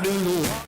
do the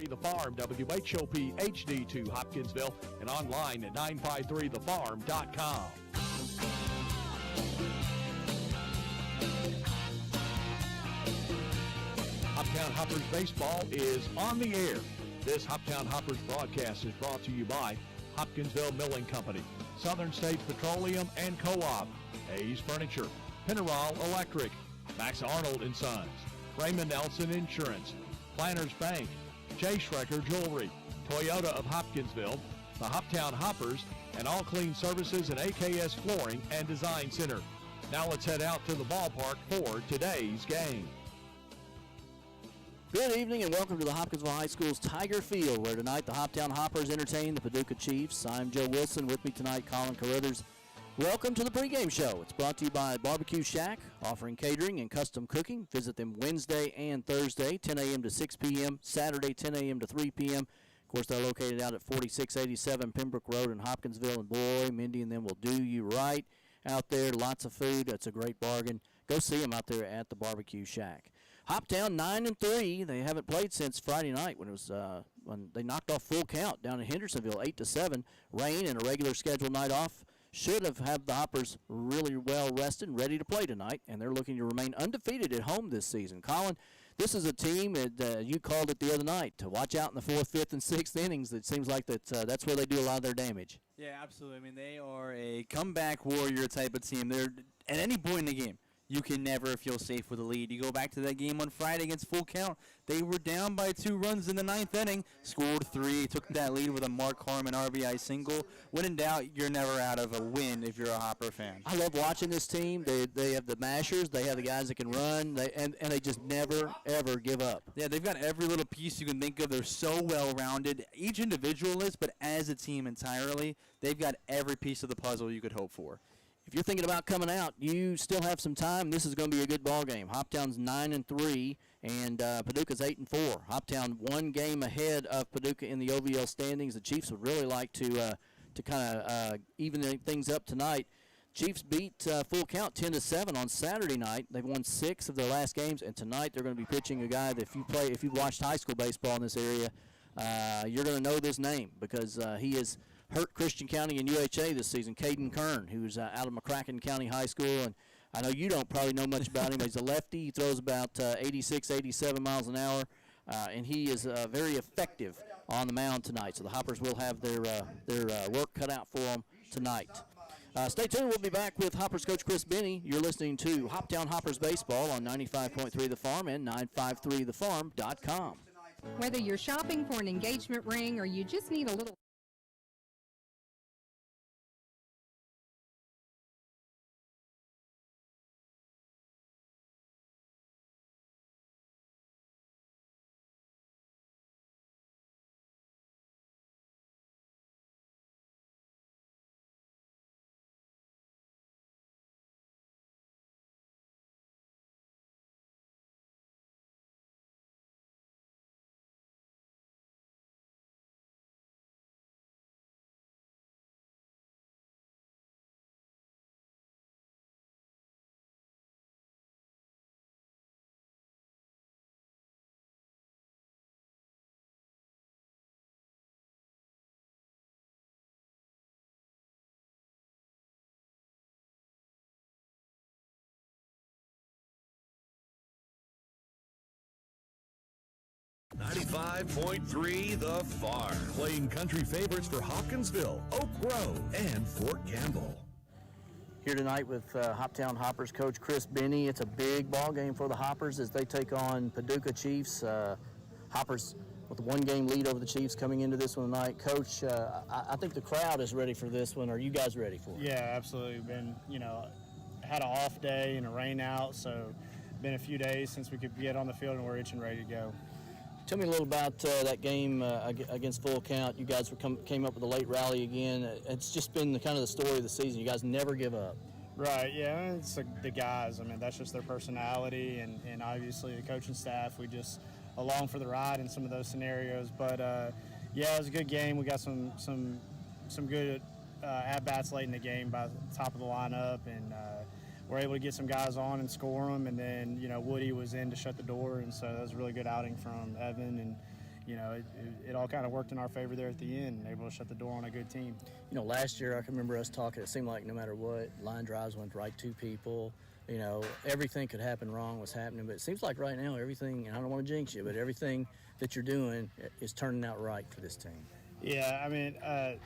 The Farm, WHOP HD2 Hopkinsville, and online at 953thefarm.com. Hoptown Hoppers baseball is on the air. This Hoptown Hoppers broadcast is brought to you by Hopkinsville Milling Company, Southern States Petroleum and Co-op, Hayes Furniture, Pinnaral Electric, Max Arnold & Sons, Raymond Nelson Insurance, Planners Bank, J. Schrecker Jewelry, Toyota of Hopkinsville, the Hoptown Hoppers, and All Clean Services and AKS Flooring and Design Center. Now let's head out to the ballpark for today's game. Good evening and welcome to the Hopkinsville High School's Tiger Field, where tonight the Hoptown Hoppers entertain the Paducah Chiefs. I'm Joe Wilson. With me tonight, Colin Carruthers. Welcome to the pregame show. It's brought to you by Barbecue Shack, offering catering and custom cooking. Visit them Wednesday and Thursday, 10 a.m. to 6 p.m., Saturday, 10 a.m. to 3 p.m. Of course, they're located out at 4687 Pembroke Road in Hopkinsville, and boy, Mindy and them will do you right out there. Lots of food. That's a great bargain. Go see them out there at the Barbecue Shack. Hoptown 9-3. They haven't played since Friday night when it was when they knocked off Full Count down in Hendersonville 8-7. Rain and a regular scheduled night off should have had the Hoppers really well rested and ready to play tonight, and they're looking to remain undefeated at home this season. Colin, this is a team that you called it the other night to watch out in the 4th, 5th, and 6th innings. It seems like that's where they do a lot of their damage. Yeah, absolutely. I mean, they are a comeback warrior type of team. They're at any point in the game, you can never feel safe with a lead. You go back to that game on Friday against Full Count. They were down by 2 runs in the 9th inning, scored 3, took that lead with a Mark Harmon RBI single. When in doubt, you're never out of a win if you're a Hopper fan. I love watching this team. They have the mashers. They have the guys that can run, and they just never, ever give up. Yeah, they've got every little piece you can think of. They're so well-rounded. Each individual is, but as a team entirely, they've got every piece of the puzzle you could hope for. If you're thinking about coming out, you still have some time. This is going to be a good ball game. Hoptown's 9-3, and Paducah's 8-4. Hoptown 1 game ahead of Paducah in the OVL standings. The Chiefs would really like to kind of even things up tonight. Chiefs beat Full Count 10-7 on Saturday night. They've won 6 of their last games, and tonight they're going to be pitching a guy that if you've watched high school baseball in this area, you're going to know this name because he is hurt Christian County and UHA this season. Caden Kern, who's out of McCracken County High School, and I know you don't probably know much about him. He's a lefty. He throws about 86, 87 miles an hour, and he is very effective on the mound tonight. So the Hoppers will have their work cut out for them tonight. Stay tuned. We'll be back with Hoppers coach Chris Benny. You're listening to Hoptown Hoppers Baseball on 95.3 The Farm and 953thefarm.com. Whether you're shopping for an engagement ring or you just need a little 95.3 The Farm. Playing country favorites for Hopkinsville, Oak Grove, and Fort Campbell. Here tonight with Hoptown Hoppers coach Chris Benny. It's a big ball game for the Hoppers as they take on Paducah Chiefs. Hoppers with a 1-game lead over the Chiefs coming into this one tonight. Coach, I think the crowd is ready for this one. Are you guys ready for it? Yeah, absolutely. Been, had an off day and a rain out, so been a few days since we could get on the field and we're itching ready to go. Tell me a little about that game against Full Count. You guys came up with a late rally again. It's just been kind of the story of the season. You guys never give up. Right, yeah, it's the guys. I mean, that's just their personality, and obviously the coaching staff, we just along for the ride in some of those scenarios. But, yeah, it was a good game. We got some good at-bats late in the game by the top of the lineup, and we're able to get some guys on and score them, and then, Woody was in to shut the door, and so that was a really good outing from Evan, and, it all kind of worked in our favor there at the end, and able to shut the door on a good team. Last year I can remember us talking. It seemed like no matter what, line drives went right to people. Everything could happen wrong was happening, but it seems like right now everything, and I don't want to jinx you, but everything that you're doing is turning out right for this team. Yeah, I mean, I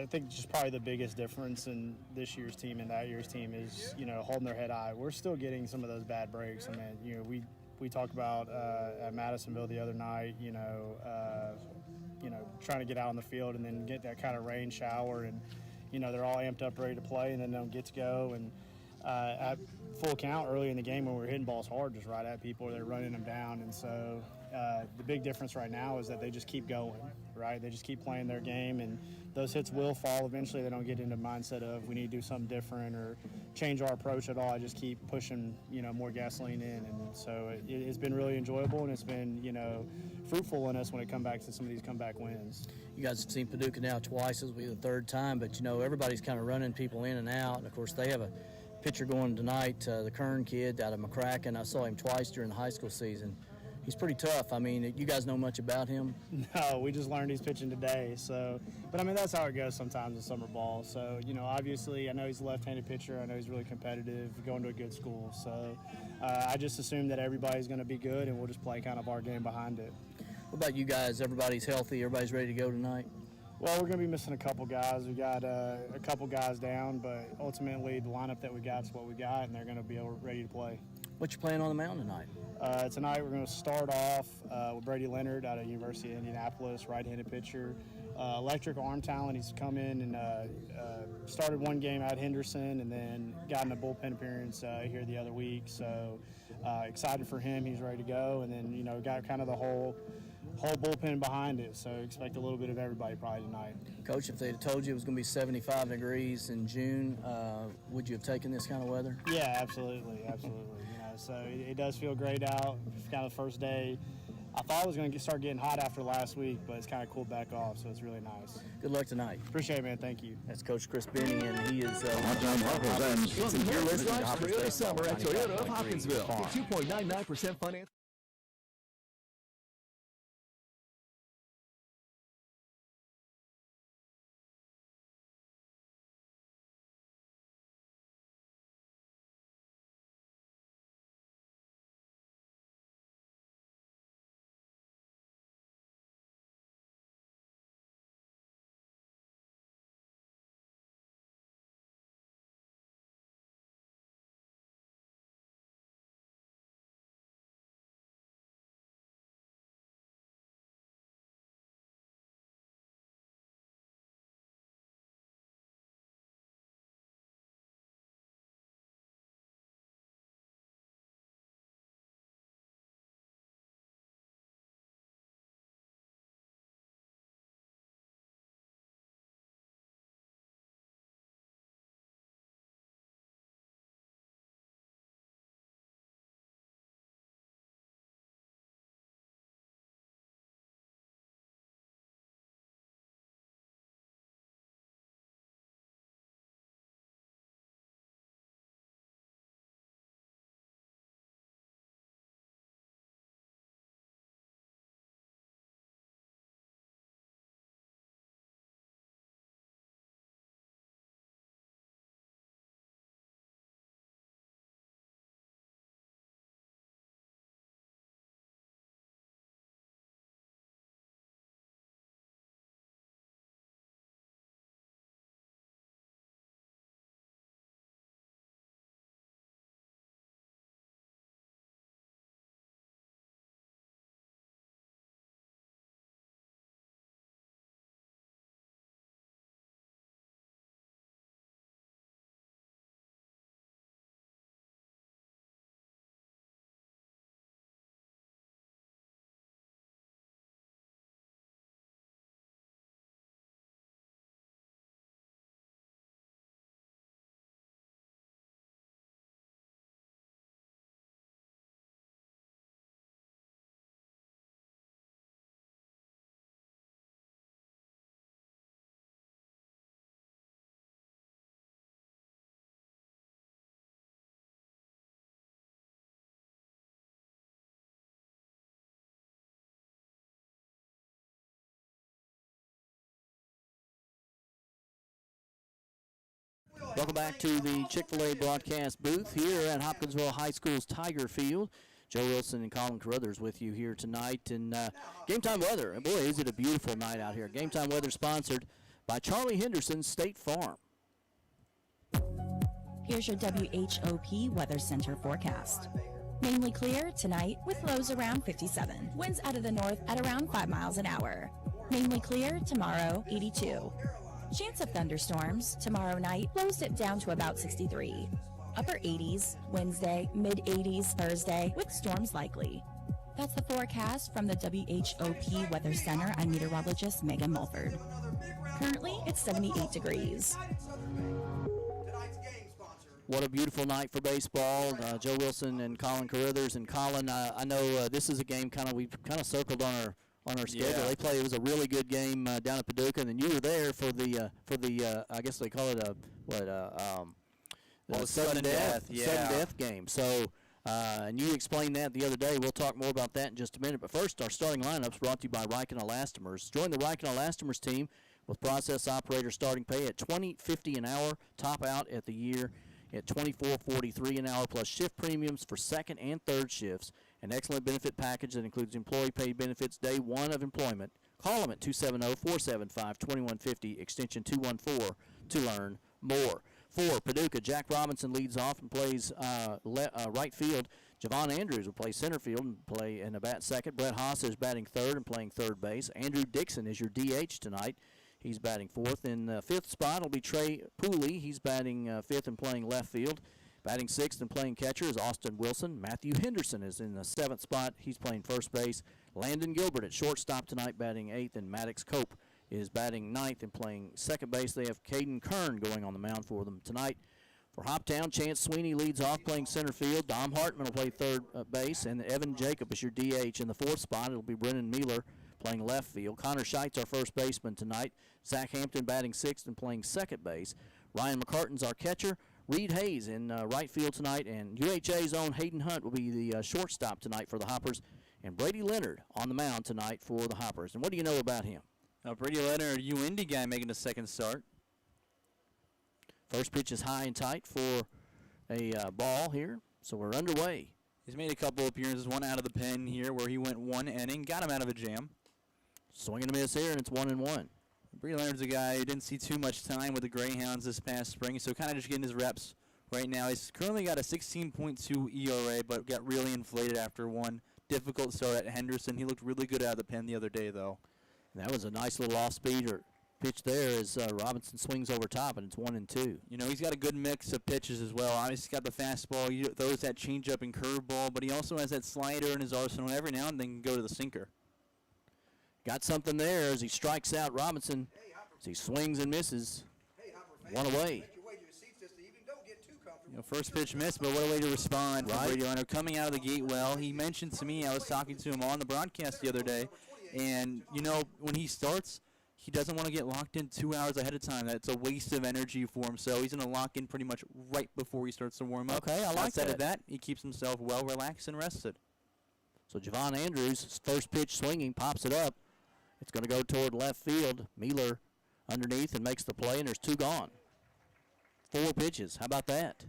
think just probably the biggest difference in this year's team and that year's team is, holding their head high. We're still getting some of those bad breaks. I mean, we talked about at Madisonville the other night, trying to get out on the field and then get that kind of rain shower, and they're all amped up, ready to play, and then they don't get to go. And at full count early in the game when we were hitting balls hard, just right at people, they're running them down. And so the big difference right now is that they just keep going, right? They just keep playing their game, and those hits will fall eventually. They don't get into the mindset of we need to do something different or change our approach at all. I just keep pushing, more gasoline in. And so it's been really enjoyable, and it's been, fruitful in us when it comes back to some of these comeback wins. You guys have seen Paducah now twice. This will be the third time, but, everybody's kind of running people in and out. And, of course, they have a pitcher going tonight, the Kern kid out of McCracken. I saw him twice during the high school season. He's pretty tough. I mean, you guys know much about him? No, we just learned he's pitching today. So, but I mean, that's how it goes sometimes in summer ball. So, obviously, I know he's a left-handed pitcher. I know he's really competitive, going to a good school. So, I just assume that everybody's going to be good, and we'll just play kind of our game behind it. What about you guys? Everybody's healthy. Everybody's ready to go tonight? Well, we're going to be missing a couple guys. We got a couple guys down, but ultimately the lineup that we got is what we got, and they're going to be ready to play. What you playing on the mound tonight? Tonight we're going to start off with Brady Leonard out of University of Indianapolis, right-handed pitcher. Electric arm talent. He's come in and started one game at Henderson and then got in a bullpen appearance here the other week. So excited for him. He's ready to go. And then, got kind of the whole bullpen behind it. So expect a little bit of everybody probably tonight. Coach, if they had told you it was going to be 75 degrees in June, would you have taken this kind of weather? Yeah, absolutely. So it does feel great out. It's kind of the first day. I thought it was going to start getting hot after last week, but it's kind of cooled back off, so it's really nice. Good luck tonight. Appreciate it, man. Thank you. That's Coach Chris Benny, and he is Hoptown Hoppers and You're listening to for Hoppers early Baseball summer at Toyota of 95.3 Hopkinsville. Farm. Get 2.99% finance. Welcome back to the Chick-fil-A broadcast booth here at Hopkinsville High School's Tiger Field. Joe Wilson and Colin Carruthers with you here tonight. And Game Time Weather. And boy, is it a beautiful night out here. Game Time Weather sponsored by Charlie Henderson State Farm. Here's your WHOP Weather Center forecast. Mainly clear tonight with lows around 57. Winds out of the north at around 5 miles an hour. Mainly clear tomorrow, 82. Chance of thunderstorms tomorrow night, lows dip down to about 63. Upper 80s Wednesday, mid 80s Thursday with storms likely. That's the forecast from the WHOP Weather Center. I'm meteorologist Megan Mulford. Currently, it's 78 degrees. What a beautiful night for baseball. Joe Wilson and Colin Carruthers. And Colin, I know this is a game we've kind of circled on our schedule. Yeah. They play. It was a really good game down at Paducah, and then you were there for the I guess they call it the sudden death game. So, and you explained that the other day. We'll talk more about that in just a minute. But first, our starting lineups brought to you by Riken Elastomers. Join the Riken Elastomers team with process operator starting pay at $20.50 an hour. Top out at the year at $24.43 an hour, plus shift premiums for second and third shifts. An excellent benefit package that includes employee paid benefits day one of employment. Call them at 270-475-2150, extension 214 to learn more. For Paducah, Jack Robinson leads off and plays right field. Javon Andrews will play center field and play in a bat second. Brett Haas is batting third and playing third base. Andrew Dixon is your DH tonight. He's batting fourth. In the fifth spot will be Trey Pooley. He's batting fifth and playing left field. Batting sixth and playing catcher is Austin Wilson. Matthew Henderson is in the seventh spot. He's playing first base. Landon Gilbert at shortstop tonight, batting eighth, and Maddox Cope is batting ninth and playing second base. They have Caden Kern going on the mound for them tonight. For Hoptown, Chance Sweeney leads off playing center field. Dom Hartman will play third base, and Evan Jacob is your DH. In the fourth spot, it'll be Brennan Mueller playing left field. Connor Scheitz, our first baseman tonight. Zach Hampton batting sixth and playing second base. Ryan McCartan's our catcher. Reed Hayes in right field tonight, and UHA's own Hayden Hunt will be the shortstop tonight for the Hoppers. And Brady Leonard on the mound tonight for the Hoppers. And what do you know about him? Brady Leonard, UIndy guy, making a second start. First pitch is high and tight for a ball here, so we're underway. He's made a couple appearances, one out of the pen here where he went one inning, got him out of a jam. Swing and a miss here, and it's 1-1. Brady Leonard's a guy who didn't see too much time with the Greyhounds this past spring, so kind of just getting his reps right now. He's currently got a 16.2 ERA, but got really inflated after one difficult start at Henderson. He looked really good out of the pen the other day, though. And that was a nice little off-speed pitch there as Robinson swings over top, and it's 1-2. You know, he's got a good mix of pitches as well. Obviously, he's got the fastball. He throws that changeup and curveball, but he also has that slider in his arsenal. Every now and then can go to the sinker. Got something there as he strikes out Robinson as he swings and misses. One away. You know, first pitch missed, but what a way to respond from Brady Leonard. Coming out of the gate well. He mentioned to me, I was talking to him on the broadcast the other day, and, you know, when he starts, he doesn't want to get locked in 2 hours ahead of time. That's a waste of energy for him, so he's going to lock in pretty much right before he starts to warm up. Okay, I like Outside of that, he keeps himself well relaxed and rested. So Javon Andrews, first pitch swinging, pops it up. It's going to go toward left field. Mueller underneath and makes the play, and there's two gone. 4 pitches. How about that?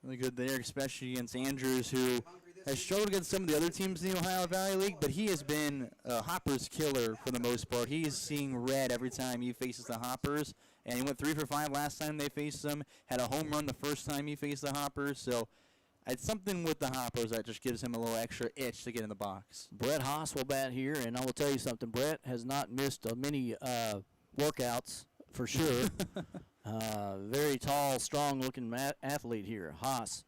Really good there, especially against Andrews, who has struggled against some of the other teams in the Ohio Valley League, but he has been a Hoppers killer for the most part. He is seeing red every time he faces the Hoppers, and he went 3 for 5 last time they faced them. Had a home run the first time he faced the Hoppers, so it's something with the Hoppers that just gives him a little extra itch to get in the box. Brett Haas will bat here, and I will tell you something. Brett has not missed many workouts for sure. Very tall, strong-looking athlete here. Haas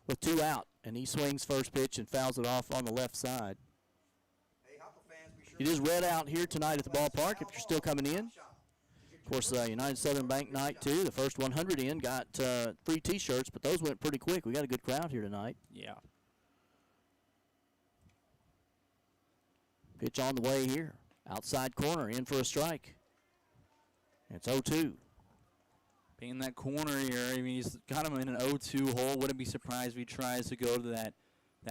with 2 out, and he swings first pitch and fouls it off on the left side. It is red out here tonight at the ballpark if you're still coming in. Of course, United Southern Bank night, too. The first 100 in got free T-shirts, but those went pretty quick. We got a good crowd here tonight. Yeah. Pitch on the way here. Outside corner, in for a strike. It's 0-2. Being in that corner here, I mean, he's got him in an 0-2 hole. Wouldn't be surprised if he tries to go to that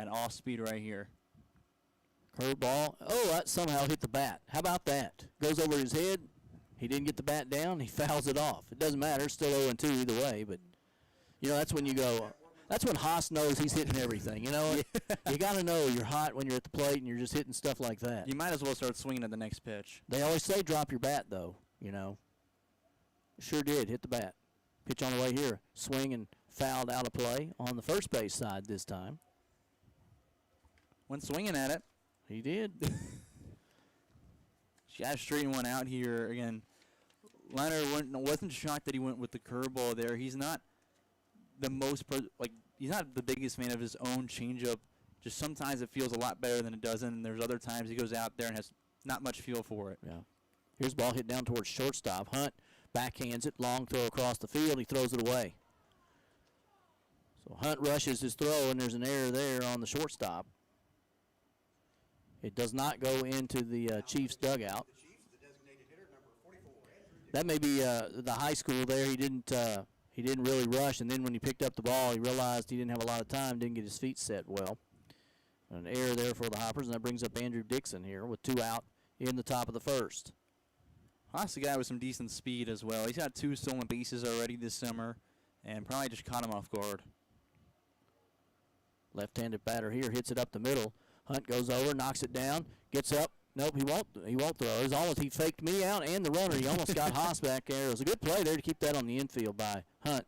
off speed right here. Curveball. Oh, that somehow hit the bat. How about that? Goes over his head, He didn't get the bat down. He fouls it off. It doesn't matter. It's still 0-2 either way. But, that's when you go – that's when Haas knows he's hitting everything. You got to know you're hot when you're at the plate and you're just hitting stuff like that. You might as well start swinging at the next pitch. They always say drop your bat, though, Sure did. Hit the bat. Pitch on the way here. Swing and fouled out of play on the first base side this time. Went swinging at it. He did. Shaft straightened one out here again. Leonard wasn't shocked that he went with the curveball there. He's not the he's not the biggest fan of his own changeup. Just sometimes it feels a lot better than it doesn't, and there's other times he goes out there and has not much feel for it. Yeah. Here's ball hit down towards shortstop. Hunt backhands it, long throw across the field. He throws it away. So Hunt rushes his throw, and there's an error there on the shortstop. It does not go into the Chiefs' dugout. That may be the high school there. He didn't really rush, and then when he picked up the ball, he realized he didn't have a lot of time, didn't get his feet set well. An error there for the Hoppers, and that brings up Andrew Dixon here with 2 out in the top of the first. Haas, a guy with some decent speed as well. He's got 2 stolen bases already this summer, and probably just caught him off guard. Left-handed batter here hits it up the middle. Hunt goes over, knocks it down, gets up. Nope, he won't throw. It was almost he faked me out and the runner. He almost got Haas back there. It was a good play there to keep that on the infield by Hunt.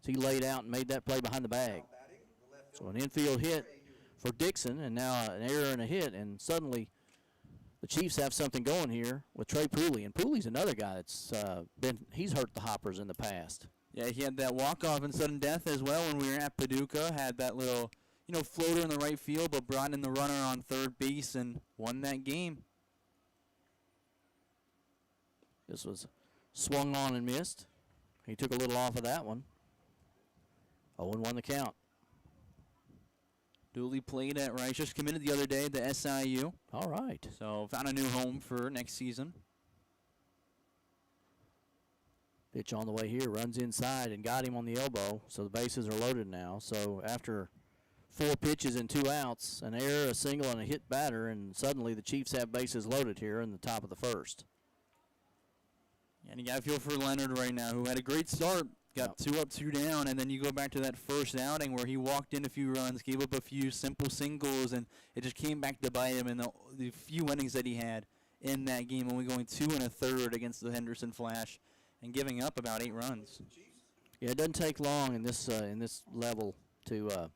So he laid out and made that play behind the bag. So an infield hit for Dixon, and now an error and a hit, and suddenly the Chiefs have something going here with Trey Pooley. And Pooley's another guy that's he's hurt the Hoppers in the past. Yeah, he had that walk-off in sudden death as well when we were at Paducah. Had that little floater in the right field, but brought in the runner on third base and won that game. This was swung on and missed. He took a little off of that one. 0-1 the count. Dooley played at Rice, just committed the other day at the SIU. All right. So found a new home for next season. Pitch on the way here, runs inside and got him on the elbow, so the bases are loaded now. So after 4 pitches and 2 outs, an error, a single, and a hit batter, and suddenly the Chiefs have bases loaded here in the top of the first. And you got to feel for Leonard right now, who had a great start, got 2 up, 2 down, and then you go back to that first outing where he walked in a few runs, gave up a few simple singles, and it just came back to bite him in the few innings that he had in that game, only going 2 1/3 against the Henderson Flash and giving up about 8 runs. Yeah, it doesn't take long in this level to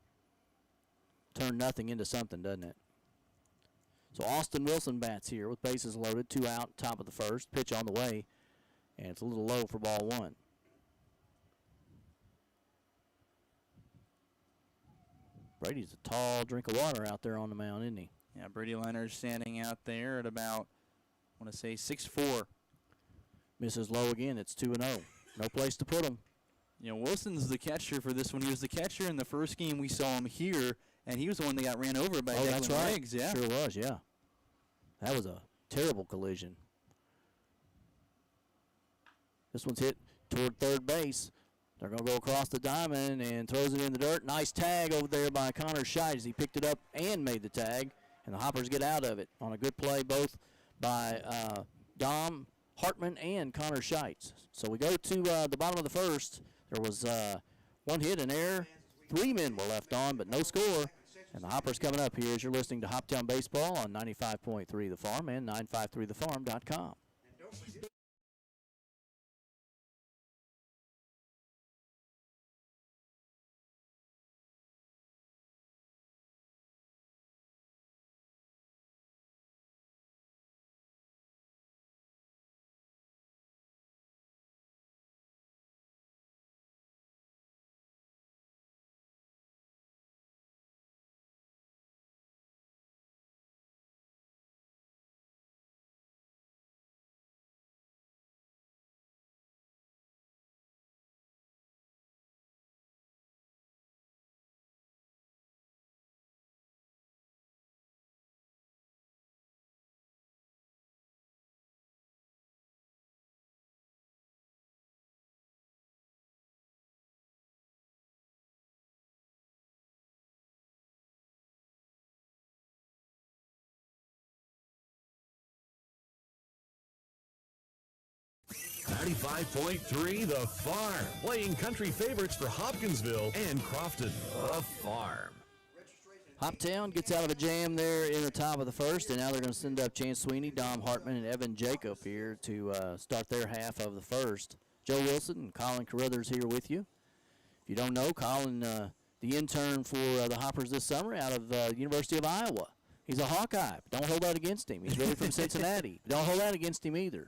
turn nothing into something, doesn't it? So Austin Wilson bats here with bases loaded, 2 out, top of the first. Pitch on the way, and it's a little low for ball 1. Brady's a tall drink of water out there on the mound, isn't he? Yeah, Brady Leonard standing out there at about, I want to say 6'4". Misses low again. It's 2-0. No place to put him. Wilson's the catcher for this one. He was the catcher in the first game we saw him here, and he was the one that got ran over by Declan that's right. Riggs. Yeah. Sure was, yeah. That was a terrible collision. This one's hit toward third base. They're going to go across the diamond and throws it in the dirt. Nice tag over there by Connor Scheidt. He picked it up and made the tag, and the Hoppers get out of it on a good play both by Dom Hartman and Connor Scheidt. So we go to the bottom of the first. There was 1 hit, an error. 3 men were left on, but no score. And the Hoppers coming up here as you're listening to Hoptown Baseball on 95.3 The Farm and 953thefarm.com. 95.3 The Farm, playing country favorites for Hopkinsville and Crofton. The Farm. Hoptown gets out of a jam there in the top of the first, and now they're going to send up Chance Sweeney, Dom Hartman, and Evan Jacob here to start their half of the first. Joe Wilson and Colin Carruthers here with you. If you don't know, Colin, the intern for the Hoppers this summer out of University of Iowa. He's a Hawkeye. Don't hold that against him. He's really from Cincinnati. Don't hold that against him either.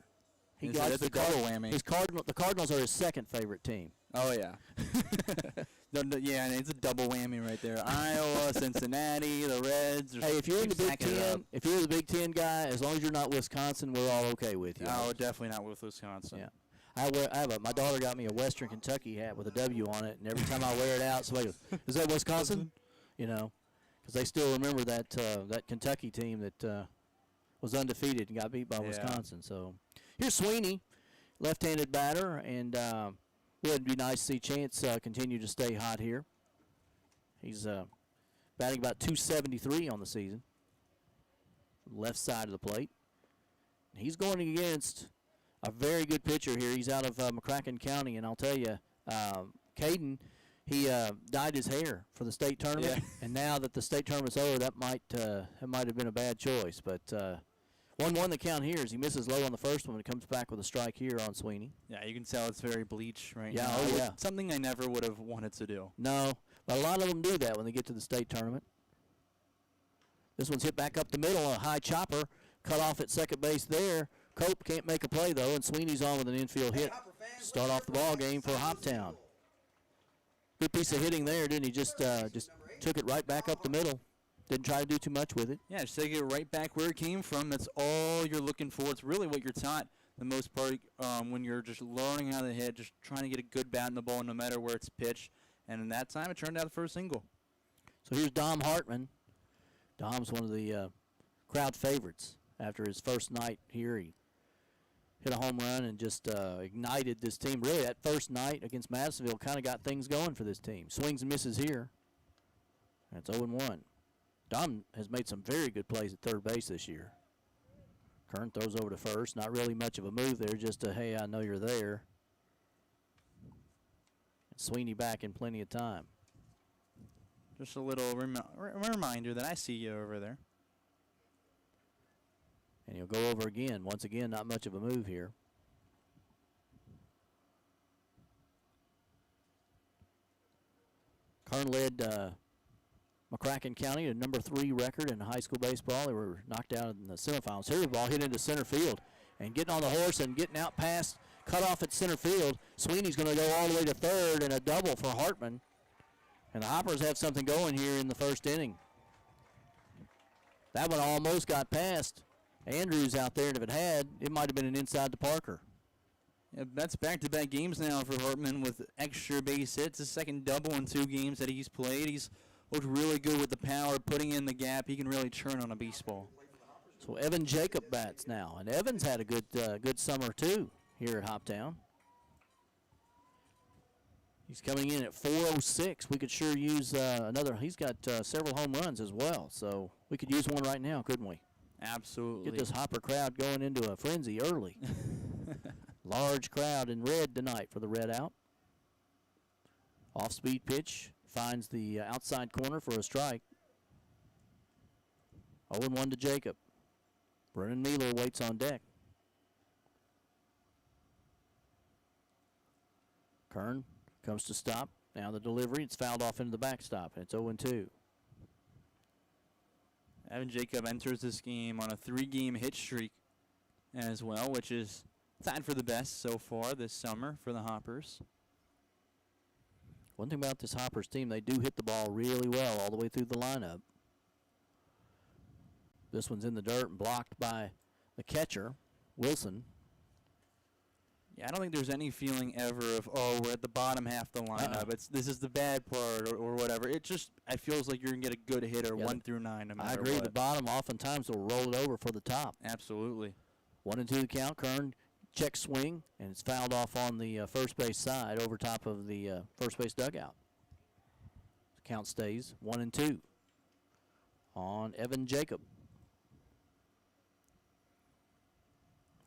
He got the double whammy. The Cardinals are his second favorite team. Oh, yeah. Yeah, and it's a double whammy right there. Iowa, Cincinnati, the Reds. Hey, if you're in the Big Ten, if you're the Big Ten guy, as long as you're not Wisconsin, we're all okay with you. Oh, definitely not with Wisconsin. Yeah. My daughter got me a Western Kentucky hat with a W on it, and every time I wear it out, somebody goes, "Is that Wisconsin?" You know, because they still remember that that Kentucky team that was undefeated and got beat by Wisconsin. So here's Sweeney, left-handed batter, and it'd be nice to see Chance continue to stay hot here. He's batting about 273 on the season, left side of the plate. He's going against a very good pitcher here. He's out of McCracken County, and I'll tell you, Caden, he dyed his hair for the state tournament, and now that the state tournament's over, that might have been a bad choice. But 1-1 the count here as he misses low on the first one and comes back with a strike here on Sweeney. Yeah, you can tell it's very bleach right now. Oh, yeah. Something I never would have wanted to do. No, but a lot of them do that when they get to the state tournament. This one's hit back up the middle, a high chopper, cut off at second base there. Cope can't make a play, though, and Sweeney's on with an infield hit. Start off the ball game for Hoptown. Good piece of hitting there, didn't he? Just took it right back up the middle. Didn't try to do too much with it. Yeah, just take it right back where it came from. That's all you're looking for. It's really what you're taught the most part when you're just learning how to hit, just trying to get a good bat in the ball no matter where it's pitched. And in that time, it turned out for a single. So here's Dom Hartman. Dom's one of the crowd favorites after his first night here. He hit a home run and just ignited this team. Really, that first night against Madisonville kind of got things going for this team. Swings and misses here. That's 0-1. Dom has made some very good plays at third base this year. Kern throws over to first. Not really much of a move there, just a, hey, I know you're there. And Sweeney back in plenty of time. Just a little reminder that I see you over there. And he'll go over again. Once again, not much of a move here. Kern led McCracken County to number 3 record in high school baseball. They were knocked out in the semifinals. Here the ball hit into center field. And getting on the horse and getting out past, cut off at center field. Sweeney's going to go all the way to third and a double for Hartman. And the Hoppers have something going here in the first inning. That one almost got past Andrews out there, and if it had, it might have been an inside to Parker. Yeah, that's back-to-back games now for Hartman with extra base hits. His second double in 2 games that he's played. He's looked really good with the power, putting in the gap. He can really churn on a baseball. So Evan Jacob bats now, and Evans had a good summer too here at Hoptown. He's coming in at 406. We could sure use another. He's got several home runs as well, so we could use one right now, couldn't we? Absolutely. Get this Hopper crowd going into a frenzy early. Large crowd in red tonight for the red out. Off-speed pitch finds the outside corner for a strike. 0-1 to Jacob. Brennan Mealer waits on deck. Kern comes to stop. Now the delivery. It's fouled off into the backstop, and it's 0-2. Evan Jacob enters this game on a 3-game hit streak as well, which is tied for the best so far this summer for the Hoppers. One thing about this Hoppers team, they do hit the ball really well all the way through the lineup. This one's in the dirt and blocked by the catcher, Wilson. Yeah, I don't think there's any feeling ever of, oh, we're at the bottom half of the lineup. This is the bad part or whatever. It just, it feels like you're going to get a good hitter 1 through 9 no matter I agree. what. The bottom oftentimes will roll it over for the top. Absolutely. 1-2 the count. Kern check swing, and it's fouled off on the first base side over top of the first base dugout. The count stays 1-2 on Evan Jacob.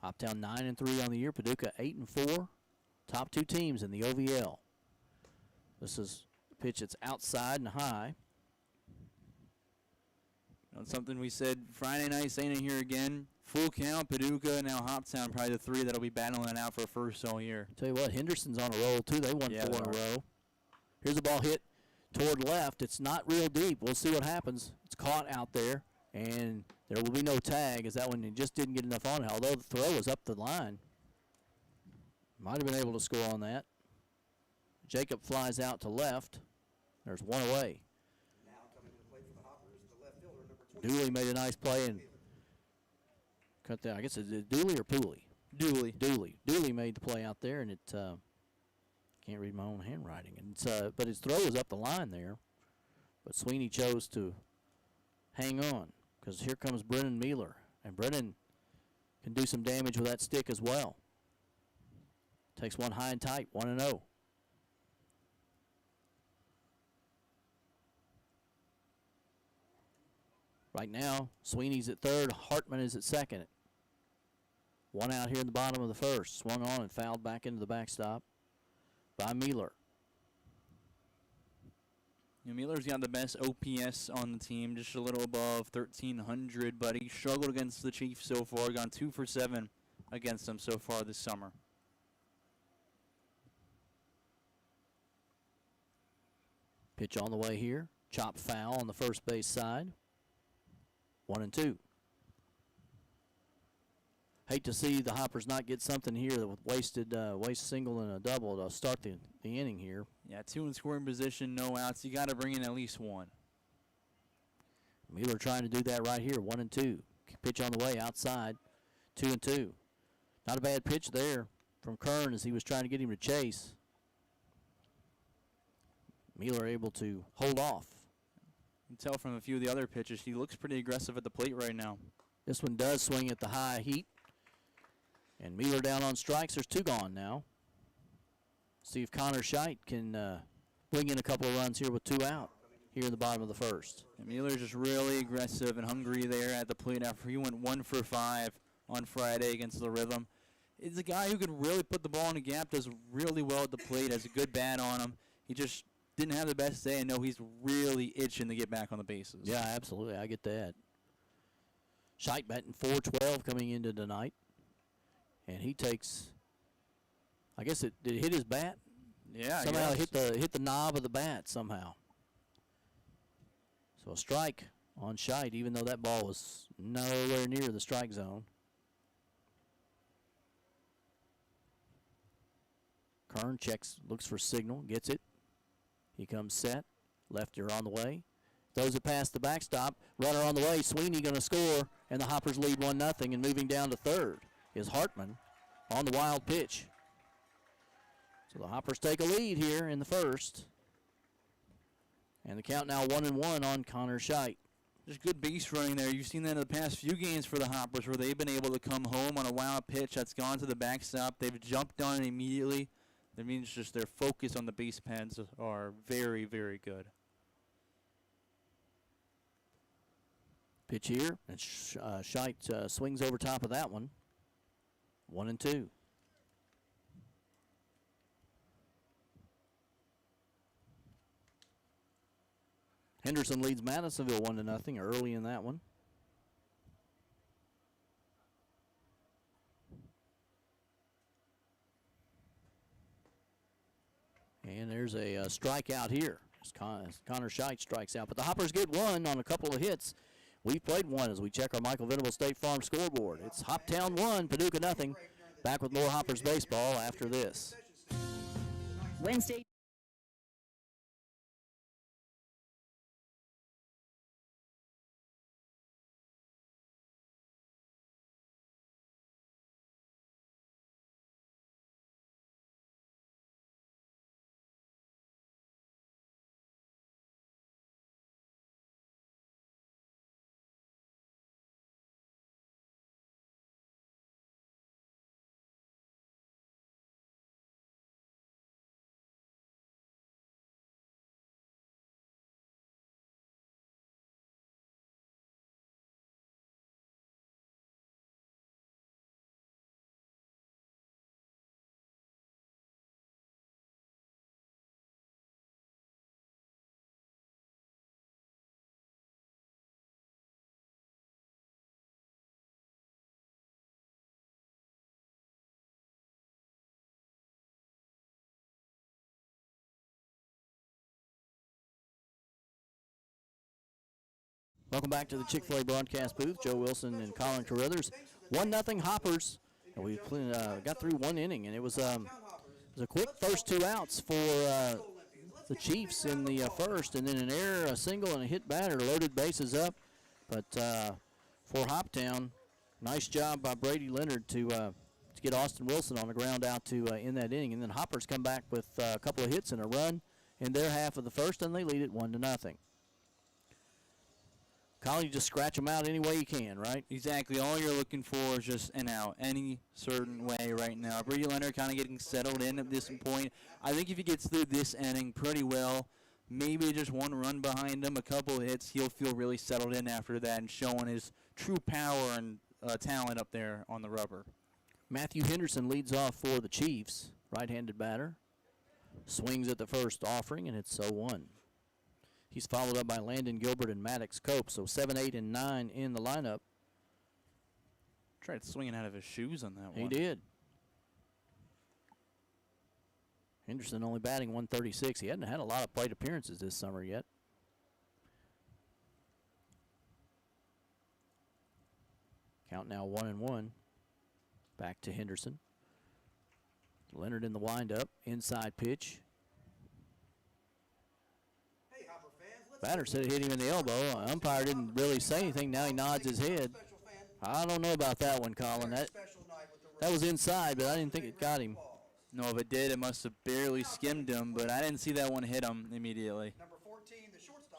Hoptown 9-3 on the year. Paducah 8-4. Top two teams in the OVL. This is a pitch that's outside and high. Something we said Friday night, saying it here again. Full count, Paducah, now Hoptown, probably the three that'll be battling it out for first all year. Tell you what, Henderson's on a roll, too. They won 4 in a row. Here's a ball hit toward left. It's not real deep. We'll see what happens. It's caught out there, and there will be no tag, as that one just didn't get enough on it, although the throw was up the line. Might have been able to score on that. Jacob flies out to left. There's one away. Dooley made a nice play and cut that. I guess it's Dooley or Pooley? Dooley. Dooley made the play out there, and it can't read my own handwriting. And it's, but his throw was up the line there. But Sweeney chose to hang on because here comes Brennan Mealer. And Brennan can do some damage with that stick as well. Takes one high and tight, 1-0. Right now, Sweeney's at third. Hartman is at second. One out here in the bottom of the first. Swung on and fouled back into the backstop by Mealer. Mealer's got the best OPS on the team, just a little above 1,300, but he struggled against the Chiefs so far. Gone 2 for 7 against them so far this summer. Pitch on the way here. Chop foul on the first base side. 1-2. Hate to see the Hoppers not get something here with waste single and a double to start the inning here. Yeah, 2 in scoring position, no outs. You got to bring in at least 1. Mealer trying to do that right here. 1-2. Pitch on the way outside. 2-2. Not a bad pitch there from Kern as he was trying to get him to chase. Mealer able to hold off. You can tell from a few of the other pitches, he looks pretty aggressive at the plate right now. This one does swing at the high heat. And Mealer down on strikes. There's 2 gone now. See if Connor Scheidt can bring in a couple of runs here with 2 out here in the bottom of the first. And Mealer's just really aggressive and hungry there at the plate after he went 1 for 5 on Friday against the Rhythm. He's a guy who can really put the ball in the gap, does really well at the plate, has a good bat on him. He just didn't have the best day. I know he's really itching to get back on the bases. Yeah, absolutely. I get that. Scheidt batting .412 coming into tonight. And he takes, I guess did it hit his bat? Yeah, somehow hit the knob of the bat somehow. So a strike on Scheidt, even though that ball was nowhere near the strike zone. Kern checks, looks for signal, gets it. He comes set, lefter on the way. Throws it past the backstop, runner on the way. Sweeney going to score, and the Hoppers lead 1-0. And moving down to third is Hartman on the wild pitch. So the Hoppers take a lead here in the first. And the count now 1-1 on Connor Scheidt. Just good base running there. You've seen that in the past few games for the Hoppers where they've been able to come home on a wild pitch that's gone to the backstop. They've jumped on it immediately. That means just their focus on the base paths are very, very good. Pitch here, and Scheidt swings over top of that one. 1-2. Henderson leads Madisonville 1-0 early in that one. And there's a strikeout here as Connor Scheidt strikes out. But the Hoppers get one on a couple of hits. We've played one as we check our Michael Venable State Farm scoreboard. It's Hoptown 1, Paducah 0. Back with more Hoppers baseball after this. Wednesday. Welcome back to the Chick-fil-A broadcast booth. Joe Wilson and Colin Carruthers. 1-0 Hoppers. And we got through one inning, and it was a quick first 2 outs for the Chiefs in the first, and then an error, a single, and a hit batter, loaded bases up. But for Hoptown, nice job by Brady Leonard to get Austin Wilson on the ground out to end that inning. And then Hoppers come back with a couple of hits and a run in their half of the first, and they lead it 1-0. Colin, you just scratch them out any way you can, right? Exactly. All you're looking for is just an out, any certain way right now. Brady Leonard kind of getting settled in at this point. I think if he gets through this inning pretty well, maybe just one run behind him, a couple of hits, he'll feel really settled in after that and showing his true power and talent up there on the rubber. Matthew Henderson leads off for the Chiefs, right-handed batter. Swings at the first offering, and it's 0-1. He's followed up by Landon Gilbert and Maddox Cope, so 7, 8, and 9 in the lineup. Tried swinging out of his shoes on that one. He did. Henderson only batting 136. He hadn't had a lot of plate appearances this summer yet. Count now 1-1. Back to Henderson. Leonard in the windup. Inside pitch. Batter said it hit him in the elbow. Umpire didn't really say anything. Now he nods his head. I don't know about that one, Colin. That was inside, but I didn't think it got him. No, if it did, it must have barely skimmed him, but I didn't see that one hit him immediately.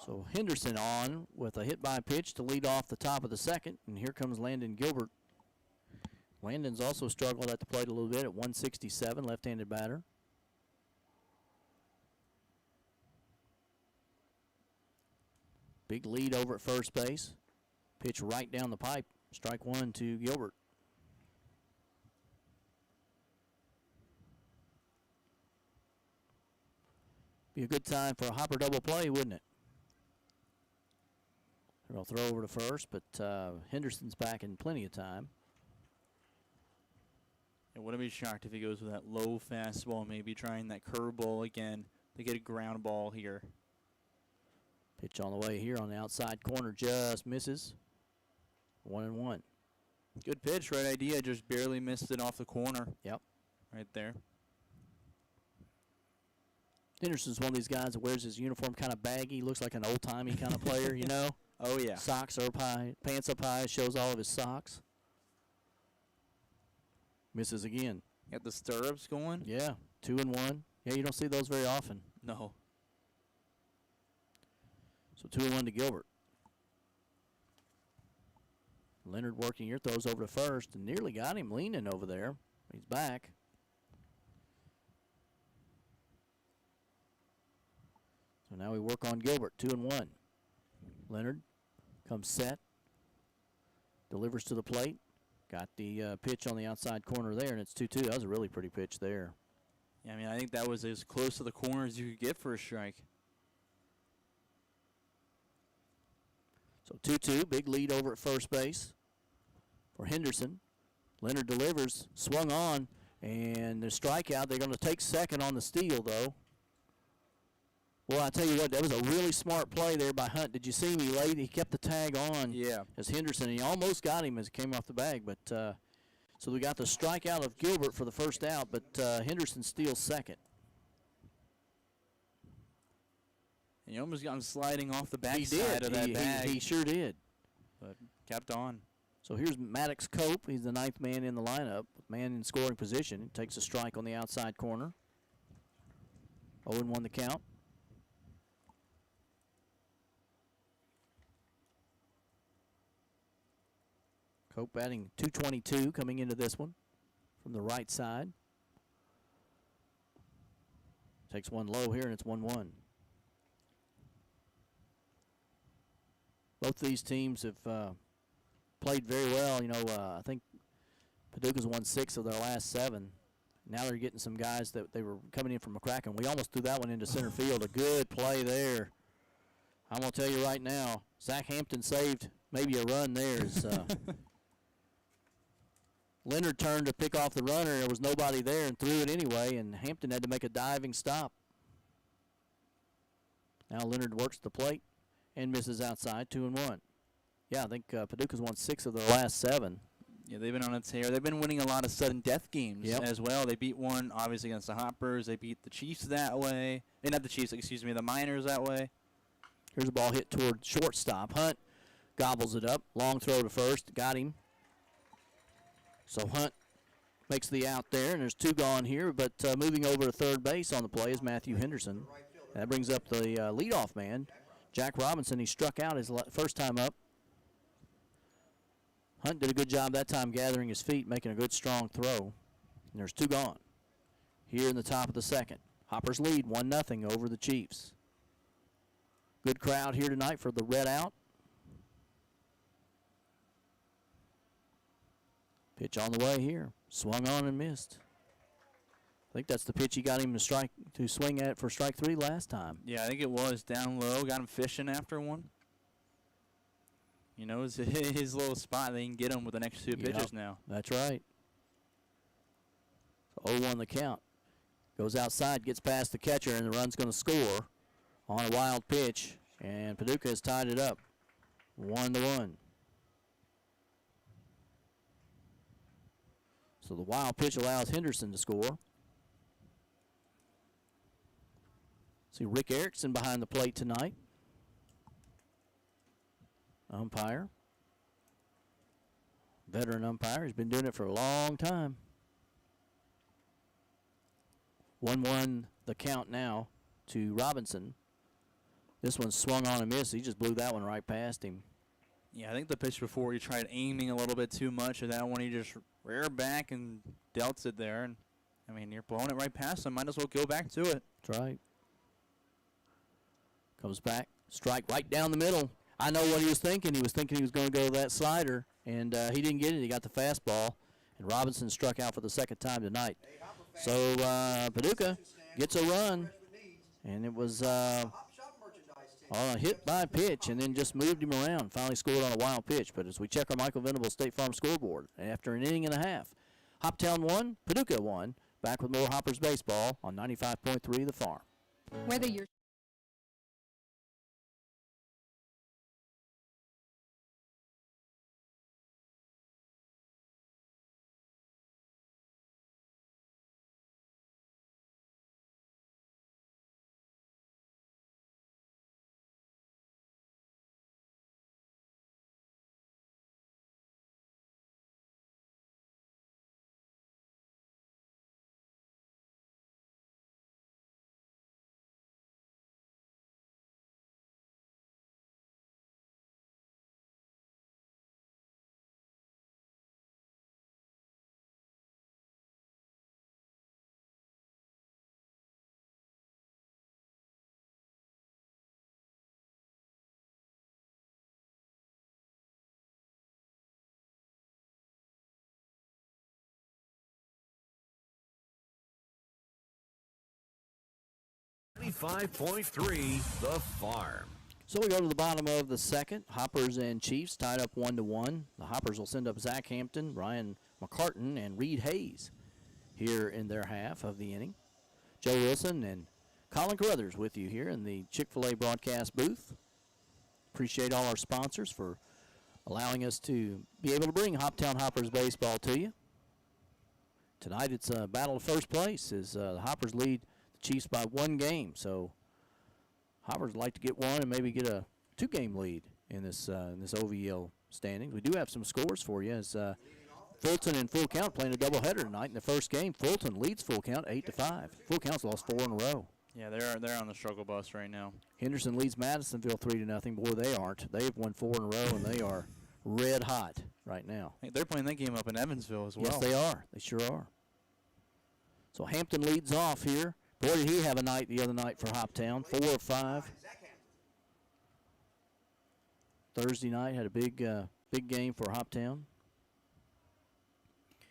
So Henderson on with a hit by pitch to lead off the top of the second, and here comes Landon Gilbert. Landon's also struggled at the plate a little bit at 167, left-handed batter. Big lead over at first base. Pitch right down the pipe. Strike one to Gilbert. Be a good time for a Hopper double play, wouldn't it? They'll throw over to first, but Henderson's back in plenty of time. I wouldn't be shocked if he goes with that low fastball, maybe trying that curveball again to get a ground ball here. Pitch on the way here on the outside corner, just misses. 1-1. Good pitch, right idea, just barely missed it off the corner. Yep. Right there. Henderson's one of these guys that wears his uniform kind of baggy, looks like an old-timey kind of player, you know? Oh, yeah. Socks are up high, pants up high, shows all of his socks. Misses again. Got the stirrups going? Yeah, 2-1. Yeah, you don't see those very often. No. So 2-1 to Gilbert. Leonard working here, throws over to first, and nearly got him leaning over there. He's back. So now we work on Gilbert, 2-1. Leonard comes set, delivers to the plate. Got the pitch on the outside corner there, and it's 2-2. That was a really pretty pitch there. Yeah, I mean, I think that was as close to the corner as you could get for a strike. So 2-2, big lead over at first base for Henderson. Leonard delivers, swung on, and the strikeout. They're going to take second on the steal, though. Well, I tell you what, that was a really smart play there by Hunt. Did you see him? He kept the tag on. Yeah. As Henderson. He almost got him as it came off the bag, but so we got the strikeout of Gilbert for the first out, but Henderson steals second. And you almost got him sliding off the backside of that bag. He sure did. But kept on. So here's Maddox Cope. He's the ninth man in the lineup, man in scoring position. He takes a strike on the outside corner. 0-1 the count. Cope batting .222 coming into this one from the right side. Takes one low here, and it's 1-1. Both these teams have played very well. You know, I think Paducah's won 6 of their last 7. Now they're getting some guys that they were coming in from McCracken. We almost threw that one into center field. A good play there. I'm going to tell you right now, Zach Hampton saved maybe a run there. Leonard turned to pick off the runner. There was nobody there and threw it anyway, and Hampton had to make a diving stop. Now Leonard works the plate and misses outside, 2-1. Yeah, I think Paducah's won 6 of their last 7. Yeah, they've been on a tear. They've been winning a lot of sudden death games Yep. as well. They beat one, obviously, against the Hoppers. They beat the Chiefs that way. Not the Chiefs, excuse me, the Miners that way. Here's a ball hit toward shortstop. Hunt gobbles it up. Long throw to first. Got him. So Hunt makes the out there, and there's 2 gone here. But moving over to third base on the play is Matthew Henderson. That brings up the leadoff man, Jack Robinson. He struck out his first time up. Hunt did a good job that time gathering his feet, making a good strong throw. And there's 2 gone here in the top of the second. Hoppers lead 1-0 over the Chiefs. Good crowd here tonight for the red out. Pitch on the way here. Swung on and missed. I think that's the pitch he got him to swing at for strike 3 last time. Yeah, I think it was down low. Got him fishing after one. You know, it's his little spot. They can get him with the next 2 pitches now. That's right. So 0-1 the count. Goes outside, gets past the catcher, and the run's going to score on a wild pitch. And Paducah has tied it up 1-1. So the wild pitch allows Henderson to score. See Rick Erickson behind the plate tonight. Umpire. Veteran umpire. He's been doing it for a long time. 1-1 the count now to Robinson. This one swung on and missed. He just blew that one right past him. Yeah, I think the pitch before he tried aiming a little bit too much, and that one he just reared back and dealt it there. And I mean, you're blowing it right past him. Might as well go back to it. That's right. Comes back, strike right down the middle. I know what he was thinking. He was thinking he was going to go to that slider, and he didn't get it. He got the fastball, and Robinson struck out for the second time tonight. So Paducah gets a run, and it was on a hit by pitch, and then just moved him around. Finally scored on a wild pitch. But as we check our Michael Venable State Farm scoreboard, after an inning and a half, Hoptown 1, Paducah 1. Back with more Hoppers baseball on 95.3 The Farm. Whether you're .3 The Farm. So we go to the bottom of the second. Hoppers and Chiefs tied up 1-1. The Hoppers will send up Zach Hampton, Ryan McCartan, and Reed Hayes here in their half of the inning. Joe Wilson and Colin Carruthers with you here in the Chick-fil-A broadcast booth. Appreciate all our sponsors for allowing us to be able to bring Hoptown Hoppers baseball to you. Tonight it's a battle of first place as the Hoppers lead Chiefs by 1 game, so Hoppers would like to get one and maybe get a 2-game lead in this OVL standings. We do have some scores for you as Fulton and Full Count playing a doubleheader tonight. In the first game, Fulton leads Full Count 8-5. Full Count's lost 4 in a row. Yeah, they're on the struggle bus right now. Henderson leads Madisonville 3-0. Boy, they aren't. They've won 4 in a row and they are red hot right now. Hey, they're playing that game up in Evansville as well. Yes, they are. They sure are. So Hampton leads off here. Boy, did he have a night the other night for Hoptown, 4 of 5. Thursday night had a big game for Hoptown.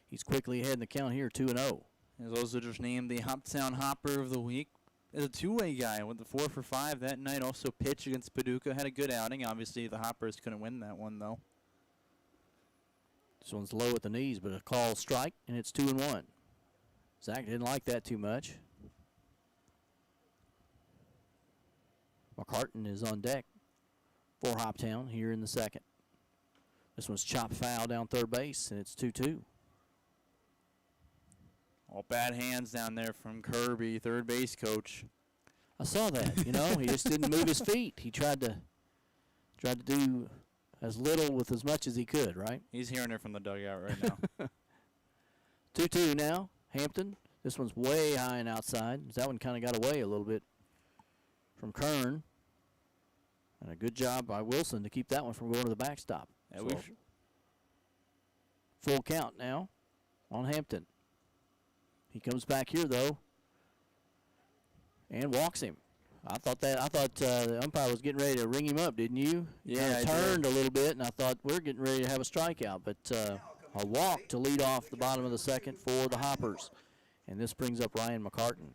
He's quickly ahead in the count here, 2-0. He's also just named the Hoptown Hopper of the Week. As a two-way guy, went the 4 for 5 that night. Also pitched against Paducah, had a good outing. Obviously, the Hoppers couldn't win that one though. This one's low at the knees, but a call strike, and it's 2-1. Zach didn't like that too much. McCartan is on deck for Hoptown here in the second. This one's chopped foul down third base, and it's 2-2. All bad hands down there from Kirby, third base coach. I saw that. He just didn't move his feet. He tried to do as little with as much as he could, right? He's hearing it from the dugout right now. 2-2 now, Hampton. This one's way high and outside. That one kind of got away a little bit from Kern. And a good job by Wilson to keep that one from going to the backstop. Yeah, So full count now on Hampton. He comes back here, though, and walks him. I thought the umpire was getting ready to ring him up, didn't you? Yeah, I turned a little bit, and I thought we're getting ready to have a strikeout. But a walk to lead off the bottom of the second for the Hoppers. And this brings up Ryan McCartan.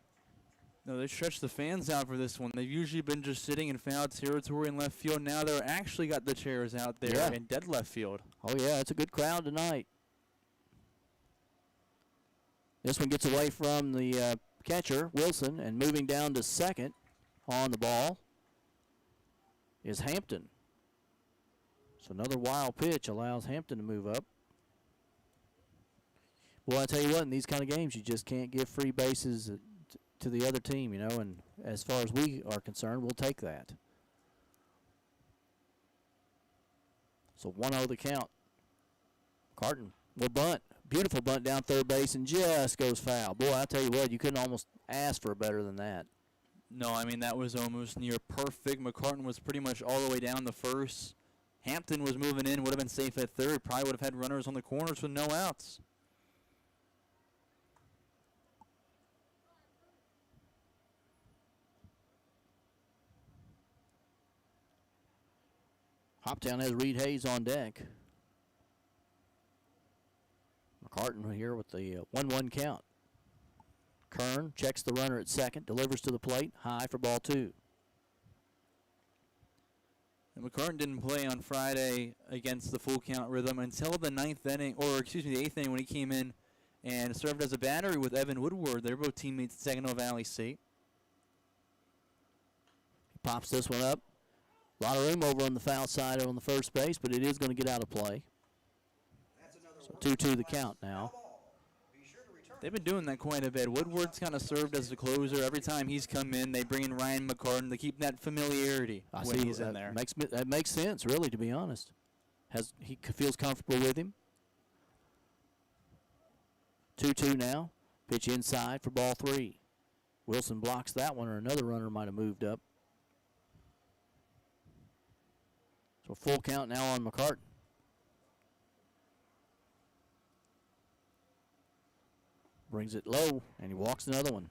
No, they stretched the fans out for this one. They've usually been just sitting in foul territory in left field. Now they're actually got the chairs out there in dead left field. Oh, yeah, it's a good crowd tonight. This one gets away from the catcher, Wilson, and moving down to second on the ball is Hampton. So another wild pitch allows Hampton to move up. Well, I tell you what, in these kind of games, you just can't give free bases to the other team, and as far as we are concerned, we'll take that. So 1-0 the count. Carton will bunt. Beautiful bunt down third base and just goes foul. Boy, I tell you what, you couldn't almost ask for better than that. No, I mean, that was almost near perfect. McCartan was pretty much all the way down the first. Hampton was moving in, would have been safe at third. Probably would have had runners on the corners with no outs. Hoptown has Reed Hayes on deck. McCartan here with the 1-1 count. Kern checks the runner at second, delivers to the plate, high for ball 2. And McCartan didn't play on Friday against the full count rhythm until the the 8th inning when he came in and served as a battery with Evan Woodward. They're both teammates at Saginaw Valley State. He pops this one up. A lot of room over on the foul side on the first base, but it is going to get out of play. So 2-2 the count now. They've been doing that quite a bit. Woodward's kind of served as the closer. Every time he's come in, they bring in Ryan McCartan to keep that familiarity when he's in there. That makes sense, really, to be honest. He feels comfortable with him. 2-2 now. Pitch inside for ball 3. Wilson blocks that one, or another runner might have moved up. So full count now on McCartan. Brings it low, and he walks another one.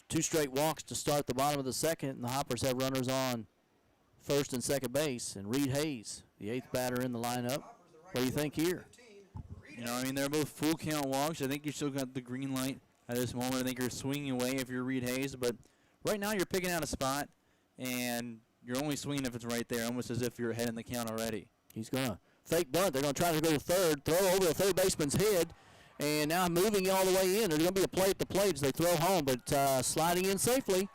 2 straight walks to start the bottom of the second, and the Hoppers have runners on first and second base. And Reed Hayes, the 8th batter in the lineup. What do you think here? I mean, they're both full count walks. I think you still got the green light at this moment. I think you're swinging away if you're Reed Hayes. But right now you're picking out a spot, and you're only swinging if it's right there, almost as if you're ahead in the count already. He's going to fake bunt. They're going to try to go to third, throw over the third baseman's head, and now moving all the way in. There's going to be a play at the plate as they throw home, but sliding in safely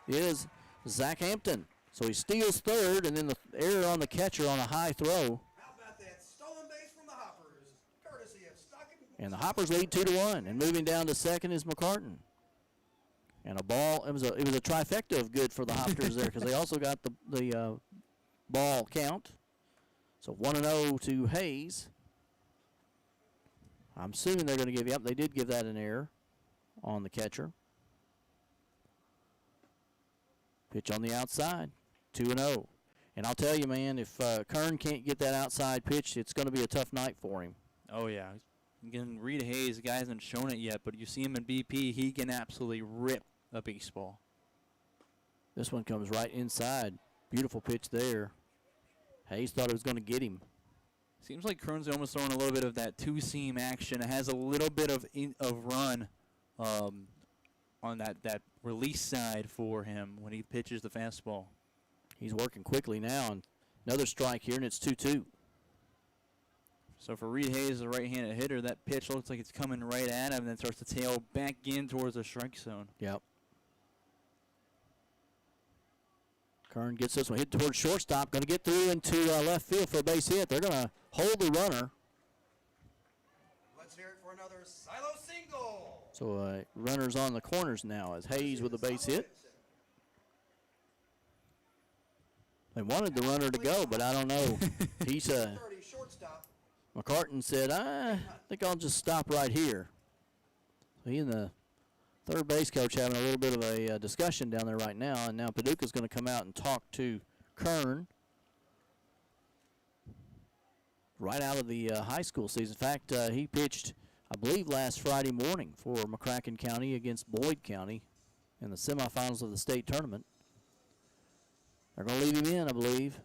is Zach Hampton. So he steals third, and then the error on the catcher on a high throw. How about that stolen base from the Hoppers, courtesy of Stockton? And the Hoppers lead 2-1, and moving down to second is McCartan. And a ball. It was a trifecta of good for the Hoppers there because they also got the ball count. So 1-0 to Hayes. I'm assuming they're going to give you up. They did give that an error on the catcher. Pitch on the outside, 2-0. And I'll tell you, man, if Kern can't get that outside pitch, it's going to be a tough night for him. Oh, yeah. Again, Reed Hayes, the guy hasn't shown it yet, but you see him in BP, he can absolutely rip a baseball. This one comes right inside. Beautiful pitch there. Hayes thought it was going to get him. Seems like Kern's almost throwing a little bit of that two-seam action. It has a little bit of run on that release side for him when he pitches the fastball. He's working quickly now, and another strike here, and it's 2-2. So for Reed Hayes, the right-handed hitter, that pitch looks like it's coming right at him and then starts to tail back in towards the strike zone. Yep. Kern gets this one hit towards shortstop. Going to get through into left field for a base hit. They're going to hold the runner. Let's hear it for another silo single. So runners on the corners now as Hayes with a base hit. They wanted the runner to go, but I don't know. He's 30 shortstop. McCartan said, I think I'll just stop right here. So he and the third base coach having a little bit of a discussion down there right now, and now Paducah's going to come out and talk to Kern right out of the high school season. In fact, he pitched, I believe, last Friday morning for McCracken County against Boyd County in the semifinals of the state tournament. They're going to leave him in, I believe.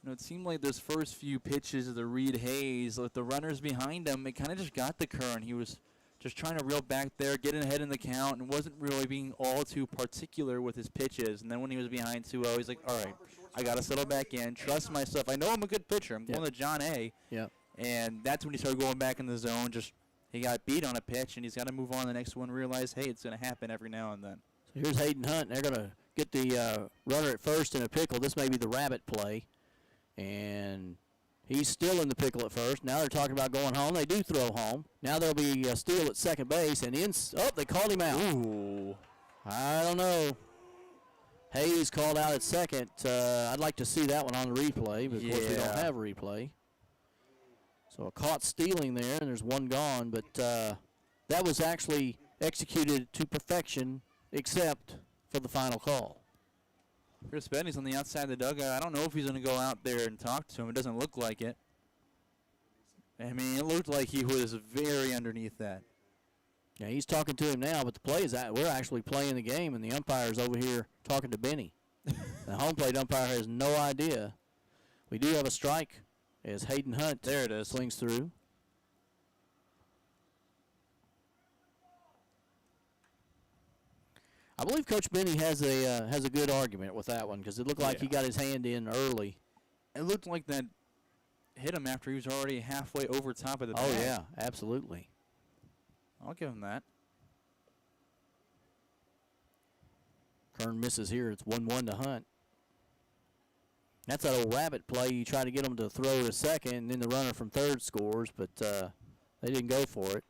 It seemed like those first few pitches of the Reed Hayes, with the runners behind him, it kind of just got the Kern. He was just trying to reel back there, get ahead in the count, and wasn't really being all too particular with his pitches. And then when he was behind 2-0, he's like, all right, I got to settle back in, trust myself. I know I'm a good pitcher. I'm going to John A. Yep. And that's when he started going back in the zone. Just he got beat on a pitch, and he's got to move on to the next one, realize, hey, it's going to happen every now and then. So here's Hayden Hunt. They're going to get the runner at first in a pickle. This may be the rabbit play. And he's still in the pickle at first. Now they're talking about going home. They do throw home. Now there'll be a steal at second base. And they called him out. Ooh. I don't know. Hayes called out at second. I'd like to see that one on the replay, but of course we don't have a replay. So a caught stealing there, and there's one gone. But that was actually executed to perfection, except for the final call. Chris Benny's on the outside of the dugout. I don't know if he's going to go out there and talk to him. It doesn't look like it. I mean, it looked like he was very underneath that. Yeah, he's talking to him now, but the play is that we're actually playing the game, and the umpire's over here talking to Benny. The home plate umpire has no idea. We do have a strike as Hayden Hunt swings through. I believe Coach Benny has a good argument with that one because it looked like he got his hand in early. It looked like that hit him after he was already halfway over top of the bag. Oh, yeah, absolutely. I'll give him that. Kern misses here. It's 1-1 to Hunt. That's that old rabbit play. You try to get them to throw to second, and then the runner from third scores, but they didn't go for it.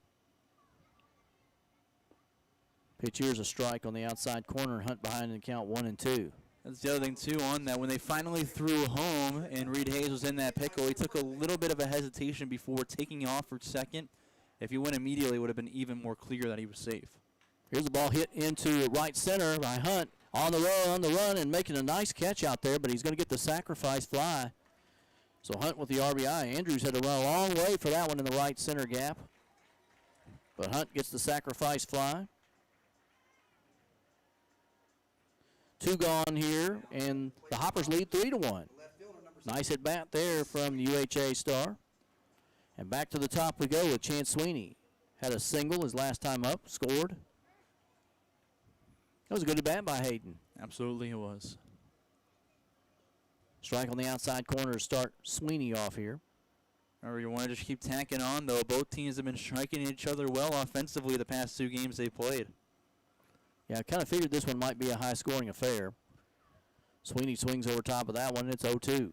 Pitch here's a strike on the outside corner. Hunt behind in the count 1-2. That's the other thing, too, on that. When they finally threw home and Reed Hayes was in that pickle, he took a little bit of a hesitation before taking off for second. If he went immediately, it would have been even more clear that he was safe. Here's the ball hit into right center by Hunt. On the run, and making a nice catch out there, but he's going to get the sacrifice fly. So Hunt with the RBI. Andrews had to run a long way for that one in the right center gap. But Hunt gets the sacrifice fly. 2 gone here, and the Hoppers lead 3-1. Nice at bat there from the UHA star. And back to the top we go with Chance Sweeney. Had a single his last time up, scored. That was a good at bat by Hayden. Absolutely it was. Strike on the outside corner to start Sweeney off here. Remember, you want to just keep tacking on, though. Both teams have been striking each other well offensively the past 2 games they played. Yeah, I kind of figured this one might be a high-scoring affair. Sweeney swings over top of that one, and it's 0-2.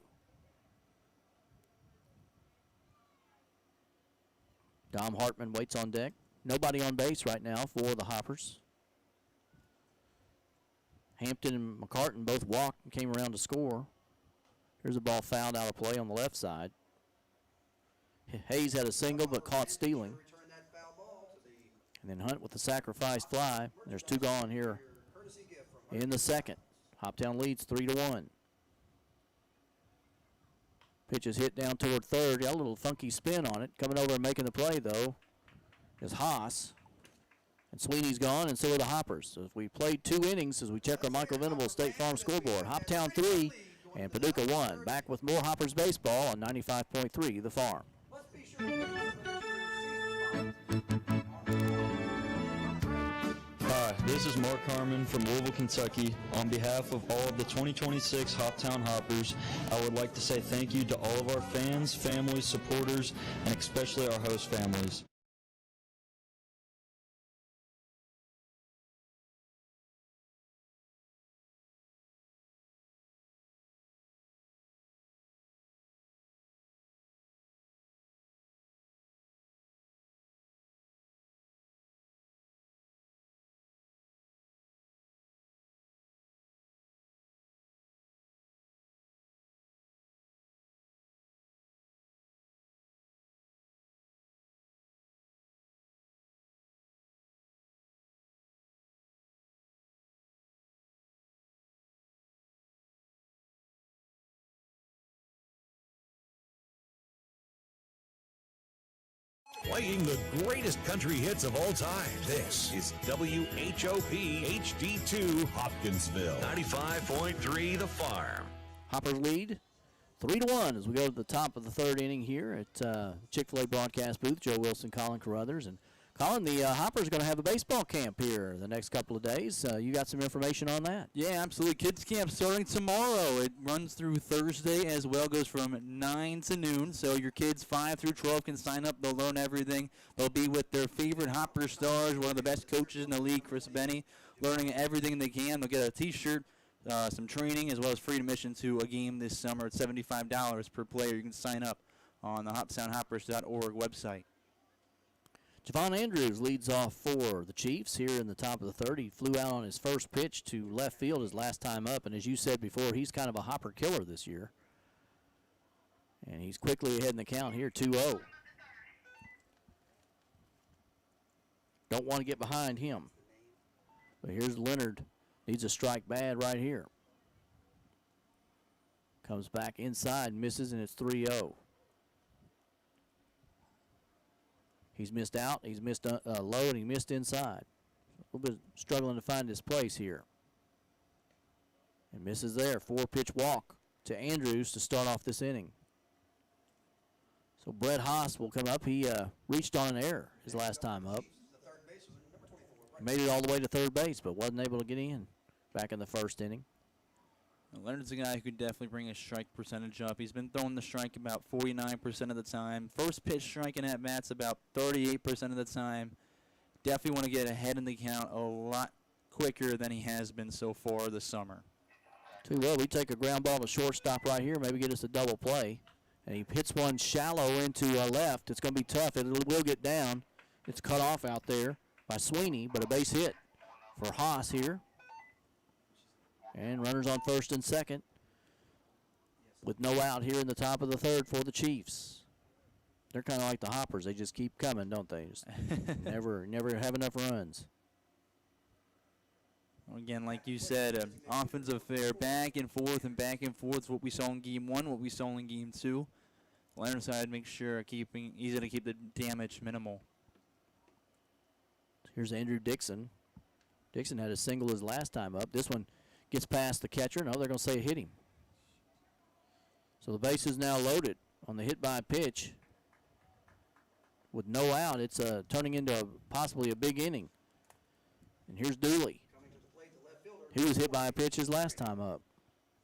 Dom Hartman waits on deck. Nobody on base right now for the Hoppers. Hampton and McCartan both walked and came around to score. Here's a ball fouled out of play on the left side. Hayes had a single but caught stealing. And then Hunt with the sacrifice fly. There's 2 gone here in the second. Hoptown leads 3-1. Pitch is hit down toward third. Got a little funky spin on it. Coming over and making the play, though, is Haas. And Sweeney's gone, and so are the Hoppers. So we played 2 innings as we check our Michael Venable State Farm scoreboard. Hoptown 3 and Paducah 1. Back with more Hoppers baseball on 95.3 The Farm. Hi, this is Mark Harmon from Louisville, Kentucky. On behalf of all of the 2026 Hoptown Hoppers, I would like to say thank you to all of our fans, families, supporters, and especially our host families. playing the greatest country hits of all time. This is WHOP HD2 Hopkinsville. 95.3 The Farm. Hoppers lead 3-1 as we go to the top of the third inning here at Chick-fil-A broadcast booth. Joe Wilson, Colin Carruthers. And Colin, the Hoppers are going to have a baseball camp here the next couple of days. You got some information on that? Yeah, absolutely. Kids camp starting tomorrow. It runs through Thursday as well, goes from 9 to noon. So your kids 5 through 12 can sign up. They'll learn everything. They'll be with their favorite Hopper stars, one of the best coaches in the league, Chris Benny, learning everything they can. They'll get a T-shirt, some training, as well as free admission to a game this summer at $75 per player. You can sign up on the HoptownHoppers.org website. Javon Andrews leads off for the Chiefs here in the top of the third. He flew out on his first pitch to left field his last time up, and as you said before, he's kind of a hopper killer this year. And he's quickly ahead in the count here, 2-0. Don't want to get behind him. But here's Leonard. Needs a strike bad right here. Comes back inside, misses, and it's 3-0. He's missed out, he's missed low, and he missed inside. A little bit struggling to find his place here. And misses there. 4-pitch walk to Andrews to start off this inning. So Brett Haas will come up. He reached on an error his last time up. Made it all the way to third base, but wasn't able to get in back in the first inning. Leonard's a guy who could definitely bring his strike percentage up. He's been throwing the strike about 49% of the time. First pitch striking at bats about 38% of the time. Definitely want to get ahead in the count a lot quicker than he has been so far this summer. 2-0. We take a ground ball to shortstop right here, maybe get us a double play. And he hits one shallow into left. It's going to be tough. It will get down. It's cut off out there by Sweeney, but a base hit for Haas here. And runners on first and second with no out here in the top of the third for the Chiefs. They're kind of like the Hoppers. They just keep coming, don't they? Just never have enough runs. Well, again, like you said, offensive affair, back and forth and back and forth. What we saw in Game 1, what we saw in Game 2. Leonard's side makes sure he's going to keep the damage minimal. Here's Andrew Dixon. Dixon had a single his last time up. This one gets past the catcher. No, they're going to say it hit him. So the base is now loaded on the hit by pitch. With no out, it's turning into possibly a big inning. And here's Dooley. He was hit by a pitch his last time up.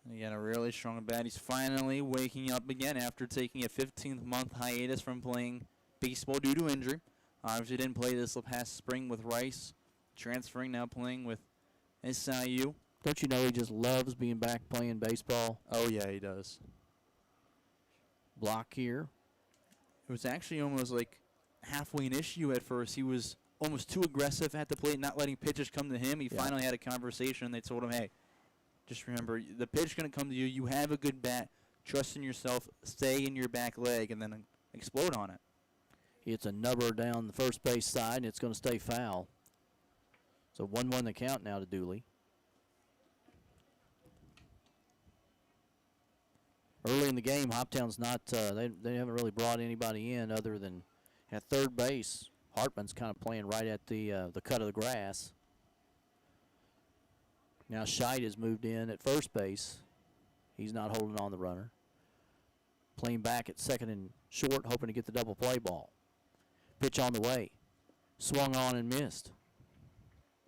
He got a really strong bat. He's finally waking up again after taking a 15th-month hiatus from playing baseball due to injury. Obviously didn't play this past spring with Rice. Transferring, now playing with SIU. Don't you know he just loves being back playing baseball? Oh, yeah, he does. Block here. It was actually almost like halfway an issue at first. He was almost too aggressive at the plate, not letting pitches come to him. He finally had a conversation, and they told him, hey, just remember, the pitch going to come to you. You have a good bat. Trust in yourself. Stay in your back leg, and then explode on it. It's a nubber down the first base side, and it's going to stay foul. So 1-1 the count now to Dooley. Early in the game, Hoptown's not, they haven't really brought anybody in other than at third base. Hartman's kind of playing right at the cut of the grass. Now Scheid has moved in at first base. He's not holding on the runner. Playing back at second and short, hoping to get the double play ball. Pitch on the way. Swung on and missed.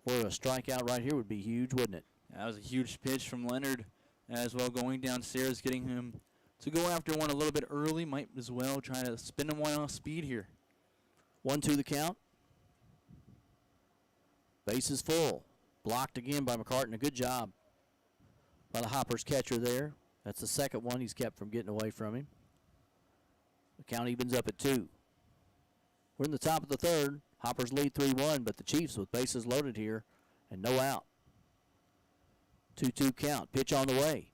Boy, a strikeout right here would be huge, wouldn't it? That was a huge pitch from Leonard as well, going downstairs, getting him to go after one a little bit early. Might as well try to spin him one off speed here. 1-2 the count. Base is full. Blocked again by McCartan. A good job by the Hoppers catcher there. That's the second one he's kept from getting away from him. The count evens up at 2. We're in the top of the third. Hoppers lead 3-1, but the Chiefs with bases loaded here and no out. 2-2 count. Pitch on the way.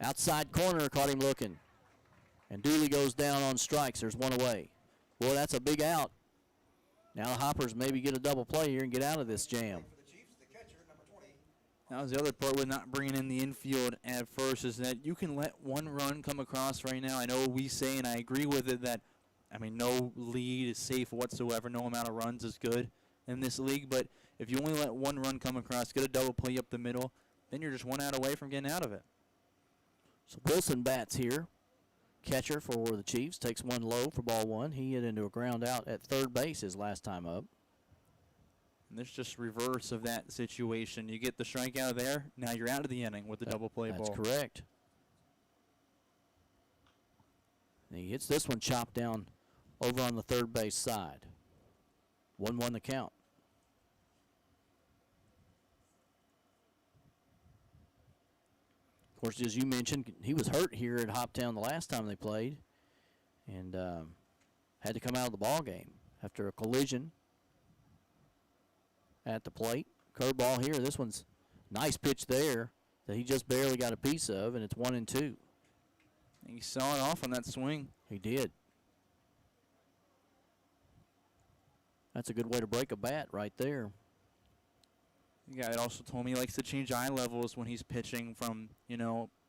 Outside corner, caught him looking. And Dooley goes down on strikes. There's one away. Boy, that's a big out. Now the Hoppers maybe get a double play here and get out of this jam. That was the other part with not bringing in the infield at first, is that you can let one run come across right now. I know we say, and I agree with it, that I mean, no lead is safe whatsoever. No amount of runs is good in this league. But if you only let one run come across, get a double play up the middle, then you're just one out away from getting out of it. So Wilson bats here. Catcher for the Chiefs takes one low for ball one. He hit into a ground out at third base his last time up. And this just reverse of that situation. You get the strikeout there, now you're out of the inning with the double play ball. That's correct. And he hits this one chopped down over on the third base side. 1-1 the count. Of course, as you mentioned, he was hurt here at Hoptown the last time they played and had to come out of the ball game after a collision at the plate. Curveball here. This one's nice pitch there that he just barely got a piece of, and it's 1-2. He saw it off on that swing. He did. That's a good way to break a bat right there. The guy also told me he likes to change eye levels when he's pitching from,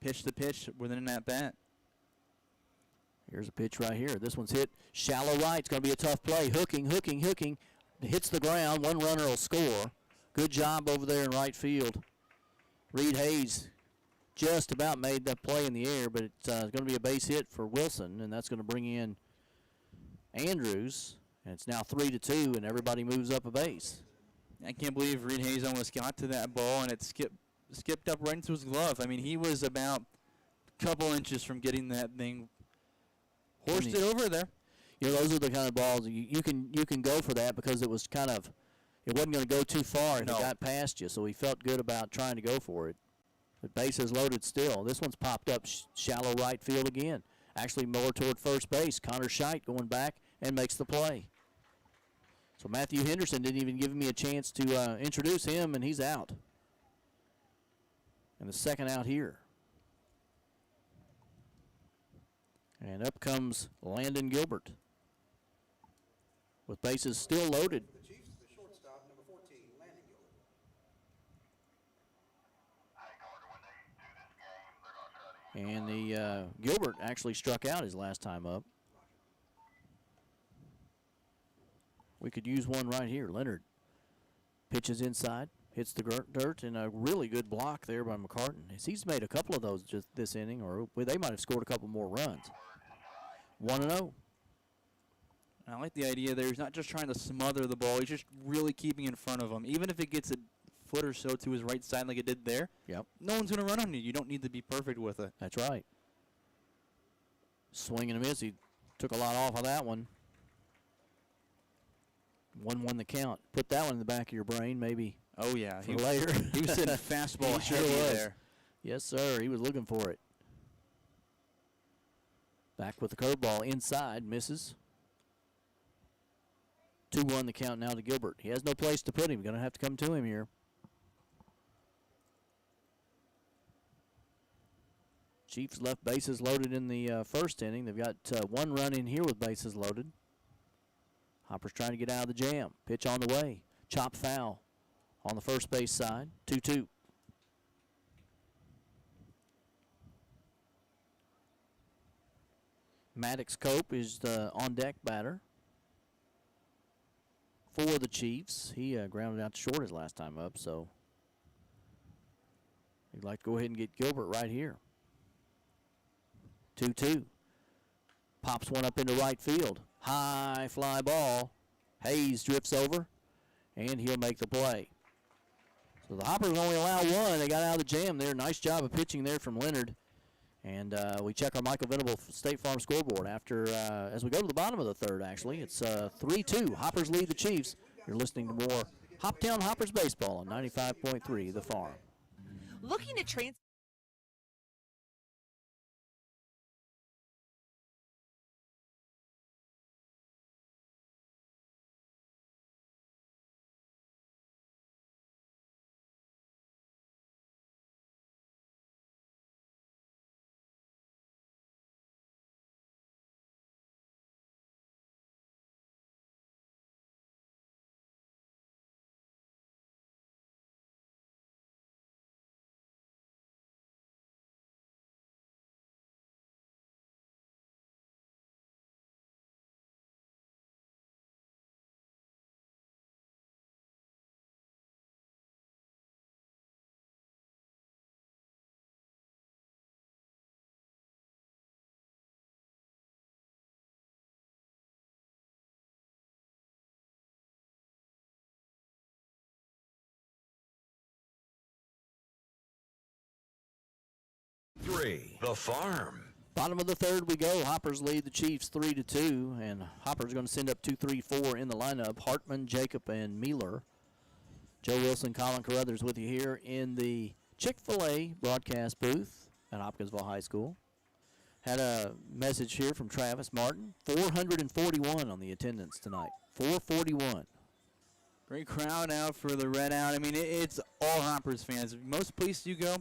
pitch to pitch within that bat. Here's a pitch right here. This one's hit shallow right. It's going to be a tough play. Hooking. Hits the ground. One runner will score. Good job over there in right field. Reed Hayes just about made that play in the air, but it's going to be a base hit for Wilson, and that's going to bring in Andrews. And it's now 3-2, and everybody moves up a base. I can't believe Reed Hayes almost got to that ball, and it skipped up right into his glove. I mean, he was about a couple inches from getting that thing. Horsed it over there. Those are the kind of balls you can go for that because it was it wasn't going to go too far if it got past you, so he felt good about trying to go for it. The bases loaded still. This one's popped up shallow right field again. Actually more toward first base. Connor Scheidt going back and makes the play. So Matthew Henderson didn't even give me a chance to introduce him, and he's out. And the second out here. And up comes Landon Gilbert with bases still loaded. The Chiefs, the shortstop, number 14, Landon Gilbert. And the Gilbert actually struck out his last time up. We could use one right here. Leonard pitches inside, hits the dirt, and a really good block there by McCartan. He's made a couple of those just this inning, or they might have scored a couple more runs. 1-0. I like the idea there. He's not just trying to smother the ball. He's just really keeping in front of him. Even if it gets a foot or so to his right side like it did there, yep, no one's going to run on you. You don't need to be perfect with it. That's right. Swing and a miss. He took a lot off of that one. 1-1 the count. Put that one in the back of your brain, maybe. Oh, yeah. For later. He was hitting fastball He heavy sure was. there. Yes, sir. He was looking for it. Back with the curveball inside. Misses. 2-1 the count now to Gilbert. He has no place to put him. Going to have to come to him here. Chiefs left bases loaded in the first inning. They've got one run in here with bases loaded. Hopper's trying to get out of the jam. Pitch on the way. Chop foul on the first base side. 2-2. Maddox Cope is the on-deck batter for the Chiefs. He grounded out to short his last time up, so he'd like to go ahead and get Gilbert right here. 2-2. Pops one up into right field. High fly ball. Hayes drifts over, and he'll make the play. So the Hoppers only allow one. They got out of the jam there. Nice job of pitching there from Leonard. And we check our Michael Venable State Farm scoreboard after, as we go to the bottom of the third, actually. It's 3-2. Hoppers lead the Chiefs. You're listening to more Hoptown Hoppers baseball on 95.3 The Farm. Looking at 3, The Farm. Bottom of the third we go. Hoppers lead the Chiefs 3-2, and Hoppers going to send up 2-3-4 in the lineup. Hartman, Jacob, and Mueller. Joe Wilson, Colin Carruthers with you here in the Chick-fil-A broadcast booth at Hopkinsville High School. Had a message here from Travis Martin. 441 on the attendance tonight. 441. Great crowd out for the Red Out. I mean, it's all Hoppers fans. Most places you go,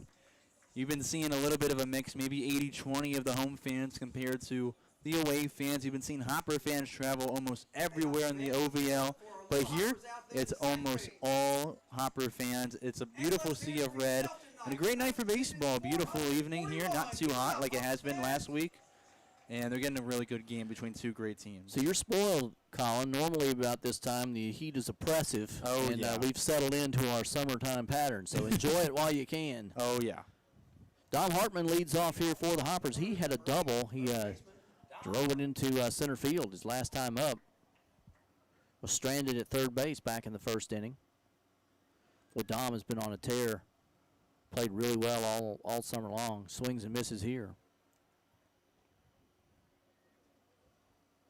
you've been seeing a little bit of a mix, maybe 80-20 of the home fans compared to the away fans. You've been seeing Hopper fans travel almost everywhere in the OVL. But here, it's almost all Hopper fans. It's a beautiful sea of red. And a great night for baseball. Beautiful evening here. Not too hot like it has been last week. And they're getting a really good game between two great teams. So you're spoiled, Colin. Normally about this time, the heat is oppressive. Oh, and yeah. We've settled into our summertime pattern. So enjoy it while you can. Oh, yeah. Dom Hartman leads off here for the Hoppers. He had a double. He drove it into center field his last time up. Was stranded at third base back in the first inning. Well, Dom has been on a tear. Played really well all summer long. Swings and misses here.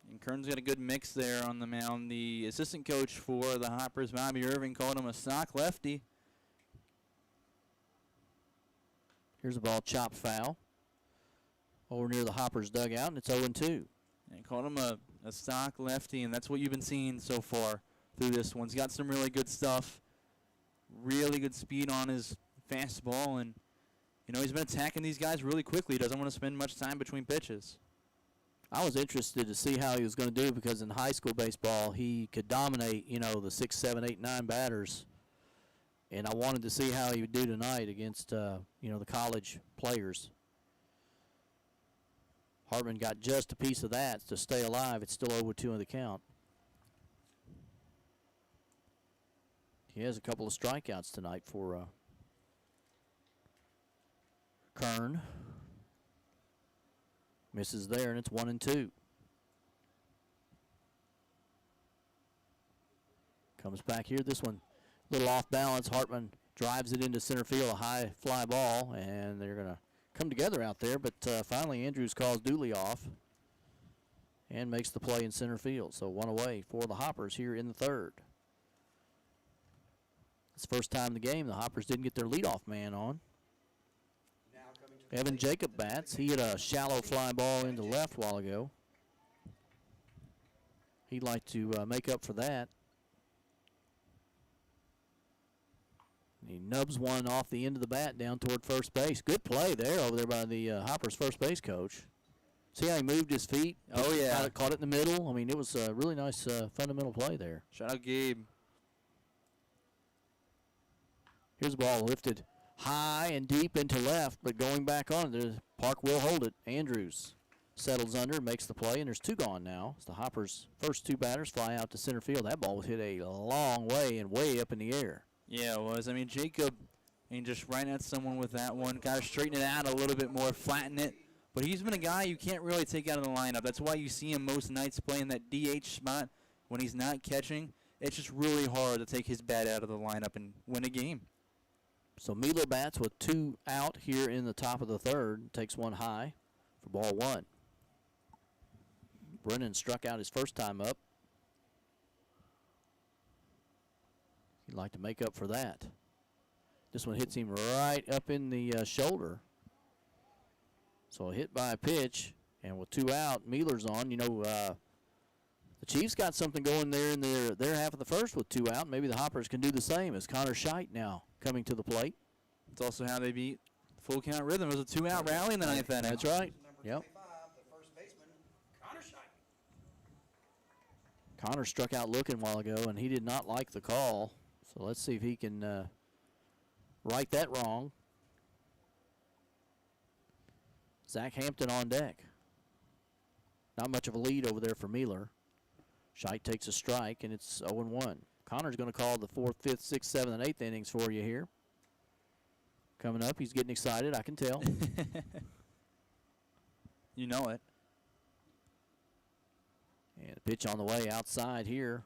And Kern's got a good mix there on the mound. The assistant coach for the Hoppers, Bobby Irving, called him a stock lefty. Here's a ball chopped foul over near the Hoppers dugout, and it's 0-2. And called him a stock lefty, and that's what you've been seeing so far through this one. He's got some really good stuff, really good speed on his fastball, and he's been attacking these guys really quickly. He doesn't want to spend much time between pitches. I was interested to see how he was going to do because in high school baseball he could dominate, the 6, 7, 8, 9 batters. And I wanted to see how he would do tonight against, the college players. Hartman got just a piece of that to stay alive. It's still 0-2 in the count. He has a couple of strikeouts tonight for Kern. Misses there, and it's 1-2. Comes back here. This one a little off balance. Hartman drives it into center field, a high fly ball, and they're going to come together out there. But finally, Andrews calls Dooley off and makes the play in center field. So one away for the Hoppers here in the third. It's the first time in the game the Hoppers didn't get their leadoff man on. Evan Jacob bats. He hit a shallow fly ball into left a while ago. He'd like to make up for that. He nubs one off the end of the bat down toward first base. Good play there over there by the Hoppers first base coach. See how he moved his feet? Oh, yeah. Caught it in the middle. I mean, it was a really nice fundamental play there. Shout out Gabe. Here's the ball lifted high and deep into left, but going back on it, the Park will hold it. Andrews settles under, makes the play, and there's two gone now. As the Hoppers' first two batters fly out to center field. That ball was hit a long way and way up in the air. Yeah, it was. I mean, Jacob, just right at someone with that one. Got to straighten it out a little bit more, flatten it. But he's been a guy you can't really take out of the lineup. That's why you see him most nights playing that DH spot when he's not catching. It's just really hard to take his bat out of the lineup and win a game. So Mueller bats with two out here in the top of the third. Takes one high for ball one. Brennan struck out his first time up. He'd like to make up for that. This one hits him right up in the shoulder. So a hit by a pitch, and with two out, Mueller's on. The Chiefs got something going there in their half of the first with two out. Maybe the Hoppers can do the same as Connor Scheidt now coming to the plate. It's also how they beat full count rhythm. It was a two-out rally in the ninth inning. That's right. Yep. Connor struck out looking a while ago, and he did not like the call. So let's see if he can right that wrong. Zach Hampton on deck. Not much of a lead over there for Mueller. Scheidt takes a strike, and it's 0-1. Connor's going to call the 4th, 5th, 6th, 7th, and 8th innings for you here. Coming up, he's getting excited, I can tell. You know it. And a pitch on the way outside here.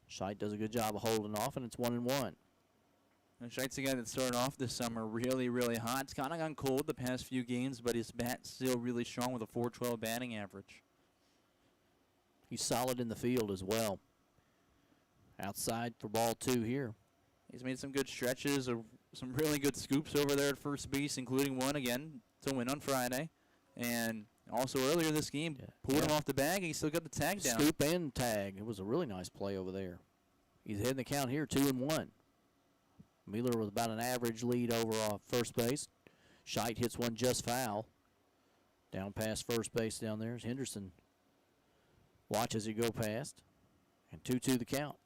Scheidt does a good job of holding off, and it's 1-1. Scheidt's a guy that started off this summer really, really hot. It's kind of gone cold the past few games, but his bat's still really strong with a .412 batting average. He's solid in the field as well. Outside for ball 2 here. He's made some good stretches, some really good scoops over there at first base, including one again to win on Friday. And also earlier this game, pulled him off the bag, and he still got the tag down. Scoop and tag. It was a really nice play over there. He's heading the count here 2-1. Mueller with about an average lead over first base. Scheidt hits one just foul. Down past first base down there is Henderson. Watches it go past. And 2-2 the count.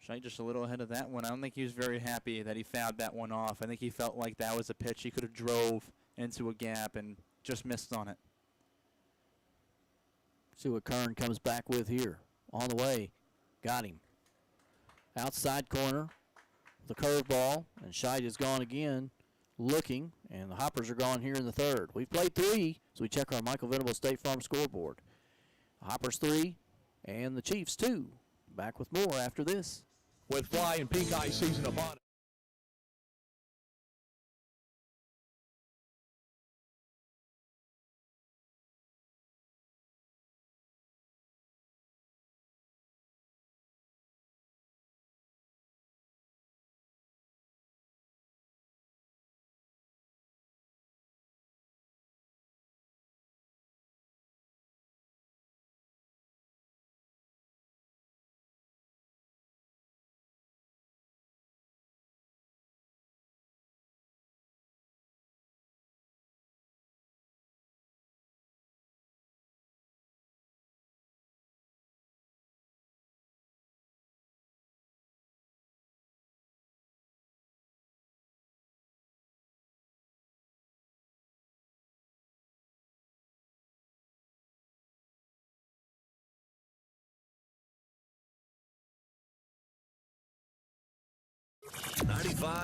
Scheidt just a little ahead of that one. I don't think he was very happy that he fouled that one off. I think he felt like that was a pitch he could have drove into a gap and just missed on it. See what Kern comes back with here. On the way. Got him. Outside corner. The curveball. And Scheidt is gone again. Looking. And the Hoppers are gone here in the third. We've played 3. So we check our Michael Venable State Farm scoreboard. Hoppers 3. And the Chiefs 2. Back with more after this. With fly and pink eye season upon it.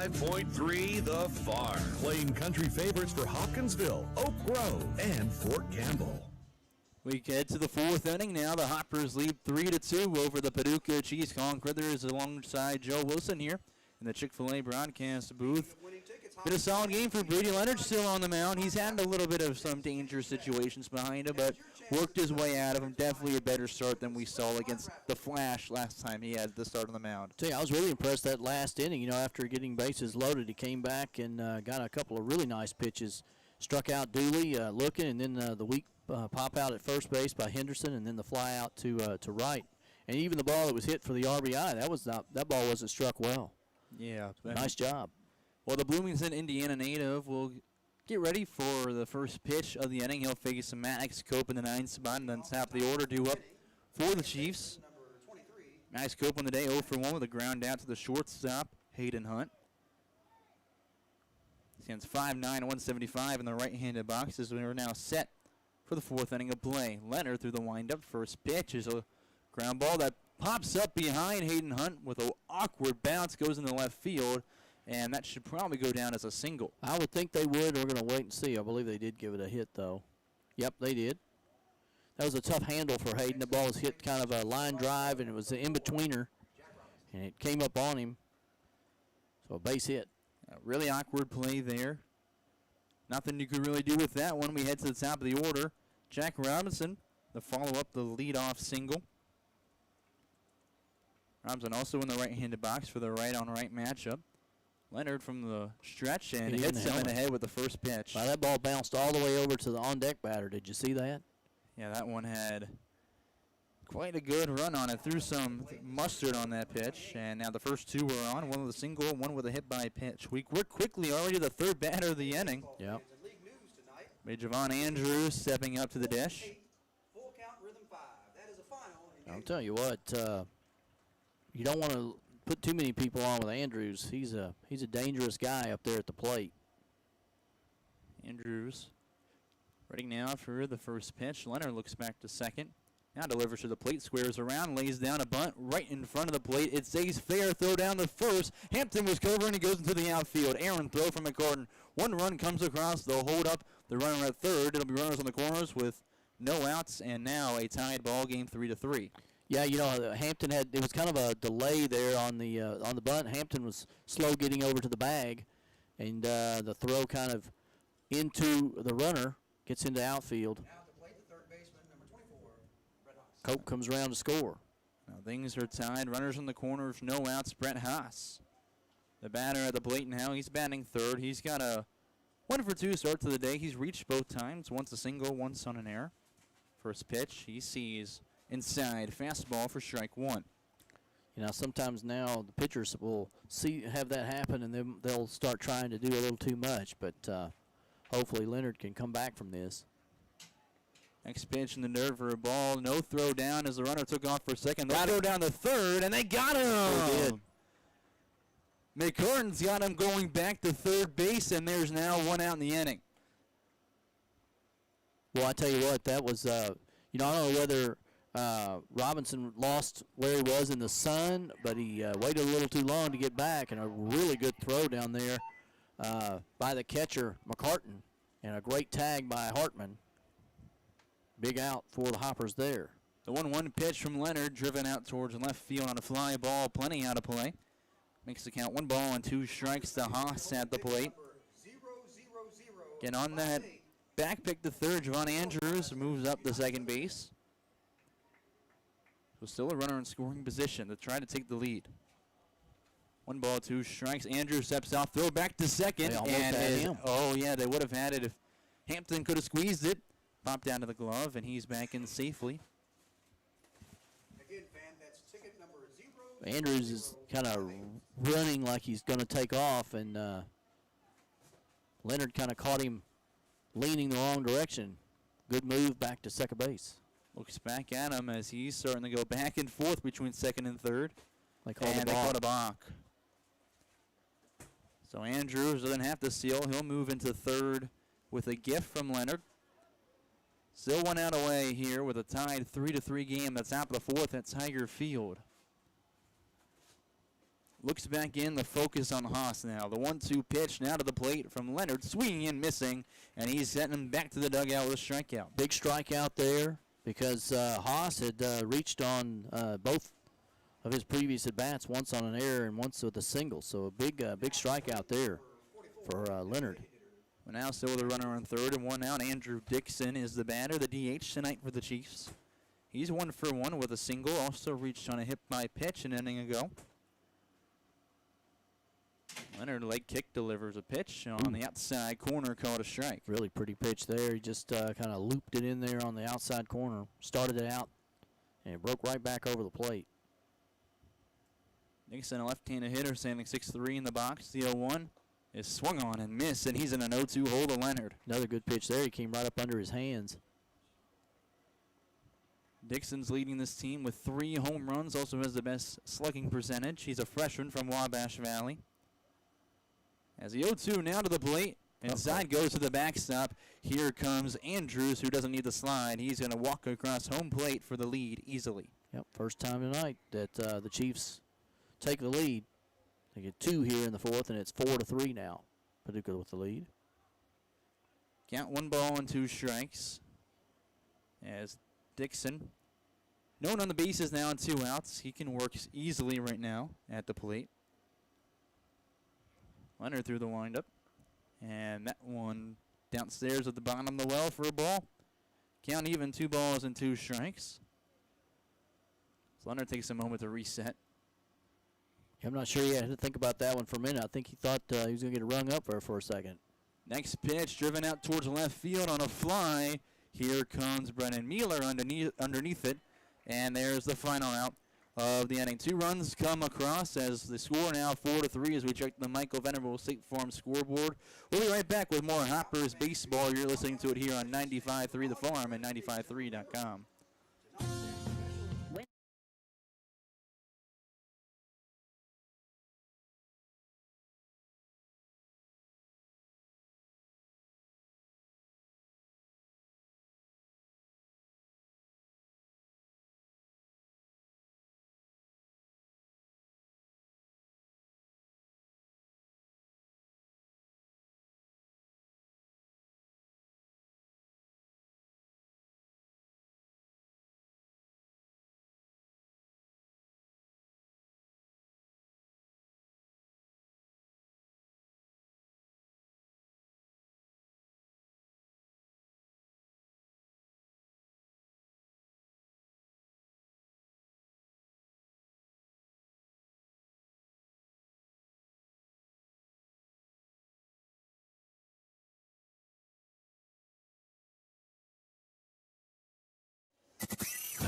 .3 The Farm. Playing country favorites for Hopkinsville, Oak Grove, and Fort Campbell. We head to the 4th inning now. The Hoppers lead 3-2 over the Paducah Cheese Conquerors alongside Joe Wilson here in the Chick-fil-A broadcast booth. Been a solid game for Brady Leonard, still on the mound. He's had a little bit of some dangerous situations behind him, but worked his way out of them. Definitely a better start than we saw against the Flash last time he had the start on the mound. Tell you, I was really impressed that last inning. You know, after getting bases loaded, he came back and got a couple of really nice pitches. Struck out Dooley looking, and then the weak pop out at first base by Henderson, and then the fly out to right. And even the ball that was hit for the RBI, that ball wasn't struck well. Yeah. Nice job. Well, the Bloomington, Indiana native will get ready for the first pitch of the inning. He'll face Max Cope in the 9th spot, and then top of the order due up for the Chiefs. Max Cope on the day 0 for 1 with a ground out to the shortstop, Hayden Hunt. Stands 5'9", 175 in the right-handed boxes. We are now set for the 4th inning of play. Leonard through the windup. First pitch is a ground ball that pops up behind Hayden Hunt with an awkward bounce, goes into left field. And that should probably go down as a single. I would think they would. We're going to wait and see. I believe they did give it a hit, though. Yep, they did. That was a tough handle for Hayden. The ball was hit kind of a line drive, and it was an in-betweener. And it came up on him. So a base hit. A really awkward play there. Nothing you could really do with that one. We head to the top of the order. Jack Robinson, the follow-up, the leadoff single. Robinson also in the right-handed box for the right-on-right matchup. Leonard from the stretch, and he hits him in the head with the first pitch. Wow, that ball bounced all the way over to the on-deck batter. Did you see that? Yeah, that one had quite a good run on it. Threw some mustard on that pitch, and now the first 2 were on. One with a single, one with a hit by pitch. We're quickly already the 3rd batter of the inning. Yep. Javon Andrews stepping up to the dish. I'll tell you what, you don't want to put too many people on with Andrews. He's a dangerous guy up there at the plate. Andrews ready now for the first pitch. Leonard looks back to second. Now delivers to the plate, squares around, lays down a bunt right in front of the plate. It stays fair, throw down to first. Hampton was covering, he goes into the outfield. Aaron throw from McCartan. One run comes across, they'll hold up the runner at third. It'll be runners on the corners with no outs, and now a tied ball game 3-3. Yeah, Hampton it was kind of a delay there on the bunt. Hampton was slow getting over to the bag, and the throw kind of into the runner gets into outfield. Now to play the third baseman, number 24, Brett Haas. Cope comes around to score. Now things are tied. Runners in the corners, no outs. Brett Haas, the batter at the plate now. He's batting third. He's got a 1-for-2 start to the day. He's reached both times. Once a single, once on an error. First pitch, he sees inside fastball for strike one. Sometimes now the pitchers will have that happen, and then they'll start trying to do a little too much. But hopefully Leonard can come back from this. Next pitch in the dirt for a ball. No throw down as the runner took off for second. They throw down the third, and they got him. McCartan's got him going back to third base, and there's now one out in the inning. Well, I tell you what, that was, I don't know whether Robinson lost where he was in the sun, but he waited a little too long to get back, and a really good throw down there by the catcher, McCartan, and a great tag by Hartman. Big out for the Hoppers there. The 1-1 pitch from Leonard, driven out towards left field on a fly ball, plenty out of play. Makes the count 1 ball and 2 strikes to Haas at the plate. Get on that back pick to third. Javon Andrews moves up to second base. So still a runner in scoring position to try to take the lead. 1 ball, 2 strikes. Andrews steps out, throw back to second. They almost had him. Oh, yeah, they would have had it if Hampton could have squeezed it. Popped down to the glove, and he's back in safely. Again, fan, that's ticket number 0. Andrews is kind of running like he's going to take off, and Leonard kind of caught him leaning the wrong direction. Good move back to second base. Looks back at him as he's starting to go back and forth between second and third. They called a balk. So Andrews doesn't have to steal. He'll move into third with a gift from Leonard. Still 1 out away here with a tied 3-3 game. That's out of the fourth at Tiger Field. Looks back in, the focus on Haas now. The 1-2 pitch now to the plate from Leonard, swinging in, missing, and he's setting him back to the dugout with a strikeout. Big strikeout there because Haas had reached on both of his previous at-bats, once on an error and once with a single. So a big strikeout there for Leonard. We're now still with a runner on third and 1 out. Andrew Dixon is the batter, the DH tonight for the Chiefs. He's 1 for 1 with a single, also reached on a hit by pitch an inning ago. Leonard leg kick delivers a pitch on the outside corner, called a strike. Really pretty pitch there. He just kind of looped it in there on the outside corner, started it out, and it broke right back over the plate. Dixon, a left-handed hitter, standing 6'3" in the box. The 0-1 is swung on and missed, and he's in an 0-2 hole to Leonard. Another good pitch there. He came right up under his hands. Dixon's leading this team with 3 home runs, also has the best slugging percentage. He's a freshman from Wabash Valley. As the 0-2 now to the plate. Inside goes to the backstop. Here comes Andrews, who doesn't need the slide. He's going to walk across home plate for the lead easily. Yep, first time tonight that the Chiefs take the lead. They get 2 here in the fourth, and it's 4-3 now. Paducah with the lead. Count 1 ball and 2 strikes. As Dixon, known on the bases now and 2 outs. He can work easily right now at the plate. Leonard threw the windup. And that one downstairs at the bottom of the well for a ball. Count even, 2 balls and 2 strikes. So Leonard takes a moment to reset. I'm not sure he had to think about that one for a minute. I think he thought he was going to get it rung up for a second. Next pitch, driven out towards left field on a fly. Here comes Brennan Mueller underneath it. And there's the final out of the inning. 2 runs come across as the score now 4-3 as we check the Michael Venerable State Farm scoreboard. We'll be right back with more Hoppers baseball. You're listening to it here on 95.3 The Farm and 95.3.com.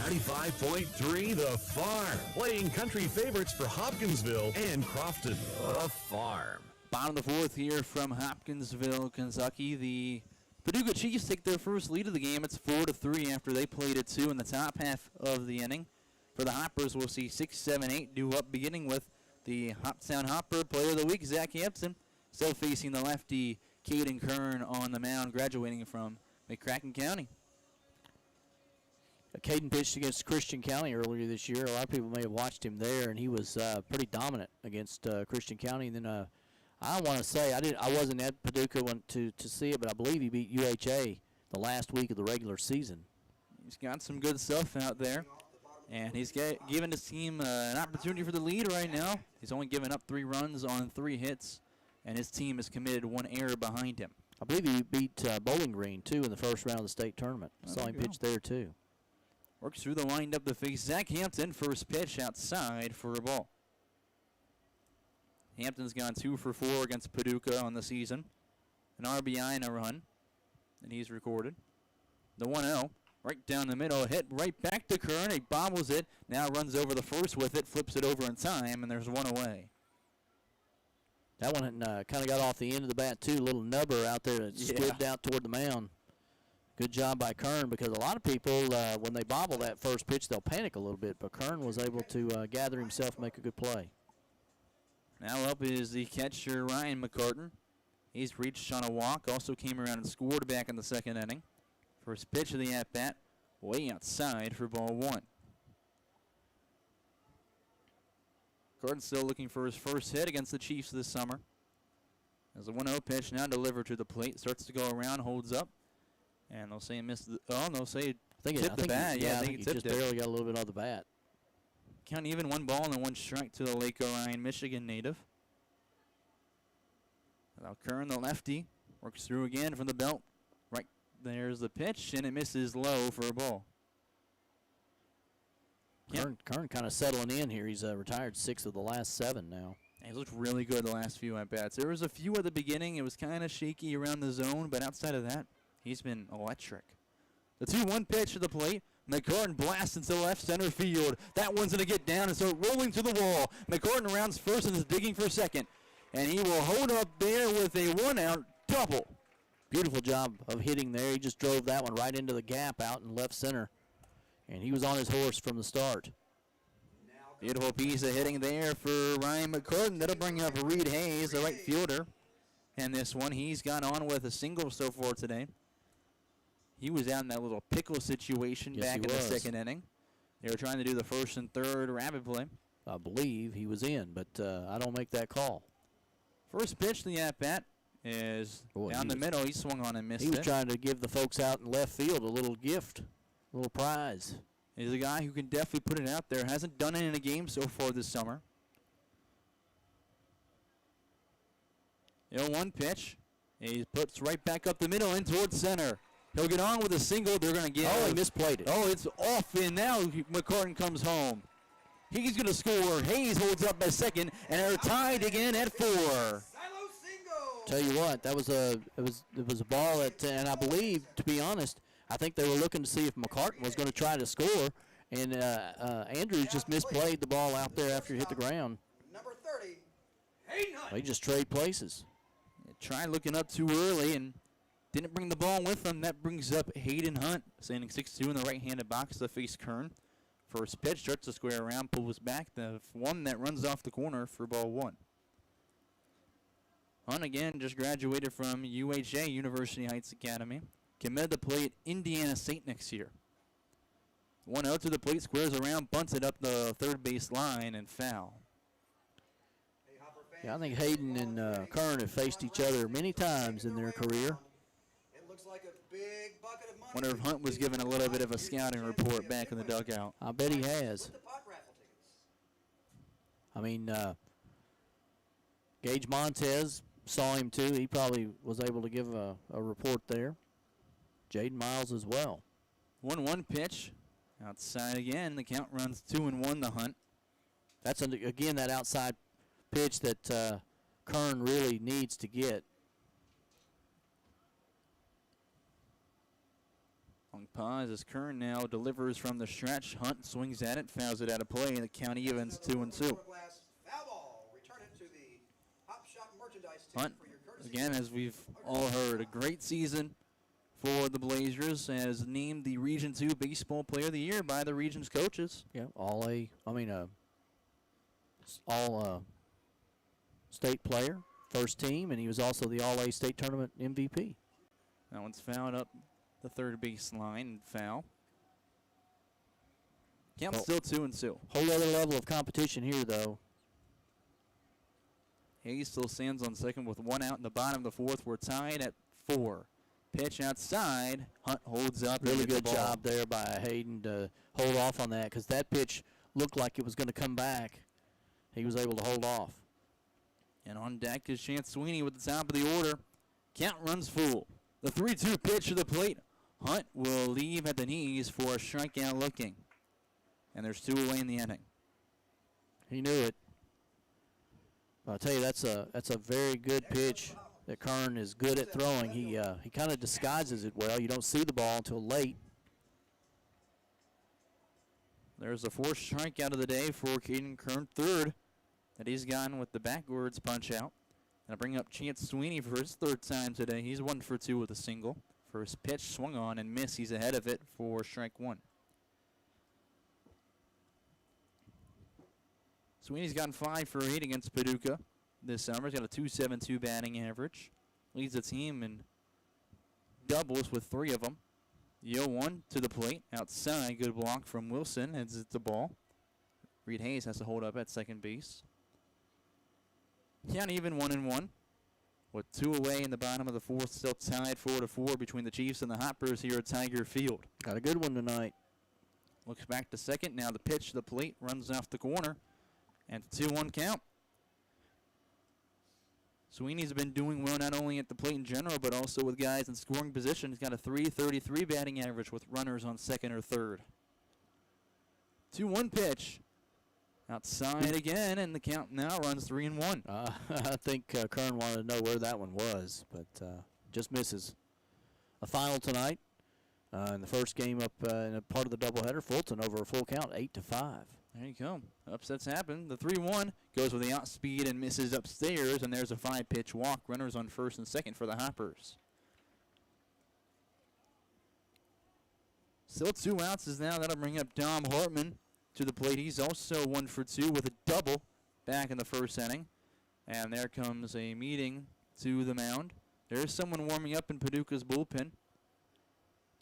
95.3 The Farm. Playing country favorites for Hopkinsville and Crofton. The Farm. Bottom of the fourth here from Hopkinsville, Kentucky. The Paducah Chiefs take their first lead of the game. It's 4-3 after they played at 2 in the top half of the inning. For the Hoppers, we'll see 6, 7, 8 due up, beginning with the Hoptown Hopper Player of the Week, Zach Hampton, still facing the lefty Caden Kern on the mound, graduating from McCracken County. Caden pitched against Christian County earlier this year. A lot of people may have watched him there, and he was pretty dominant against Christian County. And then I want to say I wasn't at Paducah to see it, but I believe he beat UHA the last week of the regular season. He's got some good stuff out there, and he's given his team an opportunity for the lead right now. He's only given up 3 runs on 3 hits, and his team has committed 1 error behind him. I believe he beat Bowling Green, too, in the first round of the state tournament. Saw him pitch there, too. Works through the windup to face Zach Hampton. First pitch outside for a ball. Hampton's gone 2 for 4 against Paducah on the season. An RBI and a run, and he's recorded. The 1-0, right down the middle, hit right back to Kern. He bobbles it, now runs over the first with it, flips it over in time, and there's 1 away. That one kind of got off the end of the bat, too. A little nubber out there that squibbed out toward the mound. Good job by Kern, because a lot of people, when they bobble that first pitch, they'll panic a little bit. But Kern was able to gather himself and make a good play. Now up is the catcher, Ryan McCartan. He's reached on a walk, also came around and scored back in the second inning. First pitch of the at-bat, way outside for ball 1. McCartan still looking for his first hit against the Chiefs this summer. As a 1-0 pitch now delivered to the plate, starts to go around, holds up. And they'll say he missed the, they'll say tipped the bat. I think he just barely got a little bit on the bat. Count even 1 ball and 1 strike to the Lake Orion, Michigan native. Now Kern, the lefty, works through again from the belt. Right there's the pitch, and it misses low for a ball. Kern kind of settling in here. He's retired 6 of the last 7 now. He's looked really good the last few at-bats. There was a few at the beginning. It was kind of shaky around the zone, but outside of that, he's been electric. The 2-1 pitch to the plate. McCartan blasts into left center field. That one's going to get down and start rolling to the wall. McCartan rounds first and is digging for second. And he will hold up there with a 1-out double. Beautiful job of hitting there. He just drove that one right into the gap out in left center. And he was on his horse from the start. Beautiful piece of hitting there for Ryan McCartan. That'll bring up Reed Hayes, the right fielder. And this one, he's gone on with a single so far today. He was out in that little pickle situation back in the second inning. They were trying to do the first and third rapid play. I believe he was in, but I don't make that call. First pitch to the at-bat is down the middle. He swung on and missed it. He was trying to give the folks out in left field a little gift, a little prize. He's a guy who can definitely put it out there. Hasn't done it in a game so far this summer. 0-1 pitch. He puts right back up the middle in towards center. He'll get on with a single. They're going to get. Oh, he misplayed it. Oh, it's off, and now McCartan comes home. He's going to score. Hayes holds up by second, and they're tied again at 4. Tell you what, that was it was a ball that, and I believe, to be honest, I think they were looking to see if McCartan was going to try to score, and Andrews just misplayed the ball out there after it hit the ground. Number 30, Hayden Hunt. They just trade places. Tried looking up too early and didn't bring the ball with them. That brings up Hayden Hunt, standing 6'2" in the right-handed box to face Kern. First pitch starts to square around, pulls back. The one that runs off the corner for ball 1. Hunt again just graduated from UHA, University Heights Academy. Committed to play at Indiana State next year. 1-0 to the plate, squares around, bunts it up the third base line, and foul. Yeah, I think Hayden and Kern have faced each other many times in their career. It looks like a big bucket of money. Wonder if Hunt was given a little bit of a scouting report back in the dugout. I bet he has. I mean, Gage Montez saw him too. He probably was able to give a report there. Jaden Miles as well. 1-1 pitch. Outside again. The count runs 2-1 to Hunt. That's, again, that outside pitch that Kern really needs to get. Long pause as Kern now delivers from the stretch. Hunt swings at it, fouls it out of play, and the count evens 2-2. Hunt, again, as we've all heard, a great season for the Blazers, as named the Region 2 Baseball Player of the Year by the region's coaches. Yeah, all state player, first team, and he was also the All-A state tournament MVP. That one's fouled up the third base line and foul. Count still 2-2. Whole other level of competition here, though. Hayes still stands on second with one out in the bottom of the fourth. We're tied at 4. Pitch outside. Hunt holds up. Really good job there by Hayden to hold off on that, because that pitch looked like it was going to come back. He was able to hold off. And on deck is Chance Sweeney with the top of the order. Count runs full. The 3-2 pitch to the plate. Hunt will leave at the knees for a strikeout looking. And there's 2 away in the inning. He knew it. I'll tell you, that's a very good pitch that Kern is good at throwing. He kind of disguises it well. You don't see the ball until late. There's the 4th strikeout of the day for Caden Kern, 3rd that he's gotten with the backwards punch out. And I bring up Chance Sweeney for his 3rd time today. He's 1 for 2 with a single. First pitch swung on and missed. He's ahead of it for strike 1. Sweeney's gotten 5 for 8 against Paducah this summer. He's got a .272 batting average. Leads the team in doubles with 3 of them. The 0-1 to the plate. Outside, good block from Wilson. Heads it the ball. Reed Hayes has to hold up at second base. Count even 1-1. With 2 away in the bottom of the 4th. Still tied 4-4 between the Chiefs and the Hoppers here at Tiger Field. Got a good one tonight. Looks back to second. Now the pitch to the plate. Runs off the corner. And 2-1 count. Sweeney's been doing well not only at the plate in general, but also with guys in scoring position. He's got a .333 batting average with runners on second or third. 2-1 pitch. Outside again, and the count now runs 3-1. I think Kern wanted to know where that one was, but just misses. A final tonight. In the first game up in a part of the doubleheader, Fulton over a full count, 8-5. There you go. Upsets happen. The 3-1 goes with the outspeed and misses upstairs, and there's a 5-pitch walk. Runners on first and second for the Hoppers. Still 2 outs is now. That'll bring up Dom Hartman to the plate. He's also 1 for 2 with a double back in the first inning. And there comes a meeting to the mound. There's someone warming up in Paducah's bullpen.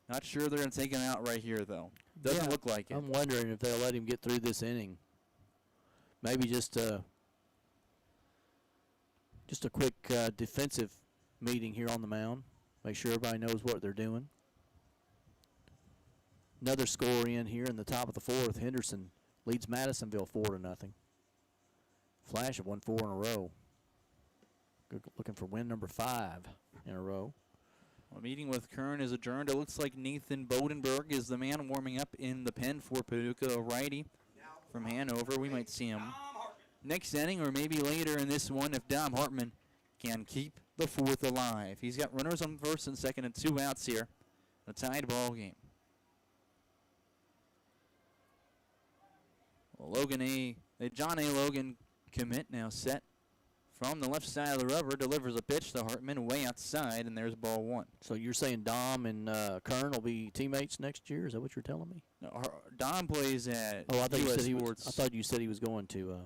Not sure they're going to take him out right here, though. Doesn't look like it. I'm wondering if they'll let him get through this inning. Maybe just a quick defensive meeting here on the mound. Make sure everybody knows what they're doing. Another score in here in the top of the 4th. Henderson leads Madisonville 4-0. Flash have won 4 in a row. Looking for win number 5 in a row. Well, meeting with Kern is adjourned. It looks like Nathan Bodenberg is the man warming up in the pen for Paducah, a righty from Hanover. We might see him next inning or maybe later in this one if Dom Hartman can keep the 4th alive. He's got runners on first and second and 2 outs here. A tied ball game. Well, John A. Logan commit now set from the left side of the rubber, delivers a pitch to Hartman way outside, and there's ball 1. So you're saying Dom and Kern will be teammates next year? Is that what you're telling me? No, Dom plays at I thought you said Sports. I thought you said he was going to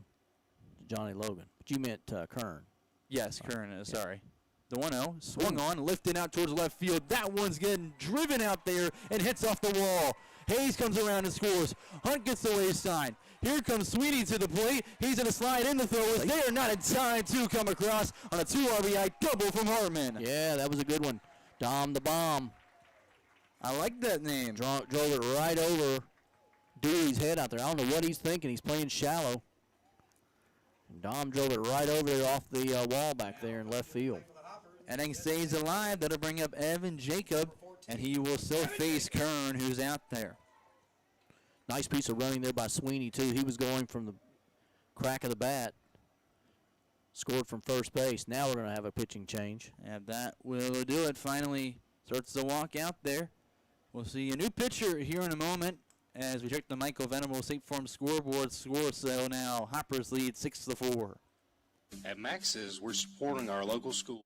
Johnny Logan, but you meant Kern. Yes, Kern. Sorry. The 1-0 swung on, lifted out towards left field. That one's getting driven out there and hits off the wall. Hayes comes around and scores. Hunt gets the way sign. Here comes Sweeney to the plate. He's going to slide in the throw. They are not in time to come across on a 2 RBI double from Hartman. Yeah, that was a good one. Dom the Bomb. I like that name. Drove it right over Dooley's head out there. I don't know what he's thinking. He's playing shallow. And Dom drove it right over there off the wall back there in left field. Inning stays alive. That'll bring up Evan Jacob, and he will still face Kern, who's out there. Nice piece of running there by Sweeney, too. He was going from the crack of the bat. Scored from first base. Now we're going to have a pitching change. And that will do it. Finally starts to walk out there. We'll see a new pitcher here in a moment as we check the Michael Venable State Farm scoreboard score. So now Hoppers lead 6-4. At Max's, we're supporting our local school.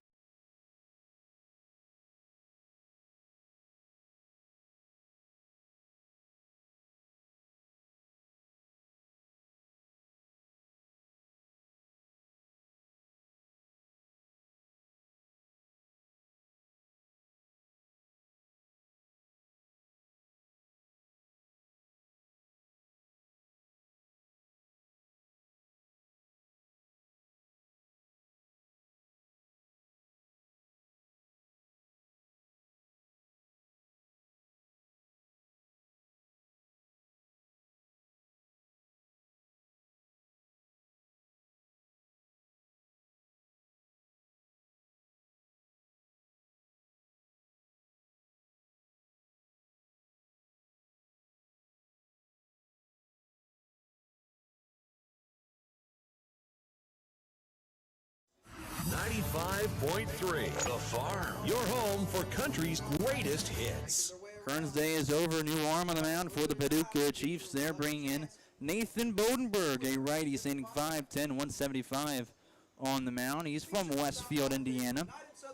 .3 The Farm, your home for country's greatest hits. Kern's day is over. New arm on the mound for the Paducah Chiefs. They're bringing in Nathan Bodenberg, a righty, standing 5'10", 175 on the mound. He's from Westfield, Indiana.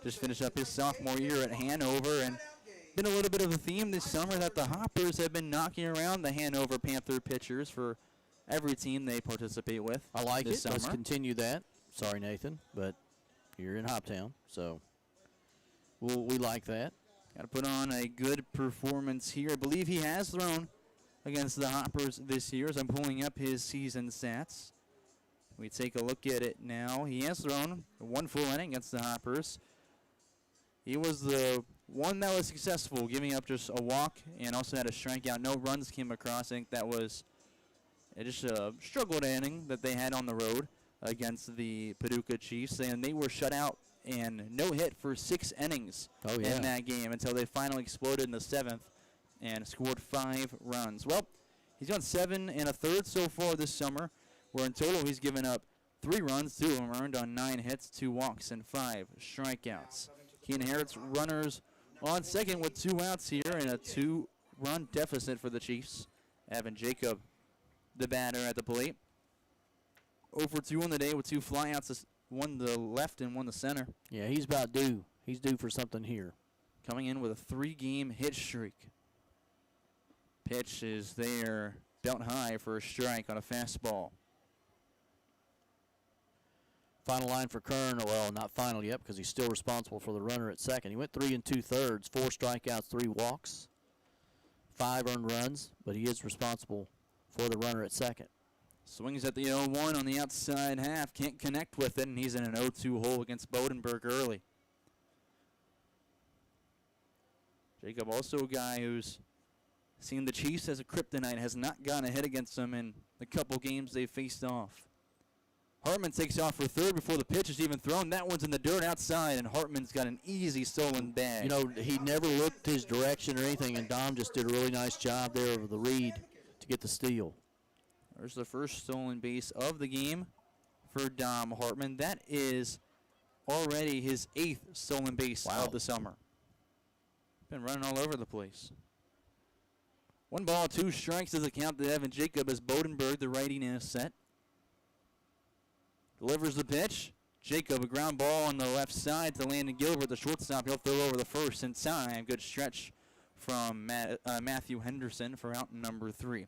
Just finished up his sophomore year at Hanover, and been a little bit of a theme this summer that the Hoppers have been knocking around the Hanover Panther pitchers for every team they participate with. I like this it. summer. Let's continue that. Sorry, Nathan, but you're in Hoptown, so we like that. Got to put on a good performance here. I believe he has thrown against the Hoppers this year as I'm pulling up his season stats. We take a look at it now. He has thrown one full inning against the Hoppers. He was the one that was successful, giving up just a walk and also had a strikeout. No runs came across. I think that was just a struggled inning that they had on the road against the Paducah Chiefs, and they were shut out and no hit for 6 innings in that game until they finally exploded in the 7th and scored 5 runs. Well, he's gone 7 1/3 so far this summer, where in total he's given up 3 runs, 2 of them earned on 9 hits, 2 walks, and 5 strikeouts. He inherits runners on second with 2 outs here and a 2-run deficit for the Chiefs. Evan Jacob, the batter at the plate. 0 for 2 on the day with 2 flyouts, one to the left and one to center. Yeah, he's about due. He's due for something here. Coming in with a 3-game hit streak. Pitch is there, belt high for a strike on a fastball. Final line for Kern. Well, not final yet because he's still responsible for the runner at second. He went 3 2/3, 4 strikeouts, 3 walks, 5 earned runs, but he is responsible for the runner at second. Swings at the 0-1 on the outside half. Can't connect with it, and he's in an 0-2 hole against Bodenberg early. Jacob, also a guy who's seen the Chiefs as a kryptonite, has not gotten a hit against them in the couple games they've faced off. Hartman takes off for third before the pitch is even thrown. That one's in the dirt outside, and Hartman's got an easy stolen bag. You know, he never looked his direction or anything, and Dom just did a really nice job there of the read to get the steal. There's the first stolen base of the game for Dom Hartman. That is already his 8th stolen base of the summer. Been running all over the place. 1 ball, 2 strikes is the count to Evan Jacob as Bodenberg, the righty, now set. Delivers the pitch. Jacob, a ground ball on the left side to Landon Gilbert, the shortstop. He'll throw over the first in time. Good stretch from Matthew Henderson for out number 3.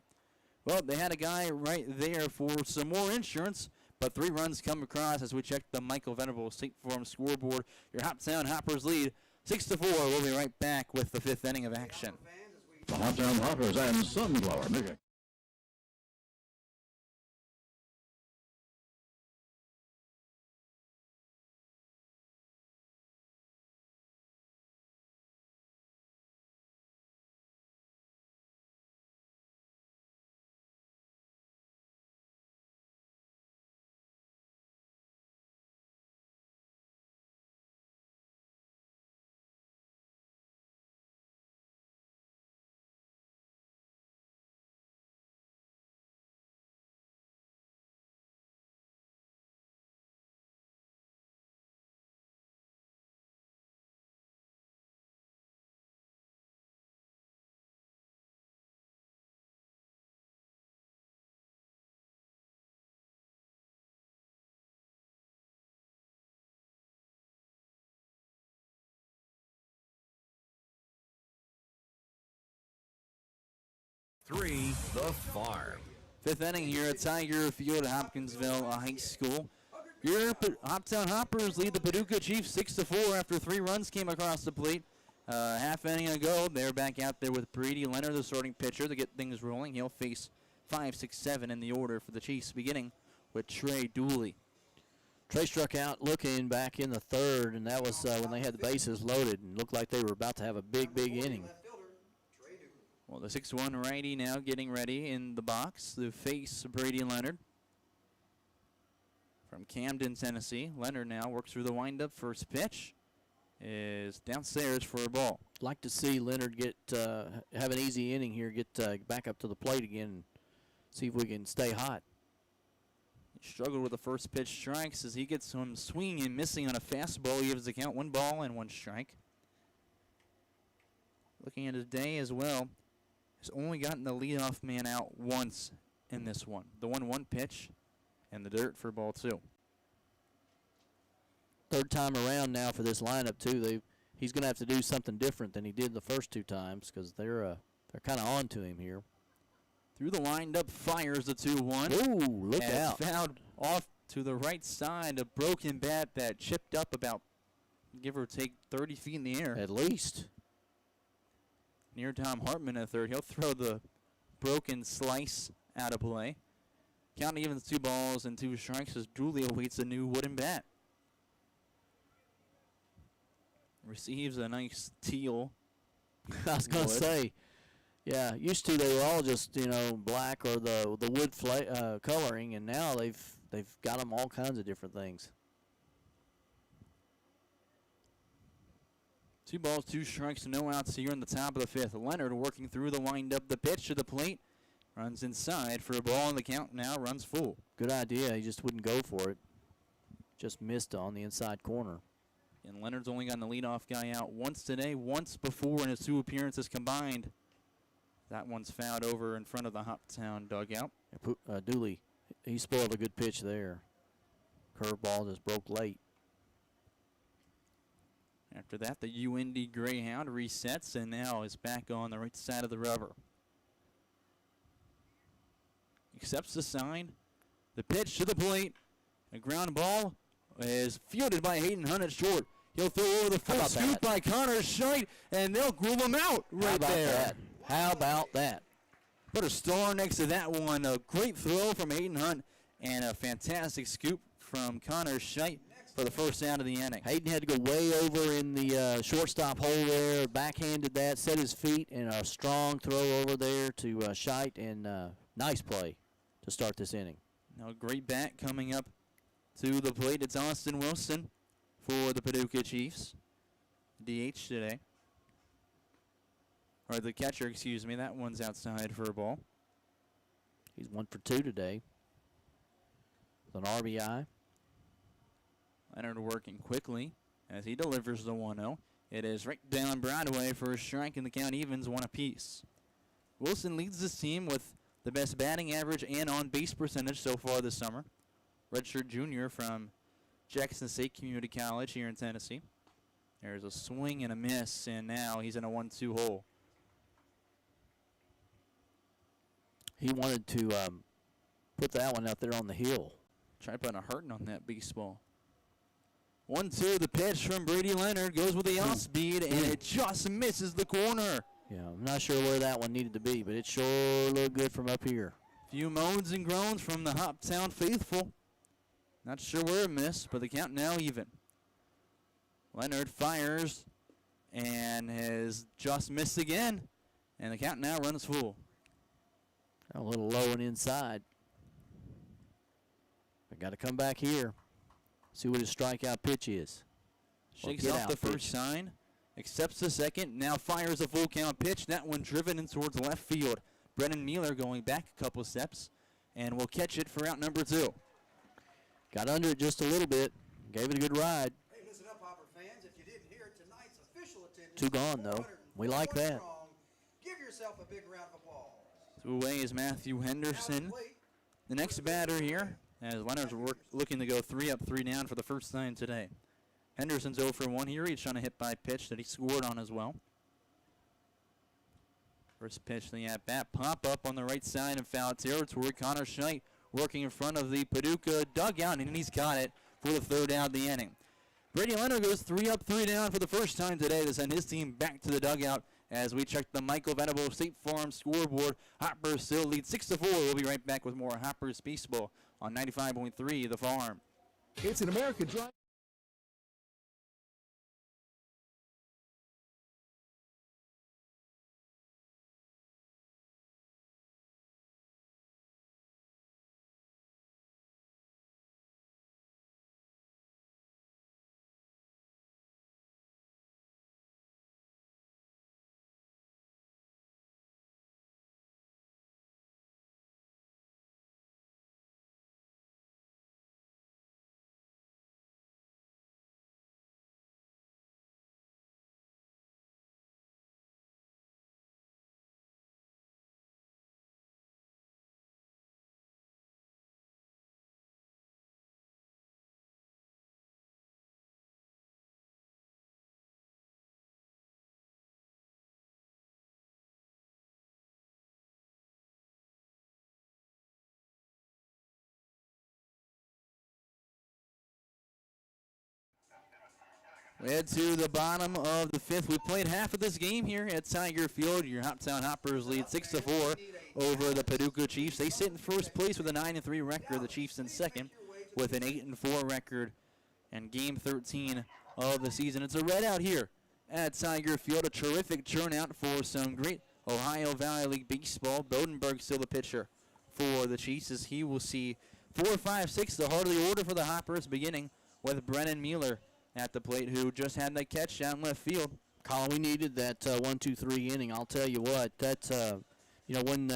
Well, they had a guy right there for some more insurance, but 3 runs come across as we check the Michael Venable State Farm scoreboard. Your Hoptown Hoppers lead 6-4. We'll be right back with the 5th inning of action. The Hoptown Hoppers and Sunflower. 3, the Farm. Fifth inning here at Tiger Field at Hopkinsville High School. Your Hoptown Hoppers lead the Paducah Chiefs 6-4 after 3 runs came across the plate. Half inning ago, they're back out there with Brady Leonard, the starting pitcher, to get things rolling. He'll face 5, 6, 7 in the order for the Chiefs, beginning with Trey Dooley. Trey struck out looking back in the third, and that was when they had the bases loaded and looked like they were about to have a big inning. Well, the 6-1 righty now getting ready in the box to face Brady Leonard from Camden, Tennessee. Leonard now works through the windup. First pitch is downstairs for a ball. Like to see Leonard get have an easy inning here, get back up to the plate again, and see if we can stay hot. He struggled with the first pitch strikes as he gets some swinging and missing on a fastball. He gives the count 1 ball and 1 strike. Looking at his day as well, he's only gotten the leadoff man out once in this one. The 1-1 pitch and the dirt for ball 2. Third time around now for this lineup too. He's going to have to do something different than he did the first 2 times because they're kind of on to him here. Through the windup, fires the 2-1. Ooh, look out. Fouled off to the right side, a broken bat that chipped up about, give or take, 30 feet in the air. At least. Near Tom Hartman at third. He'll throw the broken slice out of play. Count evens 2 balls and 2 strikes as Dooley awaits a new wooden bat. Receives a nice teal. I was going to say, yeah, used to they were all just, black or the wood coloring, and now they've got them all kinds of different things. 2 balls, 2 strikes, no outs here in the top of the 5th. Leonard working through the windup, the pitch to the plate. Runs inside for a ball, and the count now runs full. Good idea. He just wouldn't go for it. Just missed on the inside corner. And Leonard's only gotten the leadoff guy out once today, once before in his 2 appearances combined. That one's fouled over in front of the Hoptown dugout. Dooley, he spoiled a good pitch there. Curveball just broke late. After that, the UND Greyhound resets and now is back on the right side of the rubber. Accepts the sign. The pitch to the plate. A ground ball is fielded by Hayden Hunt at short. He'll throw over the full scoop by Connor Scheidt, and they'll groove him out right there. How about that? Put a star next to that one. A great throw from Hayden Hunt and a fantastic scoop from Connor Scheidt for the first out of the inning. Hayden had to go way over in the shortstop hole there, backhanded that, set his feet, and a strong throw over there to Scheidt, and nice play to start this inning. Now a great bat coming up to the plate. It's Austin Wilson for the Paducah Chiefs. DH today. Or the catcher, excuse me. That one's outside for a ball. He's 1 for 2 today with an RBI. Leonard working quickly as he delivers the 1-0. It is right down Broadway for a strike, and the count evens 1 apiece. Wilson leads this team with the best batting average and on-base percentage so far this summer. Redshirt junior from Jackson State Community College here in Tennessee. There's a swing and a miss, and now he's in a 1-2 hole. He wanted to put that one out there on the hill. Try putting a hurting on that baseball. 1-2, the pitch from Brady Leonard goes with the off-speed, and it just misses the corner. Yeah, I'm not sure where that one needed to be, but it sure looked good from up here. Few moans and groans from the Hoptown faithful. Not sure where it missed, but the count now even. Leonard fires and has just missed again, and the count now runs full. A little low and inside. I got to come back here. See what his strikeout pitch is. Shakes off the first sign, accepts the second, now fires a full count pitch. That one driven in towards left field. Brennan Mueller going back a couple steps, and will catch it for out number 2. Got under it just a little bit. Gave it a good ride. Hey, listen up, Hopper fans. If you didn't hear it, tonight's official attendance. 2 gone, though. We like that. Give yourself a big round of applause. 2 away is Matthew Henderson. The next batter here, as Leonard's looking to go 3 up, 3 down for the first time today. Henderson's 0 for 1 here. He's trying to hit by pitch that he scored on as well. First pitch of the at-bat, pop up on the right side in foul territory. Connor Scheidt working in front of the Paducah dugout, and he's got it for the third out of the inning. Brady Leonard goes 3 up, 3 down for the first time today to send his team back to the dugout as we check the Michael Venable State Farm scoreboard. Hoppers still lead 6-4. We'll be right back with more Hoppers baseball on 95.3 The Farm. It's an American drive. We head to the bottom of the fifth. We played half of this game here at Tiger Field. Your Hoptown Hoppers lead 6-4 over the Paducah Chiefs. They sit in first place with a 9-3 record. The Chiefs in second with an 8-4 record. And game 13 of the season. It's a red out here at Tiger Field. A terrific turnout for some great Ohio Valley League baseball. Bodenberg still the pitcher for the Chiefs as he will see 4, 5, 6, the heart of the order for the Hoppers, beginning with Brennan Mueller at the plate, who just had that catch down left field. Colin, we needed that 1-2-3 inning. I'll tell you what, that when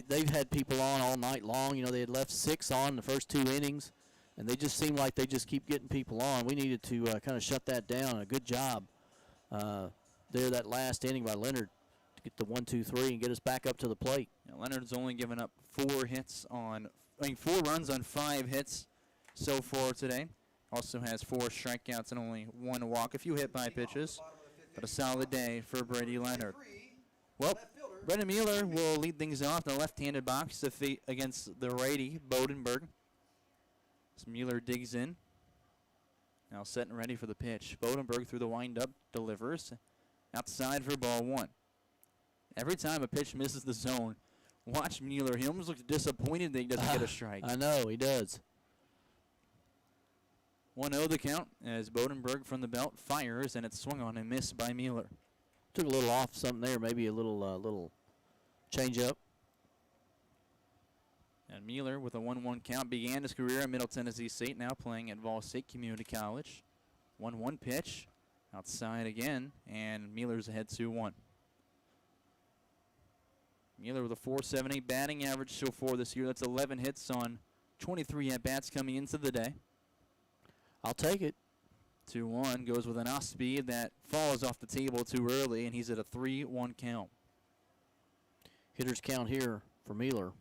they've had people on all night long. They had left 6 on the first 2 innings, and they just seem like they just keep getting people on. We needed to kind of shut that down. A good job there that last inning by Leonard to get the 1-2-3 and get us back up to the plate. Yeah, Leonard's only given up 4 runs on 5 hits so far today. Also has 4 strikeouts and only 1 walk. A few hit-by pitches, but a solid day for Brady Leonard. Well, Brendan Mueller will lead things off in the left-handed box against the righty, Bodenberg. As Mueller digs in. Now set and ready for the pitch. Bodenberg through the windup delivers. Outside for ball 1. Every time a pitch misses the zone, watch Mueller. He almost looks disappointed that he doesn't get a strike. I know, he does. 1-0 the count as Bodenberg from the belt fires, and it's swung on and missed by Mueller. Took a little off something there, maybe a little change up. And Mueller with a 1-1 count began his career at Middle Tennessee State, now playing at Vol State Community College. 1-1 pitch, outside again, and Mueller's ahead 2-1. Mueller with a .478 batting average so far this year. That's 11 hits on 23 at-bats coming into the day. I'll take it. 2-1 goes with an off-speed that falls off the table too early, and he's at a 3-1 count. Hitter's count here for Mueller.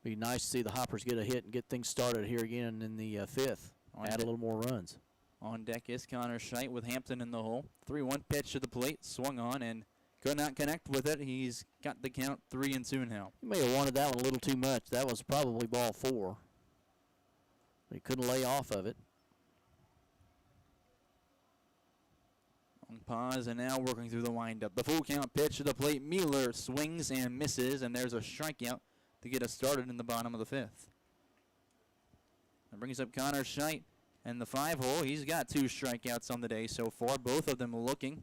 Be nice to see the Hoppers get a hit and get things started here again in the 5th. Add a little more runs. On deck is Connor Scheidt with Hampton in the hole. 3-1 pitch to the plate, swung on, and could not connect with it. He's got the count 3-2 now. He may have wanted that one a little too much. That was probably ball 4. He couldn't lay off of it. On pause and now working through the windup. The full count pitch to the plate. Mueller swings and misses, and there's a strikeout to get us started in the bottom of the 5th. That brings up Connor Scheidt and the 5-hole. He's got 2 strikeouts on the day so far, both of them looking.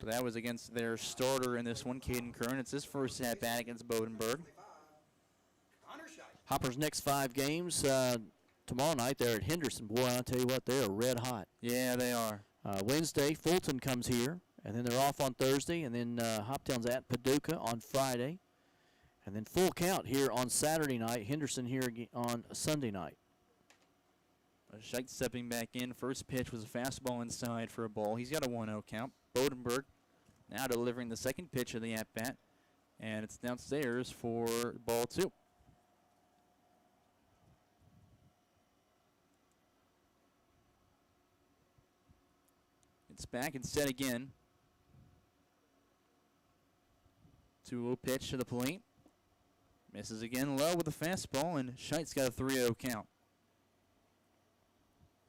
So that was against their starter in this one, Caden Kern. It's his first at-bat against Bodenberg. Hoppers' next 5 games tomorrow night. They're at Henderson. Boy, I'll tell you what, they're red hot. Yeah, they are. Wednesday, Fulton comes here, and then they're off on Thursday, and then Hoptown's at Paducah on Friday, and then full count here on Saturday night, Henderson here again on Sunday night. Scheidt stepping back in. First pitch was a fastball inside for a ball. He's got a 1-0 count. Bodenberg now delivering the second pitch of the at-bat, and it's downstairs for ball 2. It's back and set again. 2-0 pitch to the plate. Misses again low with a fastball, and Scheit's got a 3-0 count.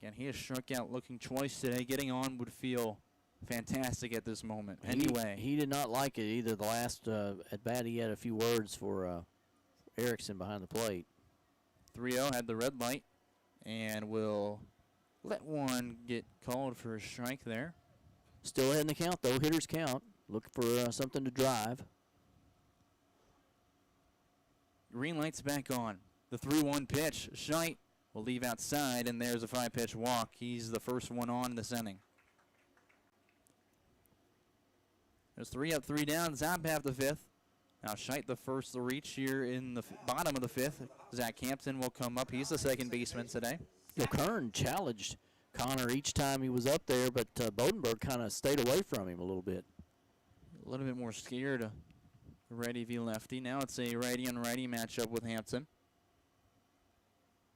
Again, he has struck out looking twice today. Getting on would feel fantastic at this moment. Anyway. He did not like it either. The last at bat, he had a few words for Erickson behind the plate. 3-0 had the red light and will let one get called for a strike there. Still ahead in the count, though. Hitters count. Looking for something to drive. Green light's back on. The 3-1 pitch. Scheit will leave outside, and there's a 5-pitch walk. He's the first one on this inning. There's 3 up, 3 down. Zap half the 5th. Now Scheit the first to reach here in the bottom of the 5th. Zach Hampton will come up. He's the second baseman today. Kern challenged Connor each time he was up there, but Bodenberg kind of stayed away from him a little bit. A little bit more scared. Righty v lefty. Now it's a righty and righty matchup with Hampton.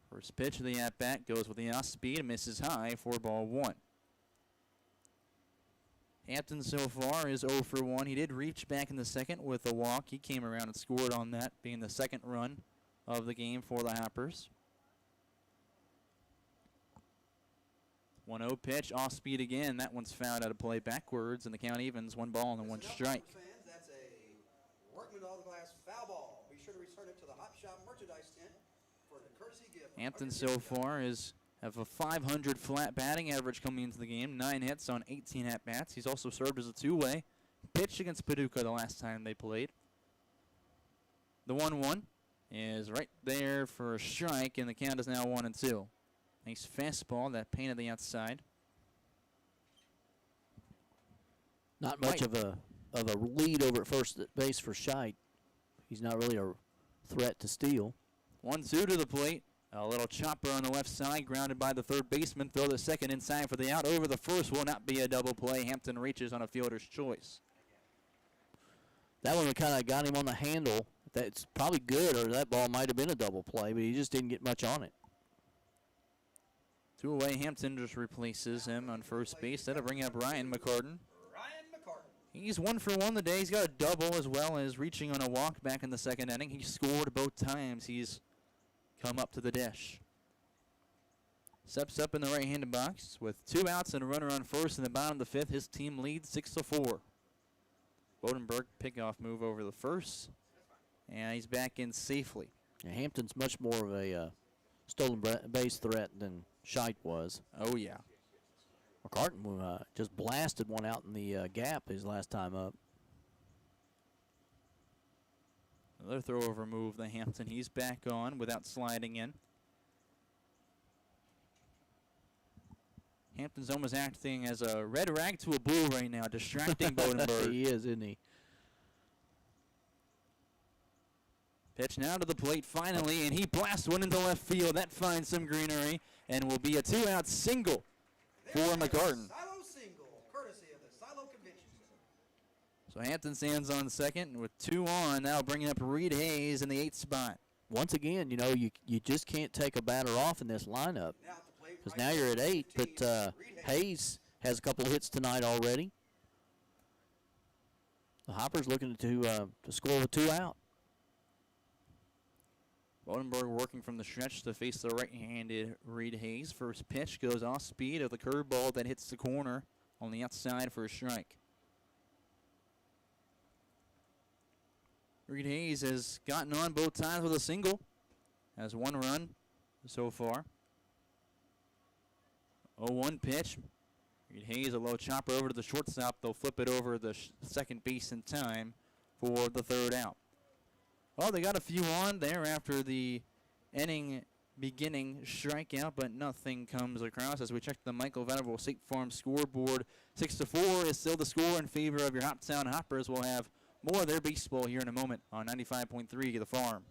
First pitch of the at-bat goes with the off-speed, misses high for ball 1. Hampton so far is 0 for 1. He did reach back in the second with a walk. He came around and scored on that, being the second run of the game for the Hoppers. 1-0 pitch, off speed again. That one's fouled out of play backwards, and the count evens. 1 ball and 1 strike. Fans, that's a Workman All Glass foul ball. Be sure to return it to the Hop Shop merchandise tent for the courtesy gift. Hampton so far have a 500 flat batting average coming into the game. 9 hits on 18 at-bats. He's also served as a two-way. Pitched against Paducah the last time they played. The 1-1 is right there for a strike, and the count is now 1-2. Nice fastball that painted the outside. Not much of a lead over at first base for Scheit. He's not really a threat to steal. 1-2 to the plate. A little chopper on the left side, grounded by the third baseman. Throw the second inside for the out. Over the first will not be a double play. Hampton reaches on a fielder's choice. That one kind of got him on the handle. That's probably good, or that ball might have been a double play, but he just didn't get much on it. 2 away, Hampton just replaces him on first base. That'll bring up Ryan McCartan. He's 1 for 1 today. He's got a double as well as reaching on a walk back in the second inning. He scored both times he's come up to the dish. Steps up in the right-handed box with 2 outs and a runner on first in the bottom of the 5th. His team leads 6-4. Bodenberg pickoff move over the first, and he's back in safely. Yeah, Hampton's much more of a stolen base threat than Scheit was. Oh, yeah. McCartan just blasted one out in the gap his last time up. Another throw-over move, the Hampton. He's back on without sliding in. Hampton's almost acting as a red rag to a bull right now, distracting Bodenberg. He is, isn't he? Pitch now to the plate finally, and he blasts one into left field. That finds some greenery and will be a 2-out single for McCartan. Silo single, courtesy of the Silo Convention Center. So Hampton stands on second with 2 on. That'll bring up Reed Hayes in the 8th spot. Once again, you know, you just can't take a batter off in this lineup because now you're at 8, but Hayes has a couple of hits tonight already. The Hoppers looking to score with 2 out. Bodenberg working from the stretch to face the right-handed Reed Hayes. First pitch goes off speed of the curveball that hits the corner on the outside for a strike. Reed Hayes has gotten on both times with a single. Has 1 run so far. 0-1 pitch. Reed Hayes, a low chopper over to the shortstop. They'll flip it over the second base in time for the 3rd out. Well, they got a few on there after the inning beginning strikeout, but nothing comes across as we check the Michael Venable State Farm scoreboard. 6-4 is still the score in favor of your Hoptown Hoppers. We'll have more of their baseball here in a moment on 95.3 The Farm.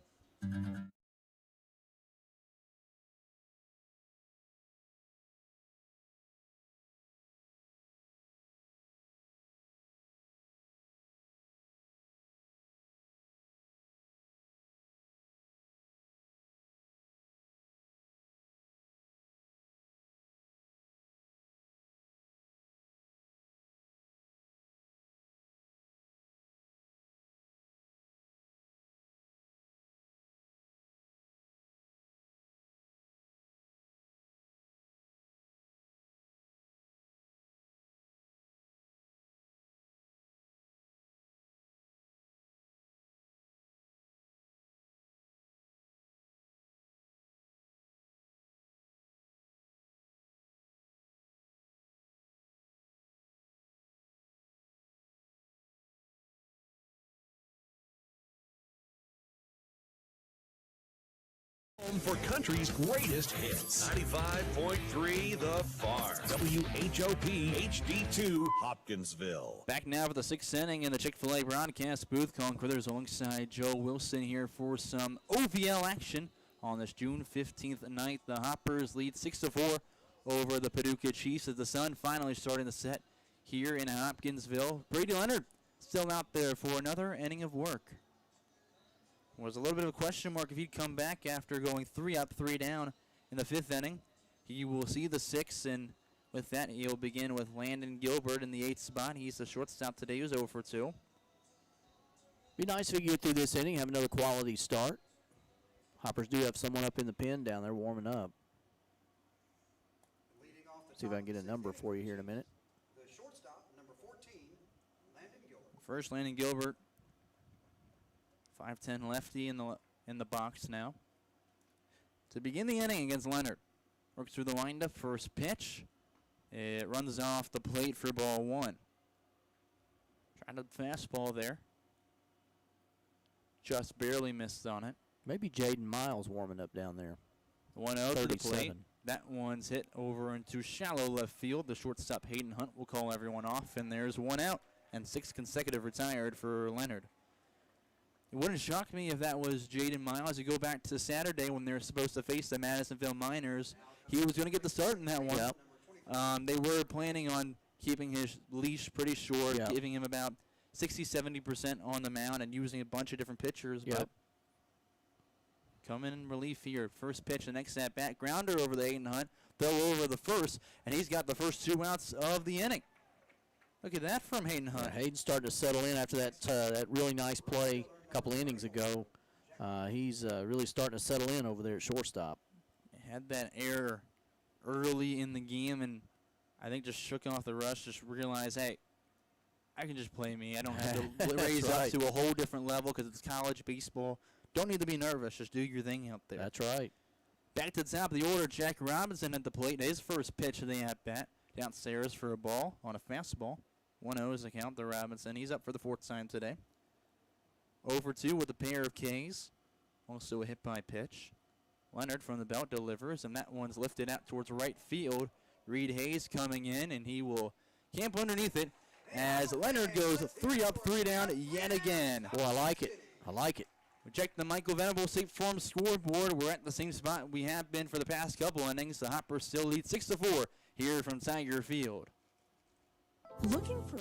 home for country's greatest hits. 95.3 The Farm. WHOP HD2 Hopkinsville. Back now for the 6th inning in the Chick-fil-A broadcast booth. Colin Quithers alongside Joe Wilson here for some OVL action on this June 15th night. The Hoppers lead 6-4 over the Paducah Chiefs as the sun finally starting the set here in Hopkinsville. Brady Leonard still out there for another inning of work. Was a little bit of a question mark if he'd come back after going 3 up, 3 down in the 5th inning. He will see the 6th, and with that, he'll begin with Landon Gilbert in the 8th spot. He's the shortstop today. He was 0 for 2. Be nice if we get through this inning, have another quality start. Hoppers do have someone up in the pen down there warming up. See if I can get a number for you here in a minute. The shortstop, number 14, Landon Gilbert. First, Landon Gilbert, 5'10" lefty in the box now. To begin the inning against Leonard. Works through the windup, first pitch. It runs off the plate for ball 1. Trying to fastball there. Just barely missed on it. Maybe Jaden Miles warming up down there. 1-0 to the plate. That one's hit over into shallow left field. The shortstop Hayden Hunt will call everyone off, and there's 1 out and 6 consecutive retired for Leonard. It wouldn't shock me if that was Jaden Miles. You go back to Saturday when they were supposed to face the Madisonville Miners. He was going to get the start in that one. Yep. They were planning on keeping his leash pretty short, giving him about 60-70% on the mound and using a bunch of different pitchers. Yep. But coming in relief here. First pitch, the next at bat. Grounder over the Hayden Hunt. Throw over the first, and he's got the first 2 outs of the inning. Look at that from Hayden Hunt. Hayden started to settle in after that really nice play a couple of innings ago. He's really starting to settle in over there at shortstop. Had that error early in the game, and I think just shook off the rust, just realized, hey, I can just play me. I don't have to raise right. up to a whole different level because it's college baseball. Don't need to be nervous. Just do your thing out there. That's right. Back to the top of the order, Jack Robinson at the plate. His first pitch of the at-bat. Downstairs for a ball on a fastball. 1-0 is the count to Robinson. He's up for the 4th time today. 0 for 2 with a pair of Ks. Also a hit by pitch. Leonard from the belt delivers, and that one's lifted out towards right field. Reed Hayes coming in, and he will camp underneath it as Leonard goes 3 up, 3 down yet again. Boy, I like it. I like it. We check the Michael Venable State Farm scoreboard. We're at the same spot we have been for the past couple innings. The Hoppers still lead 6-4 here from Tiger Field. Looking for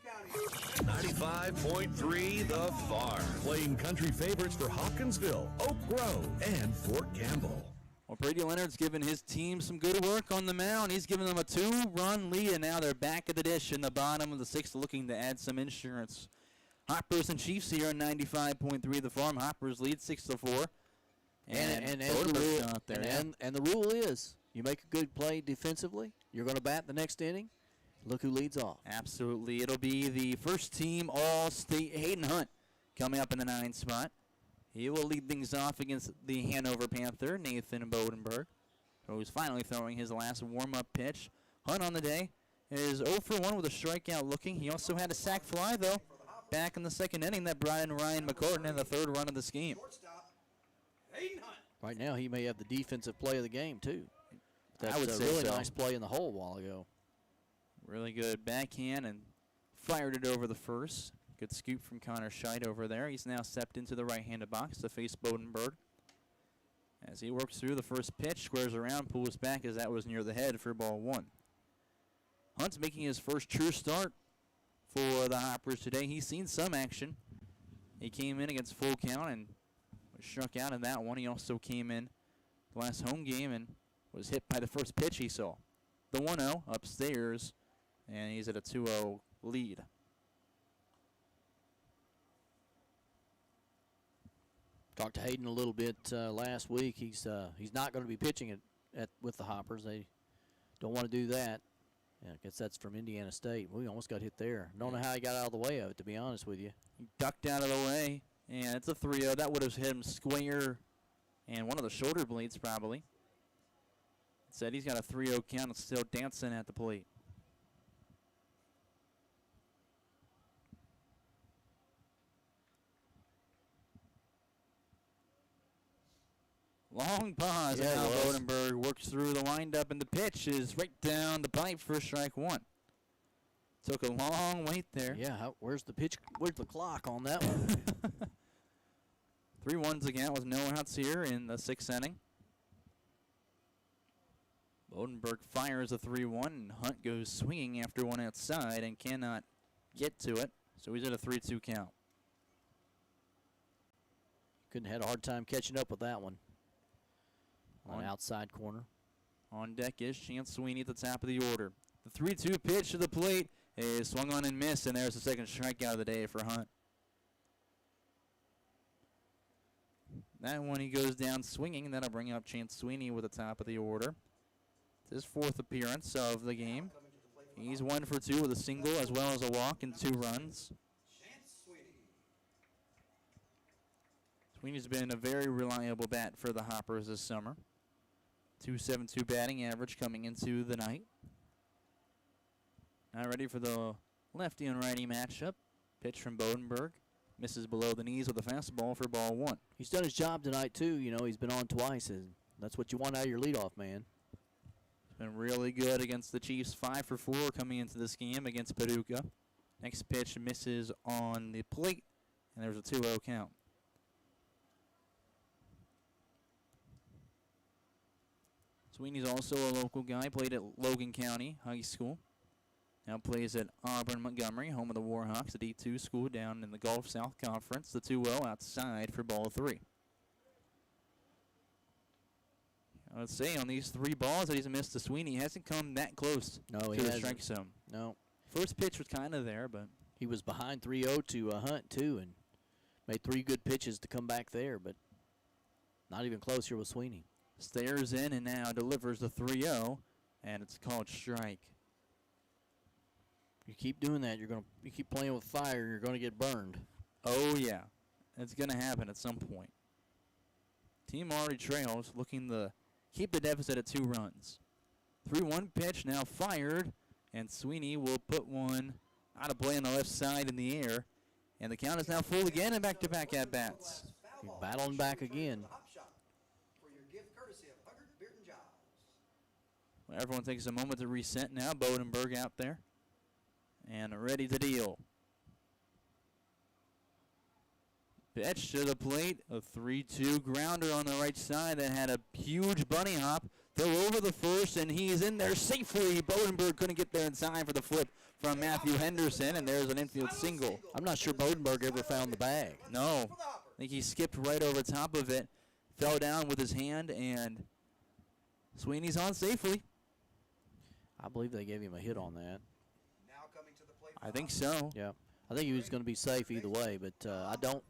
County. 95.3 The Farm. Playing country favorites for Hopkinsville, Oak Grove, and Fort Campbell. Well, Brady Leonard's given his team some good work on the mound. He's given them a 2-run lead, and now they're back at the dish in the bottom of the 6th looking to add some insurance. Hoppers and Chiefs here on 95.3 The Farm. Hoppers lead 6-4. And the rule is you make a good play defensively, you're going to bat the next inning. Look who leads off. Absolutely. It'll be the first team All-State Hayden Hunt coming up in the 9th spot. He will lead things off against the Hanover Panther, Nathan Bodenberg, who's finally throwing his last warm-up pitch. Hunt on the day is 0 for 1 with a strikeout looking. He also had a sac fly, though, back in the 2nd inning that brought in Ryan McCartan in the 3rd run of this game. Right now, he may have the defensive play of the game, too. That's I would a say really so. nice play in the hole a while ago. Really good backhand and fired it over the first. Good scoop from Connor Scheid over there. He's now stepped into the right-handed box to face Bodenberg. As he works through the first pitch, squares around, pulls back as that was near the head for ball one. Hunt's making his first true start for the Hoppers today. He's seen some action. He came in against Full Count and was struck out in that one. He also came in the last home game and was hit by the first pitch he saw. The 1-0 upstairs, and he's at a 2-0 lead. Talked to Hayden a little bit last week. He's not going to be pitching with the Hoppers. They don't want to do that. Yeah, I guess that's from Indiana State. We almost got hit there. Don't know how he got out of the way of it, to be honest with you. He ducked out of the way, and it's a 3-0. That would have hit him square and one of the shoulder blades probably. Said he's got a 3-0 count and still dancing at the plate. Long pause, and now Bodenberg works through the windup, and the pitch is right down the pipe for strike one. Took a long wait there. Yeah, where's the pitch? Where's the clock on that one? 3-1 again with no outs here in the sixth inning. Bodenberg fires a 3-1, and Hunt goes swinging after one outside and cannot get to it, so he's at a 3-2 count. Couldn't have had a hard time catching up with that one. On outside corner. On deck is Chance Sweeney at the top of the order. The 3-2 pitch to the plate is swung on and missed, and there's the second strikeout of the day for Hunt. That one he goes down swinging, and that'll bring up Chance Sweeney with the top of the order. It's his fourth appearance of the game. He's 1 for 2 with a single as well as a walk and 2 runs. Sweeney's been a very reliable bat for the Hoppers this summer. .272 batting average coming into the night. Now ready for the lefty and righty matchup. Pitch from Bodenberg. Misses below the knees with a fastball for ball one. He's done his job tonight, too. You know, he's been on twice, and that's what you want out of your leadoff man. He's been really good against the Chiefs. 5 for 4 coming into this game against Paducah. Next pitch misses on the plate, and there's a 2-0 count. Sweeney's also a local guy, played at Logan County High School. Now plays at Auburn Montgomery, home of the Warhawks, a D2 school down in the Gulf South Conference. The 2-0 outside for ball 3. Let's say on these 3 balls that he's missed to Sweeney, he hasn't come that close to the strike zone. No. First pitch was kind of there, but he was behind 3-0 to Hunt, too, and made 3 good pitches to come back there, but not even close here with Sweeney. Stares in and now delivers the 3-0, and it's called strike. You keep doing that, you keep playing with fire, you're going to get burned. Oh, yeah. It's going to happen at some point. Team already trails, looking to keep the deficit at 2 runs. 3-1 pitch now fired, and Sweeney will put one out of play on the left side in the air. And the count is now full again and back-to-back at-bats. He's battling back again. Well, everyone takes a moment to reset now. Bodenberg out there and ready to deal. Pitch to the plate, a 3-2 grounder on the right side that had a huge bunny hop. Throw over the first, and he's in there safely. Bodenberg couldn't get there in time for the flip from Matthew Henderson, and there's an infield single. I'm not sure Bodenberg ever found the bag. No. I think he skipped right over top of it, fell down with his hand, and Sweeney's on safely. I believe they gave him a hit on that. I think so. Yeah. I think he was going to be safe either way, but I don't.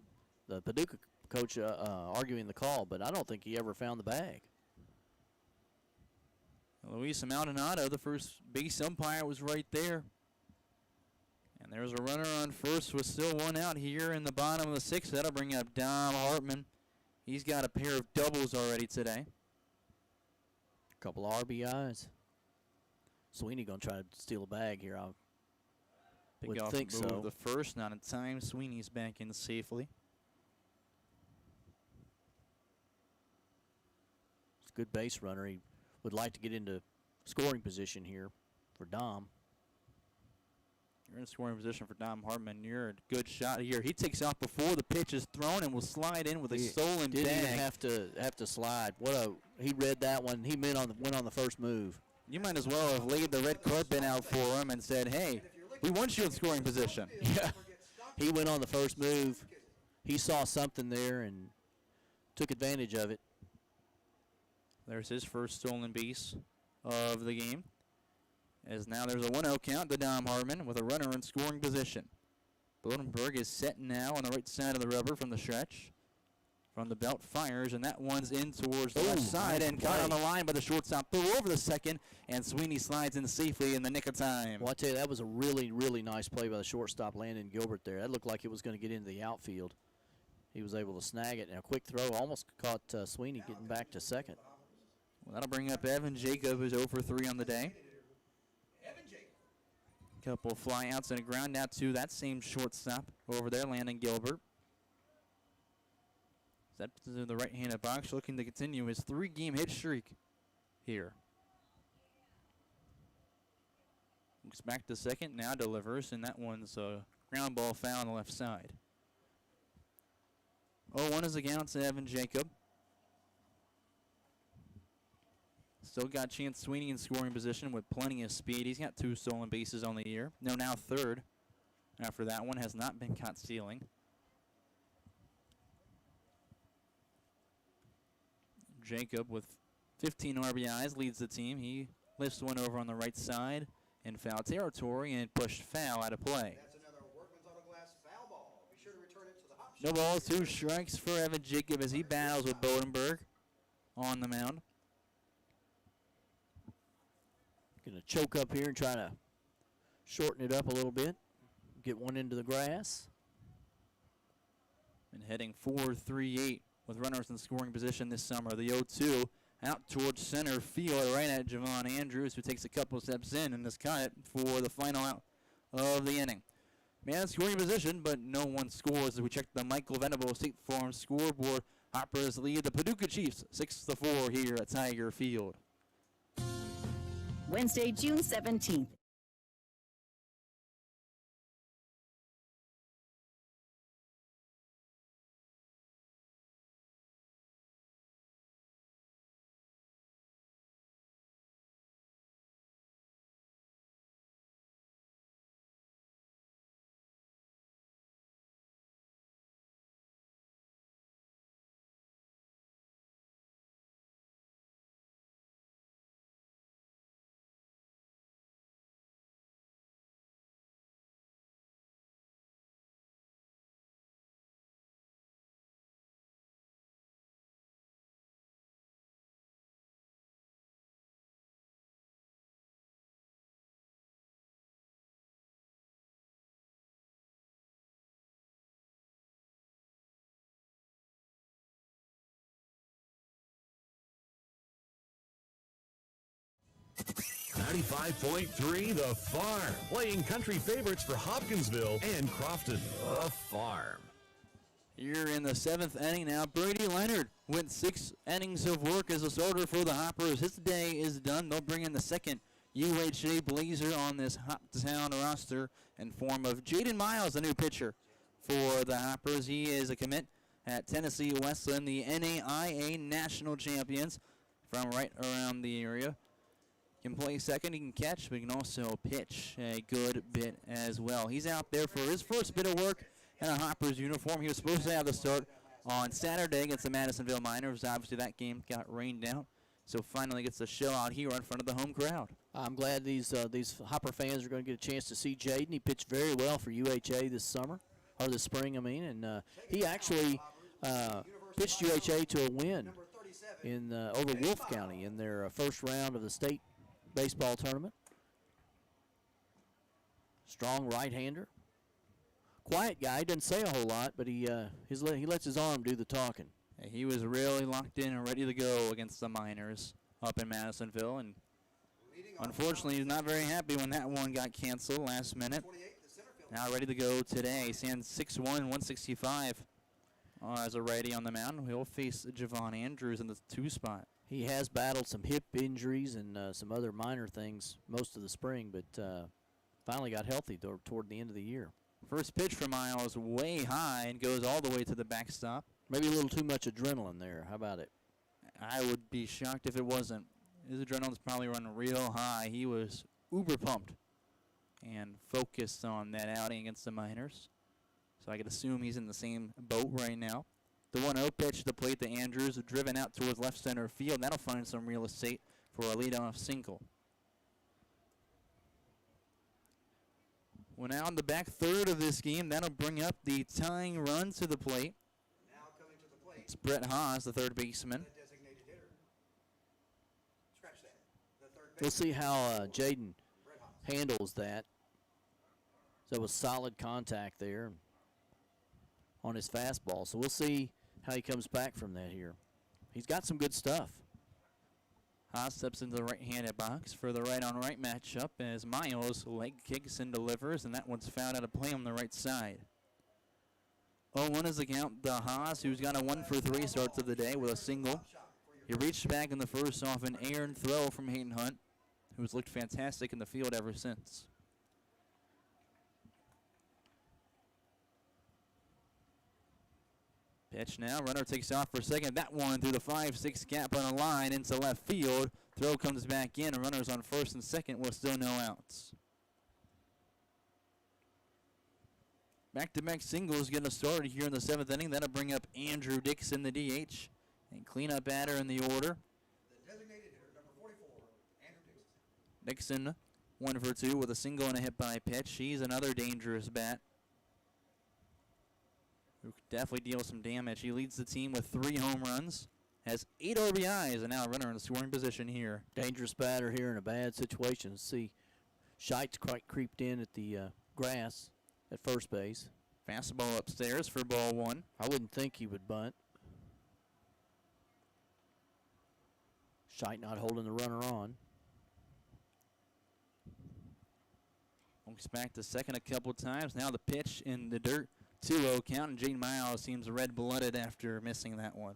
The Paducah coach arguing the call, but I don't think he ever found the bag. Luis Maldonado, the first base umpire, was right there. And there's a runner on first with still 1 out here in the bottom of the 6th. That'll bring up Dom Hartman. He's got a pair of doubles already today. A couple of RBIs. Sweeney going to try to steal a bag here. I would think so. The first, not in time. Sweeney's back in safely. It's a good base runner. He would like to get into scoring position here for Dom. You're in scoring position for Dom Hartman. You're a good shot here. He takes off before the pitch is thrown and will slide in with a stolen didn't bag. even have to slide. He read that one. He went on the first move. You might as well have laid the red carpet out for him and said, hey, we want you in scoring position. Yeah. He went on the first move. He saw something there and took advantage of it. There's his first stolen base of the game. As now there's a 1-0 count to Dom Hartman with a runner in scoring position. Bodenberg is set now on the right side of the rubber from the stretch. From the belt, fires, and that one's in towards the left side and caught on the line by the shortstop. Throw over the second, and Sweeney slides in safely in the nick of time. Well, I tell you, that was a really, really nice play by the shortstop, Landon Gilbert there. That looked like it was going to get into the outfield. He was able to snag it, and a quick throw almost caught Sweeney getting back to second. Well, that'll bring up Evan Jacob, who's 0 for 3 on the day. Couple of flyouts and a ground out to that same shortstop over there, Landon Gilbert. That to the right-handed box, looking to continue his 3-game hit streak here. Looks back to second, now delivers, and that one's a ground ball foul on the left side. 0-1 is the count to Evan Jacob. Still got Chance Sweeney in scoring position with plenty of speed. He's got 2 stolen bases on the year. No, now third. After that one has not been caught stealing. Jacob with 15 RBIs leads the team. He lifts one over on the right side in foul territory and pushed foul out of play. That's another Workman's Auto Glass foul ball. Be sure to return it to the hop No balls, 2 strikes for Evan Jacob as he battles with Bodenberg on the mound. Going to choke up here and try to shorten it up a little bit. Get one into the grass. And heading 4-3-8 with runners in scoring position this summer. The 0-2 out towards center field right at Javon Andrews, who takes a couple steps in and has caught it for the final out of the inning. Man in scoring position, but no one scores as we check the Michael Venable State Farm scoreboard. Hoppers lead the Paducah Chiefs 6-4 here at Tiger Field. Wednesday, June 17th. .3 The Farm, playing country favorites for Hopkinsville and Crofton. The Farm. Here in the 7th inning now, Brady Leonard went 6 innings of work as a starter for the Hoppers. His day is done. They'll bring in the second UHA Blazer on this Hoptown roster in form of Jaden Miles, the new pitcher for the Hoppers. He is a commit at Tennessee Westland, the NAIA National Champions from right around the area. Can play second, he can catch, but he can also pitch a good bit as well. He's out there for his first bit of work in a Hoppers uniform. He was supposed to have the start on Saturday against the Madisonville Miners. Obviously, that game got rained out, so finally gets a show out here in front of the home crowd. I'm glad these Hopper fans are going to get a chance to see Jaden. He pitched very well for UHA this summer, or this spring, I mean, and he actually pitched UHA to a win in over Wolfe County in their first round of the state baseball tournament. Strong right-hander. Quiet guy, doesn't say a whole lot, but he lets his arm do the talking. He was really locked in and ready to go against the Miners up in Madisonville, and unfortunately he's not very happy when that one got canceled last minute. Now ready to go today. Stands 6'1", 165 as a righty on the mound. He'll face Javon Andrews in the 2 spot. He has battled some hip injuries and some other minor things most of the spring, but finally got healthy toward the end of the year. First pitch for Miles way high and goes all the way to the backstop. Maybe a little too much adrenaline there. How about it? I would be shocked if it wasn't. His adrenaline's probably running real high. He was uber pumped and focused on that outing against the Miners. So I could assume he's in the same boat right now. The 1-0 pitch to the plate to Andrews, driven out towards left center field. That'll find some real estate for a leadoff single. We're now in the back third of this game. That'll bring up the tying run to the plate. Now coming to the plate. It's Brett Haas, the third baseman. The designated hitter. Scratch that. The third We'll baseman. see how Jaden handles that. So it was solid contact there on his fastball. So we'll see how he comes back from that here. He's got some good stuff. Haas steps into the right-handed box for the right-on-right matchup as Miles leg kicks and delivers, and that one's fouled out of play on the right side. 0-1 is the count to Haas, who's got a 1-for-3 start to the day with a single. He reached back in the first off an errant throw from Hayden Hunt, who's looked fantastic in the field ever since. Pitch now, runner takes off for second. That one through the 5-6 gap on the line into left field. Throw comes back in, and runners on first and second with still no outs. Back-to-back singles getting started here in the 7th inning. That'll bring up Andrew Dixon, the DH, and cleanup batter in the order. The designated hitter, number 44, Andrew Dixon. Dixon, 1-for-2 with a single and a hit by pitch. He's another dangerous bat who could definitely deal some damage. He leads the team with 3 home runs, has 8 RBIs, and now a runner in the scoring position here. Dangerous batter here in a bad situation. See, Scheitz quite creeped in at the grass at first base. Fastball upstairs for ball 1. I wouldn't think he would bunt. Scheidt not holding the runner on. Looks back to second a couple times. Now the pitch in the dirt. 2-0 count, and Jane Miles seems red-blooded after missing that one.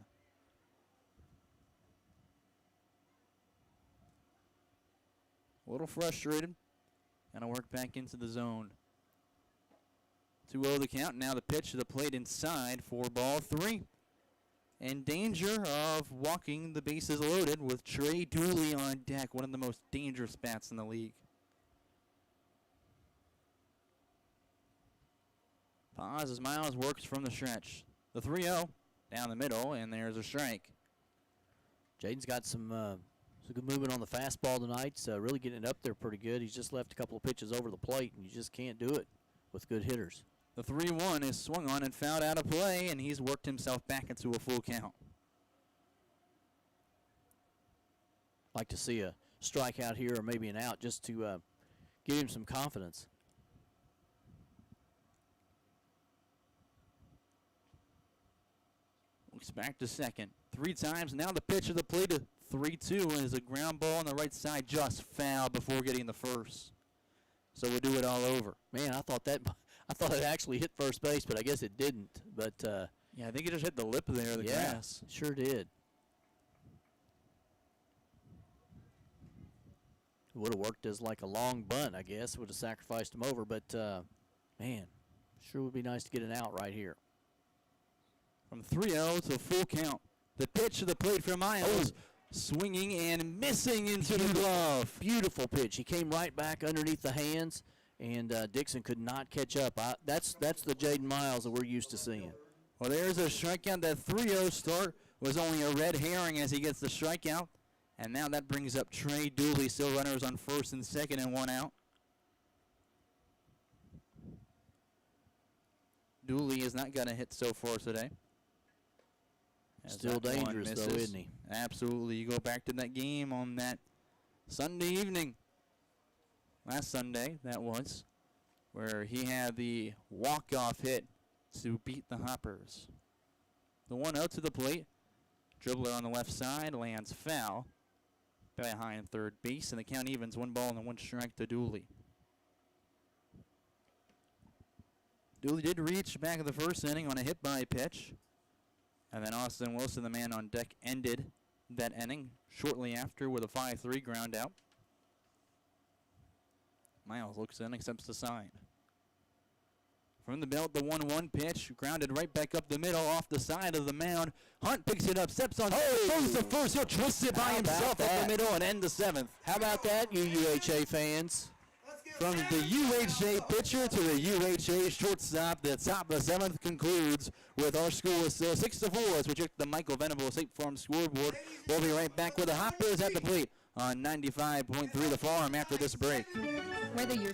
A little frustrated. Gonna work back into the zone. 2-0 the count. Now the pitch to the plate inside for ball 3. In danger of walking the bases loaded with Trey Dooley on deck, one of the most dangerous bats in the league. Pause as Miles works from the stretch. The 3-0 down the middle, and there's a strike. Jaden's got some good movement on the fastball tonight. Really getting it up there pretty good. He's just left a couple of pitches over the plate, and you just can't do it with good hitters. The 3-1 is swung on and fouled out of play, and he's worked himself back into a full count. Like to see a strikeout here or maybe an out just to give him some confidence. Looks back to second. 3 times. Now the pitch of the plate to 3-2 is a ground ball on the right side, just fouled before getting the first. So we'll do it all over. Man, I thought it actually hit first base, but I guess it didn't. But yeah, I think it just hit the lip there, the grass. Sure did. Would have worked as like a long bunt, I guess. Would have sacrificed him over, but man, sure would be nice to get an out right here. From 3-0 to a full count. The pitch to the plate for Miles. Swinging and missing into the glove. Beautiful pitch. He came right back underneath the hands, and Dixon could not catch up. That's the Jaden Miles that we're used to seeing. Well, there's a strikeout. That 3-0 start was only a red herring as he gets the strikeout. And now that brings up Trey Dooley. Still runners on first and second and 1 out. Dooley has not got a hit so far today. Still dangerous, though, isn't he? Absolutely. You go back to that game on that Sunday evening. Last Sunday, that was, where he had the walk-off hit to beat the Hoppers. The 1-0 to the plate. Dribbler on the left side lands foul behind third base, and the count evens 1 ball and 1 strike to Dooley. Dooley did reach back of the first inning on a hit-by pitch. And then Austin Wilson, the man on deck, ended that inning shortly after with a 5-3 ground out. Miles looks in, accepts the sign. From the belt, the 1-1 pitch, grounded right back up the middle off the side of the mound. Hunt picks it up, steps on, throws the first, he'll twist it by himself up the middle and end the 7th. How about that, you UHA fans? From the UHA pitcher to the UHA shortstop, the top of the 7th concludes with our score is 6-4 as we check the Michael Venable State Farm scoreboard. We'll be right back with the Hoppers at the plate on 95.3 The Farm after this break. Whether you're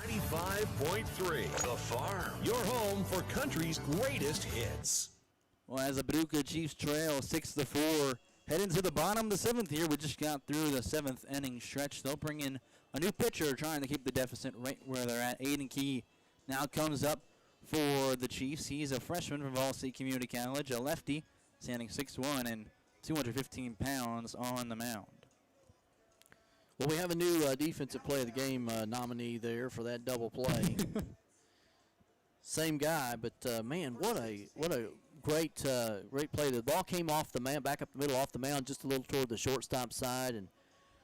95.3 The Farm, your home for country's greatest hits. Well, as the Paducah Chiefs trail 6-4, head into the bottom of the 7th here. We just got through the 7th inning stretch. They'll bring in a new pitcher trying to keep the deficit right where they're at. Aiden Key now comes up for the Chiefs. He's a freshman from Vol State Community College, a lefty, standing 6'1" and 215 pounds on the mound. Well, we have a new defensive play of the game nominee there for that double play. Same guy, but man, what a great play. The ball came off the mound, back up the middle, off the mound, just a little toward the shortstop side, and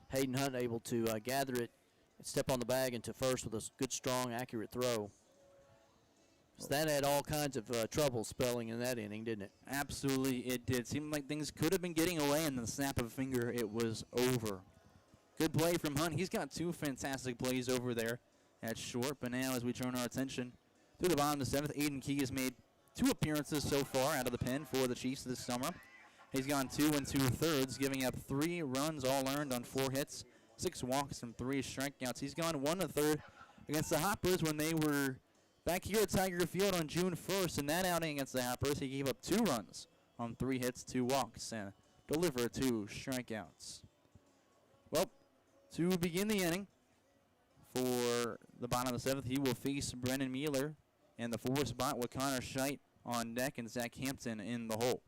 Hayden Hunt able to gather it and step on the bag into first with a good, strong, accurate throw. So that had all kinds of trouble spelling in that inning, didn't it? Absolutely, it did. Seemed like things could have been getting away, and the snap of a finger, it was over. Good play from Hunt. He's got 2 fantastic plays over there at short, but now as we turn our attention to the bottom of the 7th, Aiden Key has made 2 appearances so far out of the pen for the Chiefs this summer. He's gone 2 2/3, giving up 3 runs all earned on 4 hits, 6 walks, and 3 strikeouts. He's gone 1 1/3 against the Hoppers when they were back here at Tiger Field on June 1st. In that outing against the Hoppers, he gave up 2 runs on 3 hits, 2 walks, and delivered 2 strikeouts. Well, to begin the inning, for the bottom of the 7th, he will face Brennan Mueller in the 4 spot with Connor Scheidt on deck and Zach Hampton in the hole.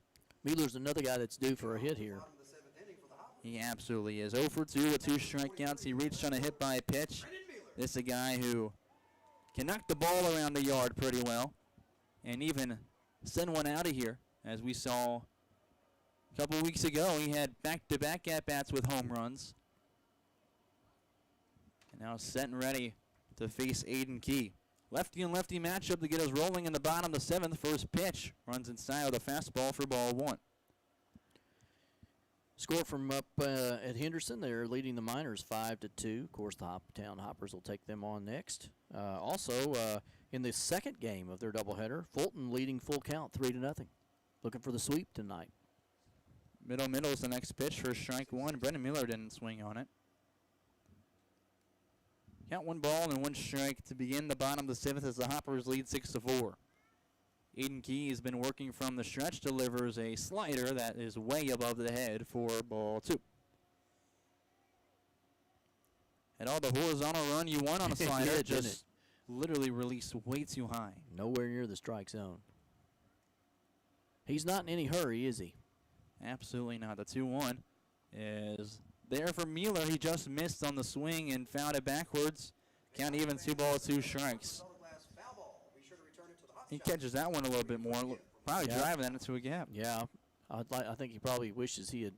Mueller's another guy that's due for a hit here. He absolutely is. 0 for 2 with 2 strikeouts. He reached on a hit by a pitch. This is a guy who can knock the ball around the yard pretty well and even send one out of here. As we saw a couple weeks ago, he had back-to-back at-bats with home runs. Now set and ready to face Aiden Key. Lefty and lefty matchup to get us rolling in the bottom of the 7th. First pitch runs inside with a fastball for ball 1. Score from up at Henderson. They're leading the Miners 5-2. Of course, the Hoptown Hoppers will take them on next. Also, in the second game of their doubleheader, Fulton leading full count 3-0. Looking for the sweep tonight. Middle is the next pitch for strike 1. Brendan Miller didn't swing on it. Count 1 ball and 1 strike to begin the bottom of the 7th as the Hoppers lead 6-4. Aiden Key has been working from the stretch, delivers a slider that is way above the head for ball 2. Had all the horizontal run you want on a slider, yeah, just literally released way too high. Nowhere near the strike zone. He's not in any hurry, is he? Absolutely not. The 2-1 is there for Mueller. He just missed on the swing and found it backwards. Count even 2 balls, 2 strikes. He catches that one a little bit more. Probably driving that into a gap. Yeah, I think he probably wishes he had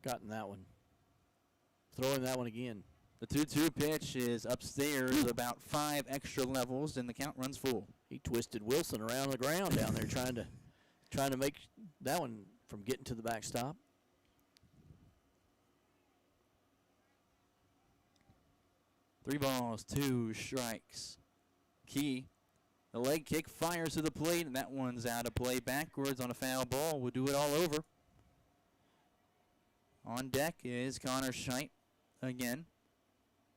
gotten that one. Throw him that one again. The 2-2 pitch is upstairs about 5 extra levels, and the count runs full. He twisted Wilson around the ground down there trying to make that one from getting to the backstop. 3 balls, 2 strikes. Key, the leg kick fires to the plate, and that one's out of play backwards on a foul ball. We'll do it all over. On deck is Connor Scheidt again,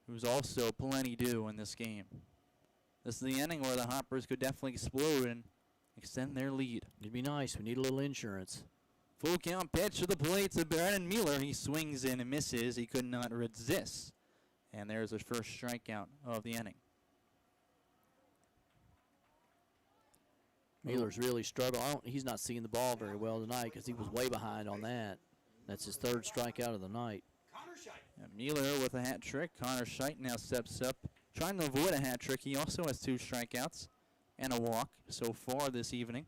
who's also plenty due in this game. This is the inning where the Hoppers could definitely explode and extend their lead. It'd be nice. We need a little insurance. Full count pitch to the plate to Brandon Mueller. He swings in and misses. He could not resist. And there's his first strikeout of the inning. Mueller's really struggled. He's not seeing the ball very well tonight because he was way behind on that. That's his 3rd strikeout of the night. And Mueller with a hat trick. Connor Scheidt now steps up, trying to avoid a hat trick. He also has 2 strikeouts and a walk so far this evening.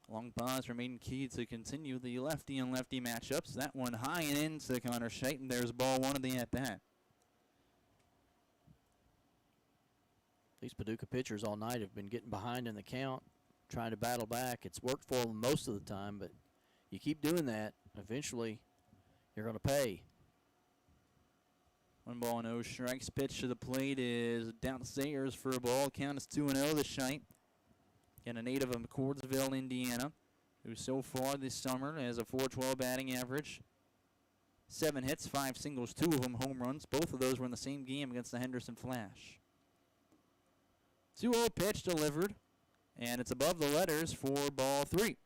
Long pause remaining key to continue the lefty and lefty matchups. That one high and into Connor Scheidt, and there's ball 1 of the at-bat. These Paducah pitchers all night have been getting behind in the count, trying to battle back. It's worked for them most of the time, but you keep doing that, eventually you're going to pay. 1 ball, no strikes. Pitch to the plate is downstairs for a ball. Count is 2-0 to Scheidt. And a native of McCordsville, Indiana, who so far this summer has a .412 batting average. 7 hits, 5 singles, 2 of them home runs. Both of those were in the same game against the Henderson Flash. 2-0 pitch delivered, and it's above the letters for ball 3.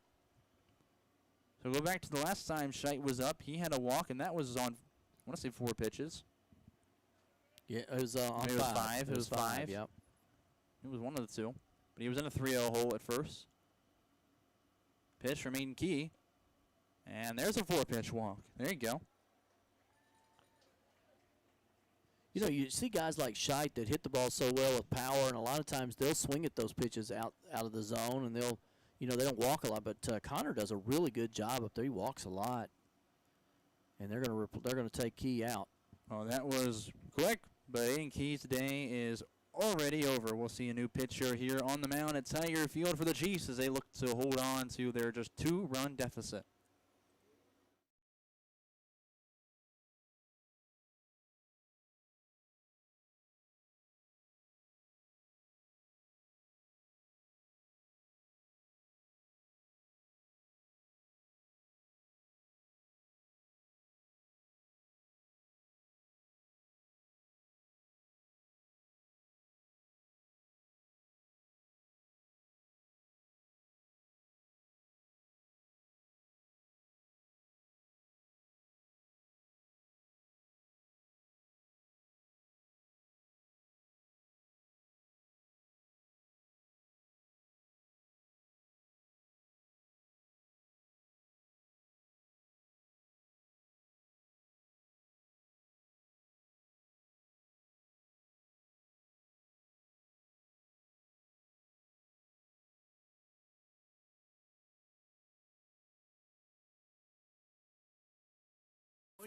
So go back to the last time Scheidt was up. He had a walk, and that was on, I want to say 4 pitches. Yeah, it was on Maybe 5. It was 5. Yep. It was one of the 2. But he was in a 3-0 hole at first. Pitch from Aiden Key. And there's a 4-pitch walk. There you go. You know, you see guys like Scheidt that hit the ball so well with power, and a lot of times they'll swing at those pitches out of the zone, and they'll, you know, they don't walk a lot. But Connor does a really good job up there. He walks a lot, and they're gonna take Key out. Oh, that was quick. But Aiden Key today is already over. We'll see a new pitcher here on the mound at Tiger Field for the Chiefs as they look to hold on to their just 2-run deficit.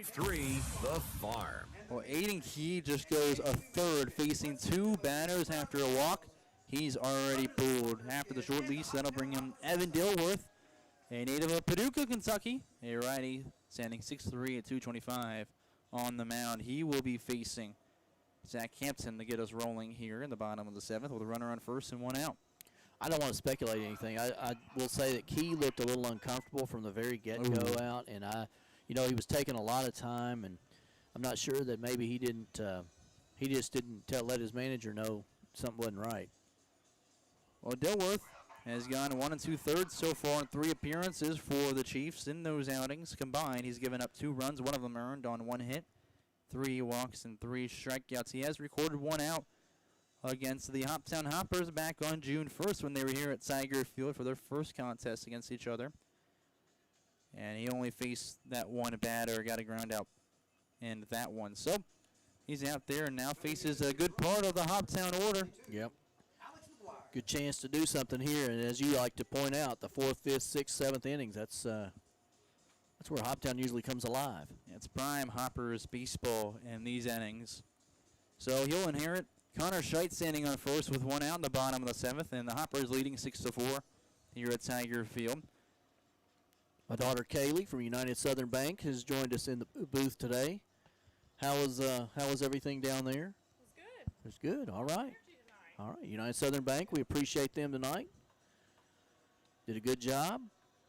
.3 The Farm. Well, Aiden Key just goes a third, facing 2 batters after a walk. He's already pulled. After the short lease, that'll bring him Evan Dilworth, a native of Paducah, Kentucky, a righty, standing 6'3" at 225 on the mound. He will be facing Zach Hampton to get us rolling here in the bottom of the 7th with a runner on first and 1 out. I don't want to speculate anything. I will say that Key looked a little uncomfortable from the very get-go out, and you know, he was taking a lot of time, and I'm not sure that maybe he just didn't let his manager know something wasn't right. Well, Dilworth has gone 1 2/3 so far in 3 appearances for the Chiefs in those outings. Combined, he's given up 2 runs, 1 of them earned on 1 hit, 3 walks, and 3 strikeouts. He has recorded 1 out against the Hoptown Hoppers back on June 1st when they were here at Tiger Field for their first contest against each other. And he only faced that 1 batter, got a ground out in that one. So he's out there and now faces a good part of the Hoptown order. Yep. Good chance to do something here. And as you like to point out, the 4th, 5th, 6th, 7th innings, that's where Hoptown usually comes alive. It's prime Hoppers baseball in these innings. So he'll inherit Connor Scheidt standing on first with 1 out in the bottom of the 7th, and the Hoppers leading 6-4 here at Tiger Field. My daughter Kaylee from United Southern Bank has joined us in the booth today. How was everything down there? It was good. It was good. All right. All right. United Southern Bank, we appreciate them tonight. Did a good job.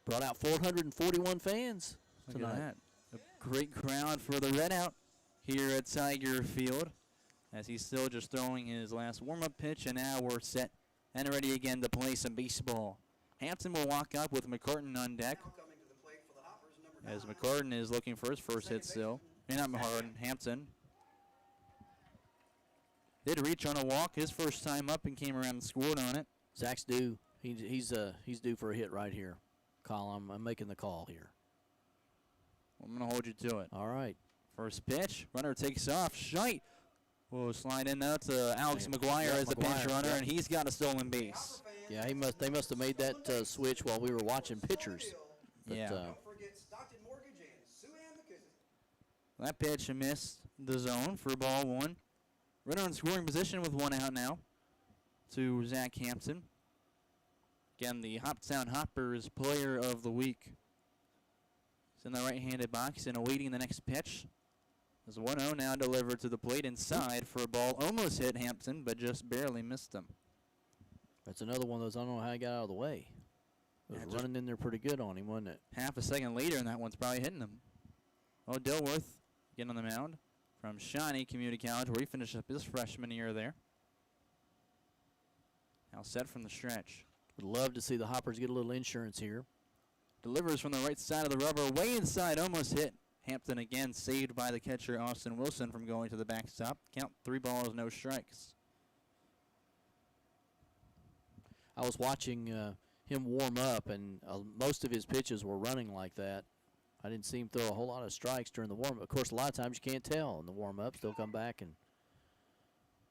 Brought out 441 fans tonight. Look at that. A great crowd for the Redout here at Tiger Field, as he's still just throwing his last warm-up pitch, and now we're set and ready again to play some baseball. Hampton will walk up with McCartan on deck, as McCartan is looking for his first hit still. Not McCartan, Hampton. Did reach on a walk his first time up and came around and scored on it. Zach's due. He's due for a hit right here. Colin, I'm making the call here. I'm going to hold you to it. All right. First pitch. Runner takes off. Shite. Will slide in now to Alex McGuire as the pinch runner, and he's got a stolen base. Yeah, they must have made that switch while we were watching pitchers. But, yeah. That pitch missed the zone for ball one. Runner in scoring position with one out now to Zach Hampton. Again, the Hoptown Hoppers Player of the Week. He's in the right-handed box and awaiting the next pitch. There's 1-0 now delivered to the plate inside for a ball. Almost hit Hampton, but just barely missed him. That's another one of those, I don't know how he got out of the way. It was running in there pretty good on him, wasn't it? Half a second later, and that one's probably hitting him. Oh, Dilworth getting on the mound from Shawnee Community College, where he finished up his freshman year there. Now set from the stretch. Would love to see the Hoppers get a little insurance here. Delivers from the right side of the rubber, way inside, almost hit. Hampton again saved by the catcher Austin Wilson from going to the backstop. Count 3 balls, no strikes. I was watching him warm up, and most of his pitches were running like that. I didn't see him throw a whole lot of strikes during the warm-up. Of course, a lot of times you can't tell in the warm-ups. They'll come back and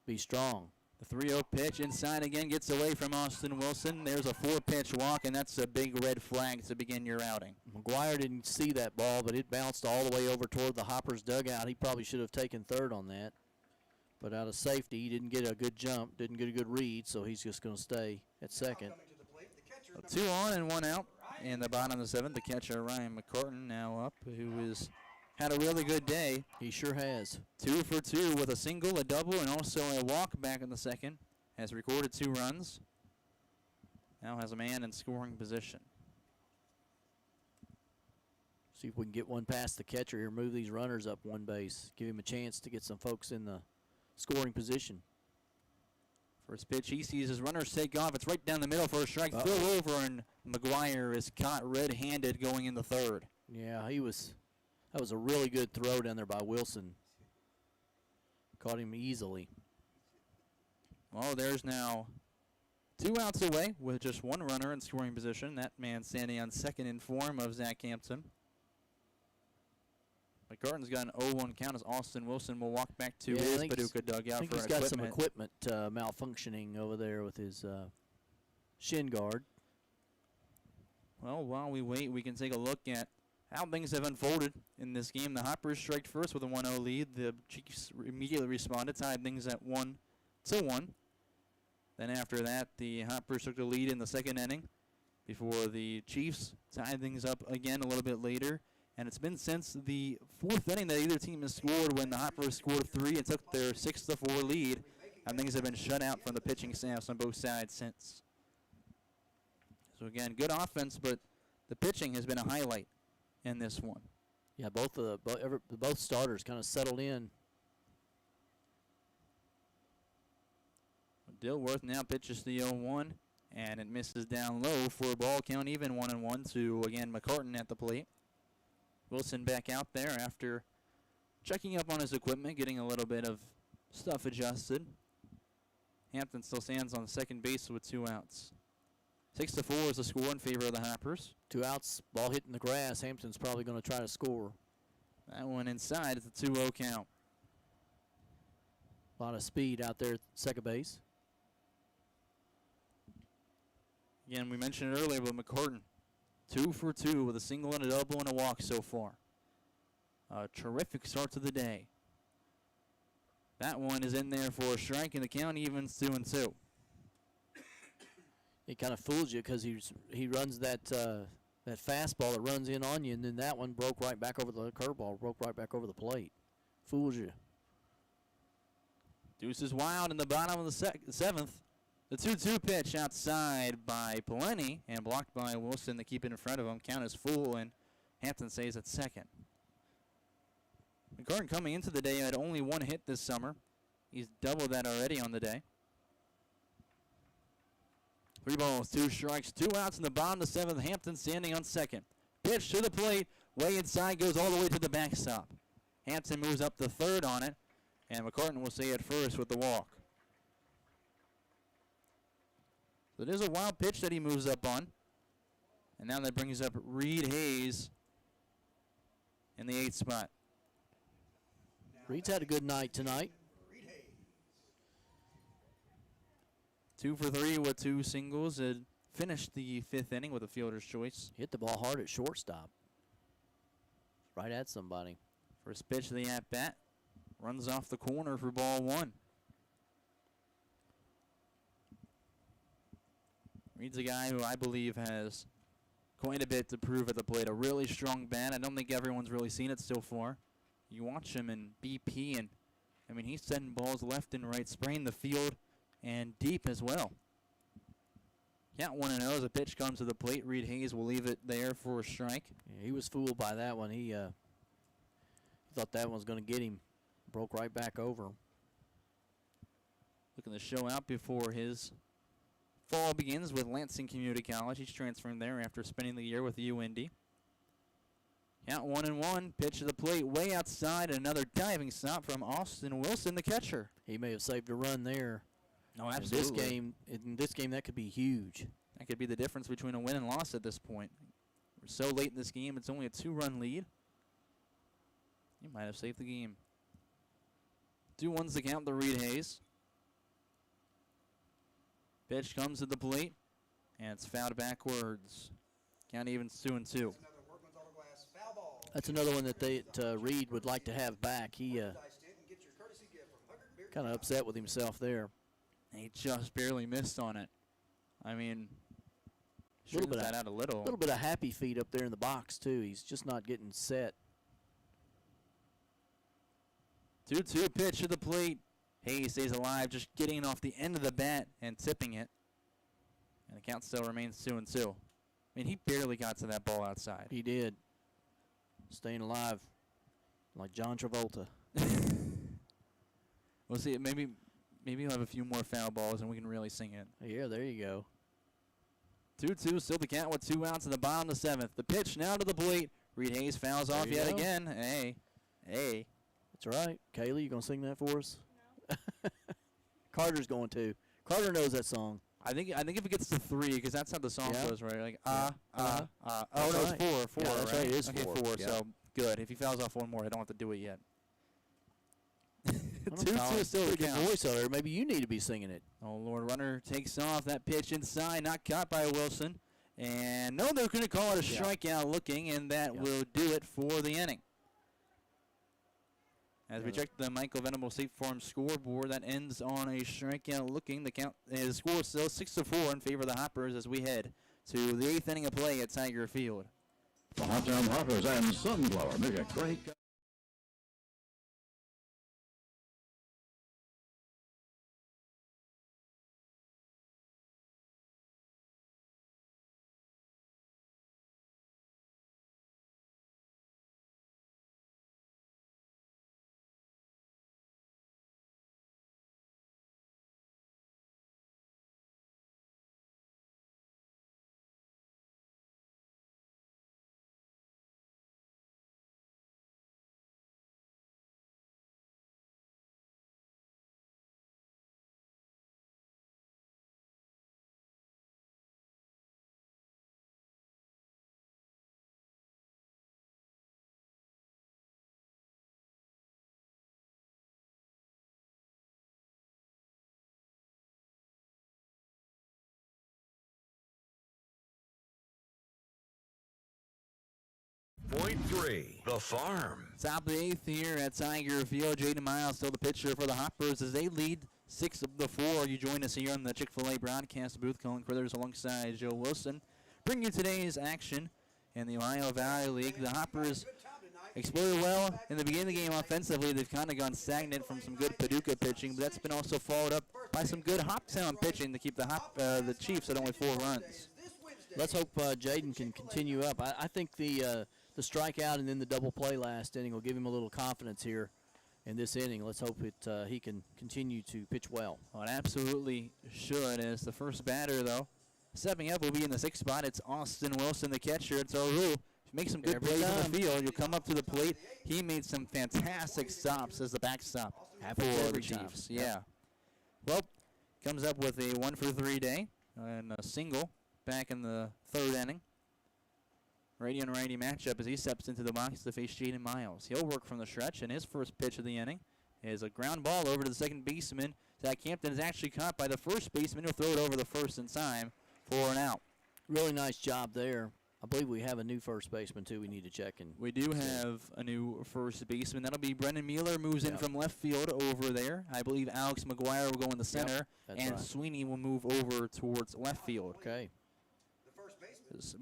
be strong. The 3-0 pitch inside again gets away from Austin Wilson. There's a 4-pitch walk, and that's a big red flag to begin your outing. McGuire didn't see that ball, but it bounced all the way over toward the Hoppers' dugout. He probably should have taken third on that. But out of safety, he didn't get a good jump, didn't get a good read, so he's just going to stay at second. 2 on and 1 out. In the bottom of the 7th, the catcher Ryan McCartan now up, who has had a really good day. He sure has. 2 for 2 with a single, a double, and also a walk back in the second. Has recorded 2 runs. Now has a man in scoring position. See if we can get one past the catcher here, move these runners up one base, give him a chance to get some folks in the scoring position. First pitch, he sees his runners take off. It's right down the middle for a strike. Throw over, and McGuire is caught red-handed going in the third. Yeah, that was a really good throw down there by Wilson. Caught him easily. Well, there's now 2 outs away with just 1 runner in scoring position. That man standing on second in form of Zach Hampton. McCartan's got an 0-1 count as Austin Wilson will walk back to his Paducah dugout for he's got some equipment malfunctioning over there with his shin guard. Well, while we wait, we can take a look at how things have unfolded in this game. The Hoppers striked first with a 1-0 lead. The Chiefs immediately responded, tied things at 1-1. Then after that, the Hoppers took the lead in the second inning before the Chiefs tied things up again a little bit later. And it's been since the 4th inning that either team has scored when the Hoppers scored 3 and took their 6-4 lead. And things have been shut out from the pitching staffs on both sides since. So again, good offense, but the pitching has been a highlight in this one. Yeah, both starters kind of settled in. Dilworth now pitches the 0-1, and it misses down low for a ball count, even 1-1 to, again, McCartan at the plate. Wilson back out there after checking up on his equipment, getting a little bit of stuff adjusted. Hampton still stands on second base with 2 outs. 6-4 is the score in favor of the Hoppers. 2 outs, ball hitting the grass. Hampton's probably going to try to score. That one inside. It's a 2-0 count. A lot of speed out there at second base. Again, we mentioned it earlier, but McCartan, 2 for 2 with a single and a double and a walk so far. A terrific start to the day. That one is in there for a strike, and the count evens 2-2. He kind of fools you because he runs that that fastball that runs in on you, and then that one broke right back over the curveball, broke right back over the plate. Fools you. Deuce is wild in the bottom of the seventh. The 2-2 pitch outside by Peleni and blocked by Wilson to keep it in front of him. Count is full, and Hampton stays at second. McCartan coming into the day had only one hit this summer. He's doubled that already on the day. 3 balls, 2 strikes, 2 outs in the bottom of the seventh. Hampton standing on second. Pitch to the plate, way inside, goes all the way to the backstop. Hampton moves up the third on it, and McCartan will stay at first with the walk. So there's a wild pitch that he moves up on. And now that brings up Reed Hayes in the 8th spot. Reed's had a good night tonight. 2 for 3 with 2 singles and finished the 5th inning with a fielder's choice. Hit the ball hard at shortstop. Right at somebody. First pitch of the at-bat. Runs off the corner for ball 1. Reed's a guy who I believe has quite a bit to prove at the plate. A really strong bat. I don't think everyone's really seen it so far. You watch him in BP, and I mean, he's sending balls left and right, spraying the field and deep as well. Count 1-0 as a pitch comes to the plate. Reed Hayes will leave it there for a strike. Yeah, he was fooled by that one. He thought that one was going to get him. Broke right back over. Looking to show out before his fall begins with Lansing Community College. He's transferring there after spending the year with UND. Count 1-1. Pitch to the plate, way outside. Another diving stop from Austin Wilson, the catcher. He may have saved a run there. No, absolutely. In this game, that could be huge. That could be the difference between a win and loss at this point. We're so late in this game, it's only a 2-run lead. You might have saved the game. 2-1's the count to Reed Hayes. Pitch comes to the plate, and it's fouled backwards. Count evens 2-2. That's another one that Reed would like to have back. He kind of upset with himself there. He just barely missed on it. I mean, shooting that out a little. A little bit of happy feet up there in the box, too. He's just not getting set. 2-2 pitch to the plate. Hayes stays alive, just getting off the end of the bat and tipping it. And the count still remains 2-2. I mean, he barely got to that ball outside. He did. Staying alive like John Travolta. We'll see. Maybe he'll have a few more foul balls and we can really sing it. Yeah, there you go. 2-2, still the count with 2 outs in the bottom of the 7th. The pitch now to the plate. Reed Hayes fouls off yet again. Hey. That's right. Kaylee, you going to sing that for us? No. Carter's going to. Carter knows that song. I think if it gets to 3, because that's how the song goes, right? Like, Oh, no, right. it's 4, yeah, that's right. It is 4. Okay, 4, yeah. so good. If he fouls off one more, I don't have to do it yet. 2-2 still the count. Voice out there. Maybe you need to be singing it. Oh, Lord, runner takes off. That pitch inside, not caught by Wilson. And no, they're going to call it a strikeout looking, and that will do it for the inning. As we check the Michael Venable State Farm scoreboard, that ends on a strikeout looking. The count is score still 6-4 in favor of the Hoppers as we head to the 8th inning of play at Tiger Field. The Hoptown Hoppers and Sunflower make a great. Point 3, the farm. Top of the 8th here at Tiger Field. Jaden Miles still the pitcher for the Hoppers as they lead 6-4. You join us here on the Chick-fil-A broadcast booth. Colin Critters alongside Joe Wilson. Bring you today's action. in the Ohio Valley League. The Hoppers exploded well in the beginning of the game offensively. They've kind of gone stagnant from some good Paducah pitching, but that's been also followed up by some good Hoptown pitching to keep the Chiefs at only 4 runs. Let's hope Jaden can continue up. I think the strikeout and then the double play last inning will give him a little confidence here in this inning. Let's hope he can continue to pitch well. Well, it absolutely should. As the first batter, though, stepping up will be in the 6th spot. It's Austin Wilson, the catcher. It's Oru. Make some good plays on the field. You'll come up to the plate. He made some fantastic stops as the backstop for the Chiefs. Yeah. Well, comes up with a 1-for-3 day and a single back in the 3rd inning. Righty and righty matchup as he steps into the box to face Jaden Miles. He'll work from the stretch, and his first pitch of the inning is a ground ball over to the second baseman. Zach Campton is actually caught by the first baseman. He'll throw it over the first in time for an out. Really nice job there. I believe we have a new first baseman, too, we need to check. And we do have a new first baseman. That'll be Brendan Mueller, moves in from left field over there. I believe Alex McGuire will go in the center, and Sweeney will move over towards left field. Okay.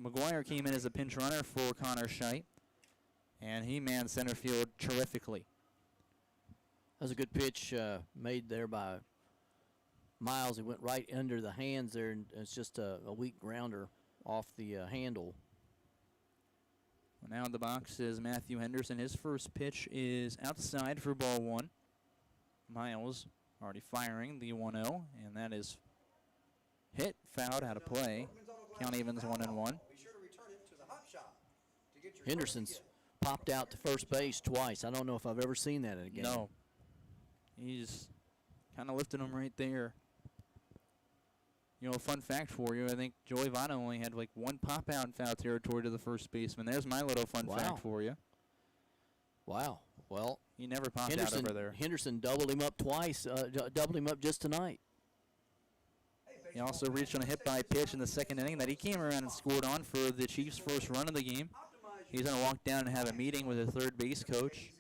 McGuire came in as a pinch runner for Connor Scheidt, and he manned center field terrifically. That was a good pitch made there by Miles. He went right under the hands there, and it's just a weak grounder off the handle. Well, now in the box is Matthew Henderson. His first pitch is outside for ball 1. Miles already firing the 1-0, and that is hit, fouled, out of play. Count evens 1-1. Henderson's popped out to first base twice. I don't know if I've ever seen that in a game. No. He's kind of lifting him right there. You know, a fun fact for you, I think Joey Votto only had like 1 pop out in foul territory to the first baseman. There's my little fun fact for you. Wow. Well, he never popped out over there. Henderson doubled him up twice, doubled him up just tonight. He also reached on a hit-by pitch in the 2nd inning that he came around and scored on for the Chiefs' first run of the game. He's going to walk down and have a meeting with the third base coach.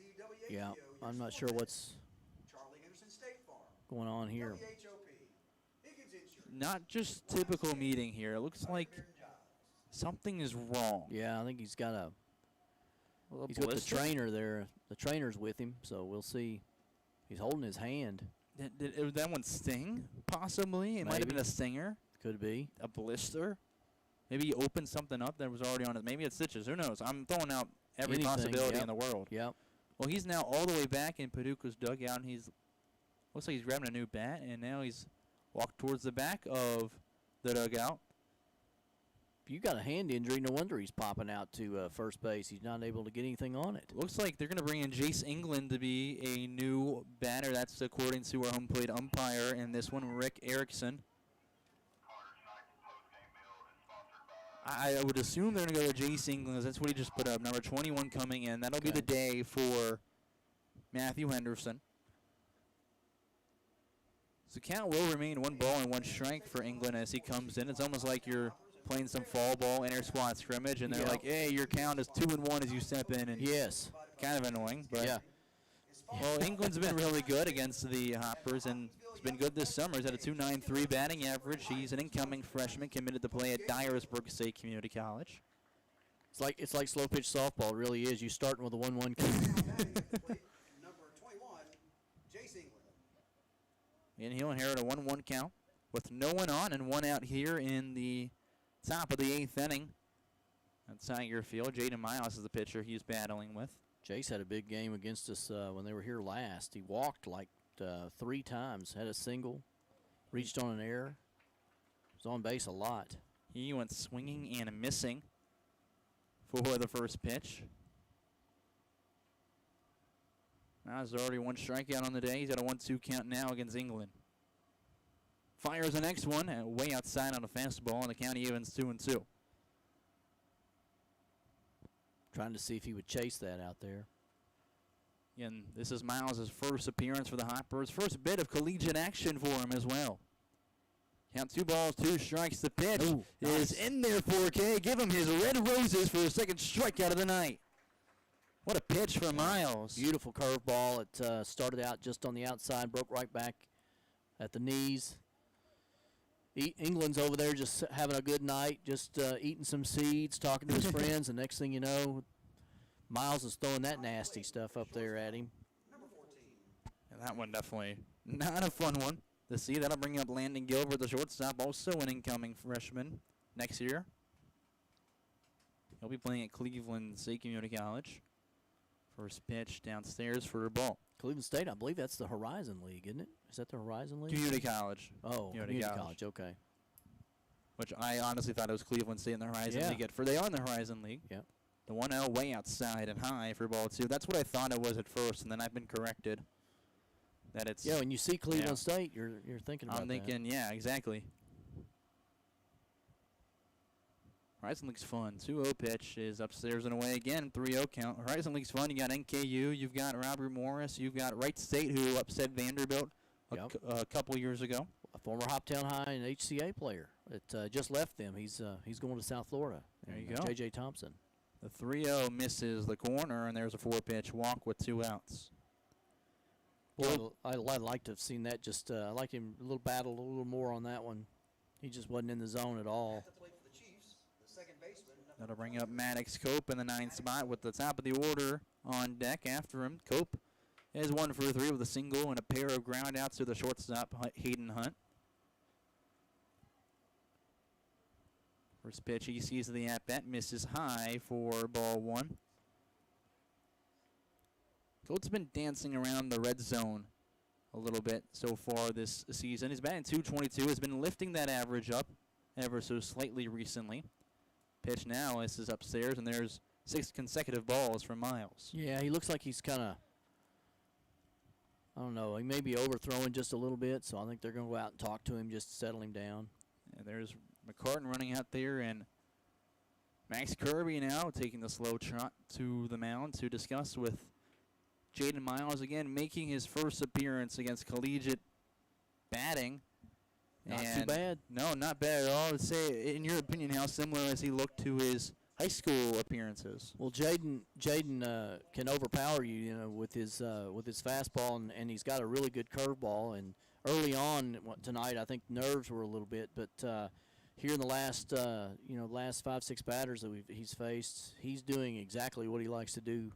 Yeah, I'm not sure what's going on here. Not just typical meeting here. It looks like something is wrong. Yeah, I think he's got he's with the trainer there. The trainer's with him, so we'll see. He's holding his hand. Did that one sting? Possibly. It might have been a stinger. Could be. A blister. Maybe he opened something up that was already on it. Maybe it's stitches. Who knows? I'm throwing out every possibility in the world. Yep. Well, he's now all the way back in Paducah's dugout, and looks like he's grabbing a new bat, and now he's walked towards the back of the dugout. You got a hand injury. No wonder he's popping out to first base. He's not able to get anything on it. Looks like they're going to bring in Jace England to be a new batter. That's according to our home plate umpire in this one, Rick Erickson. I would assume they're going to go to Jace England. That's what he just put up. Number 21 coming in. That'll be the day for Matthew Henderson. So count will remain 1 ball and 1 strike for England as he comes in. It's almost like you're playing some fall ball inter-squad scrimmage, and they're like, hey, your count is 2-1 as you step in. And yes. Kind of annoying. But well, England's been really good against the Hoppers, and he's been good this summer. He's had a .293 batting average. He's an incoming freshman committed to play at Dyersburg State Community College. It's like slow pitch softball. It really is. You starting with a 1-1 count. And he'll inherit a 1-1 count with no one on and 1 out here in the top of the 8th inning. At Tiger Field, Jaden Miles is the pitcher he's battling with. Jace had a big game against us when they were here last. He walked like 3 times, had a single, reached on an error. Was on base a lot. He went swinging and missing for the first pitch. Now there's already 1 strikeout on the day. He's got a 1-2 count now against England. Fires the next one, way outside on a fastball, and the count evens 2-2. Trying to see if he would chase that out there. And this is Miles' first appearance for the Hoppers. First bit of collegiate action for him as well. Count 2 balls, 2 strikes. The pitch is in there for K. Give him his red roses for his second strikeout of the night. What a pitch for Miles. Beautiful curveball. It started out just on the outside, broke right back at the knees. England's over there just having a good night, just eating some seeds, talking to his friends, and next thing you know, Miles is throwing that nasty stuff up there at him. And that one definitely not a fun one to see. That'll bring up Landon Gilbert, the shortstop, also an incoming freshman next year. He'll be playing at Cleveland State Community College. First pitch downstairs for a ball. Cleveland State, I believe that's the Horizon League, isn't it? Is that the Horizon League? Community College. Oh, Community College, okay. Which I honestly thought it was Cleveland State in the Horizon League. For they are in the Horizon League. Yep. The 1-0 way outside and high for ball 2. That's what I thought it was at first, and then I've been corrected that it's. Yeah, when you see Cleveland State, you're thinking about I'm thinking, yeah, exactly. Horizon League's fun. 2-0 pitch is upstairs and away again. 3-0 count. Horizon League's fun. You got NKU. You've got Robert Morris. You've got Wright State, who upset Vanderbilt a couple years ago. A former Hoptown High and HCA player that just left them. He's going to South Florida. There you go. J.J. Thompson. The 3-0 misses the corner, and there's a 4-pitch walk with 2 outs. Well, I'd like to have seen that. Just I like him a little battle a little more on that one. He just wasn't in the zone at all. That'll bring up Maddox Cope in the 9th spot with the top of the order on deck after him. Cope is 1 for 3 with a single and a pair of ground outs to the shortstop, Hayden Hunt. First pitch he sees of the at-bat, misses high for ball 1. Cope's been dancing around the red zone a little bit so far this season. He's batting .222, has been lifting that average up ever so slightly recently. Pitch now, this is upstairs, and there's 6 consecutive balls from Miles. Yeah, he looks like he's kind of, I don't know, he may be overthrowing just a little bit, so I think they're going to go out and talk to him just to settle him down. And there's McCartan running out there, and Max Kirby now taking the slow trot to the mound to discuss with Jaden Miles, again making his first appearance against collegiate batting. Not too bad. No, not bad at all. I would say, in your opinion, how similar has he looked to his high school appearances? Well, Jaden can overpower you, with his fastball, and he's got a really good curveball. And early on tonight, I think nerves were a little bit, but here in the last 5-6 batters that he's faced, he's doing exactly what he likes to do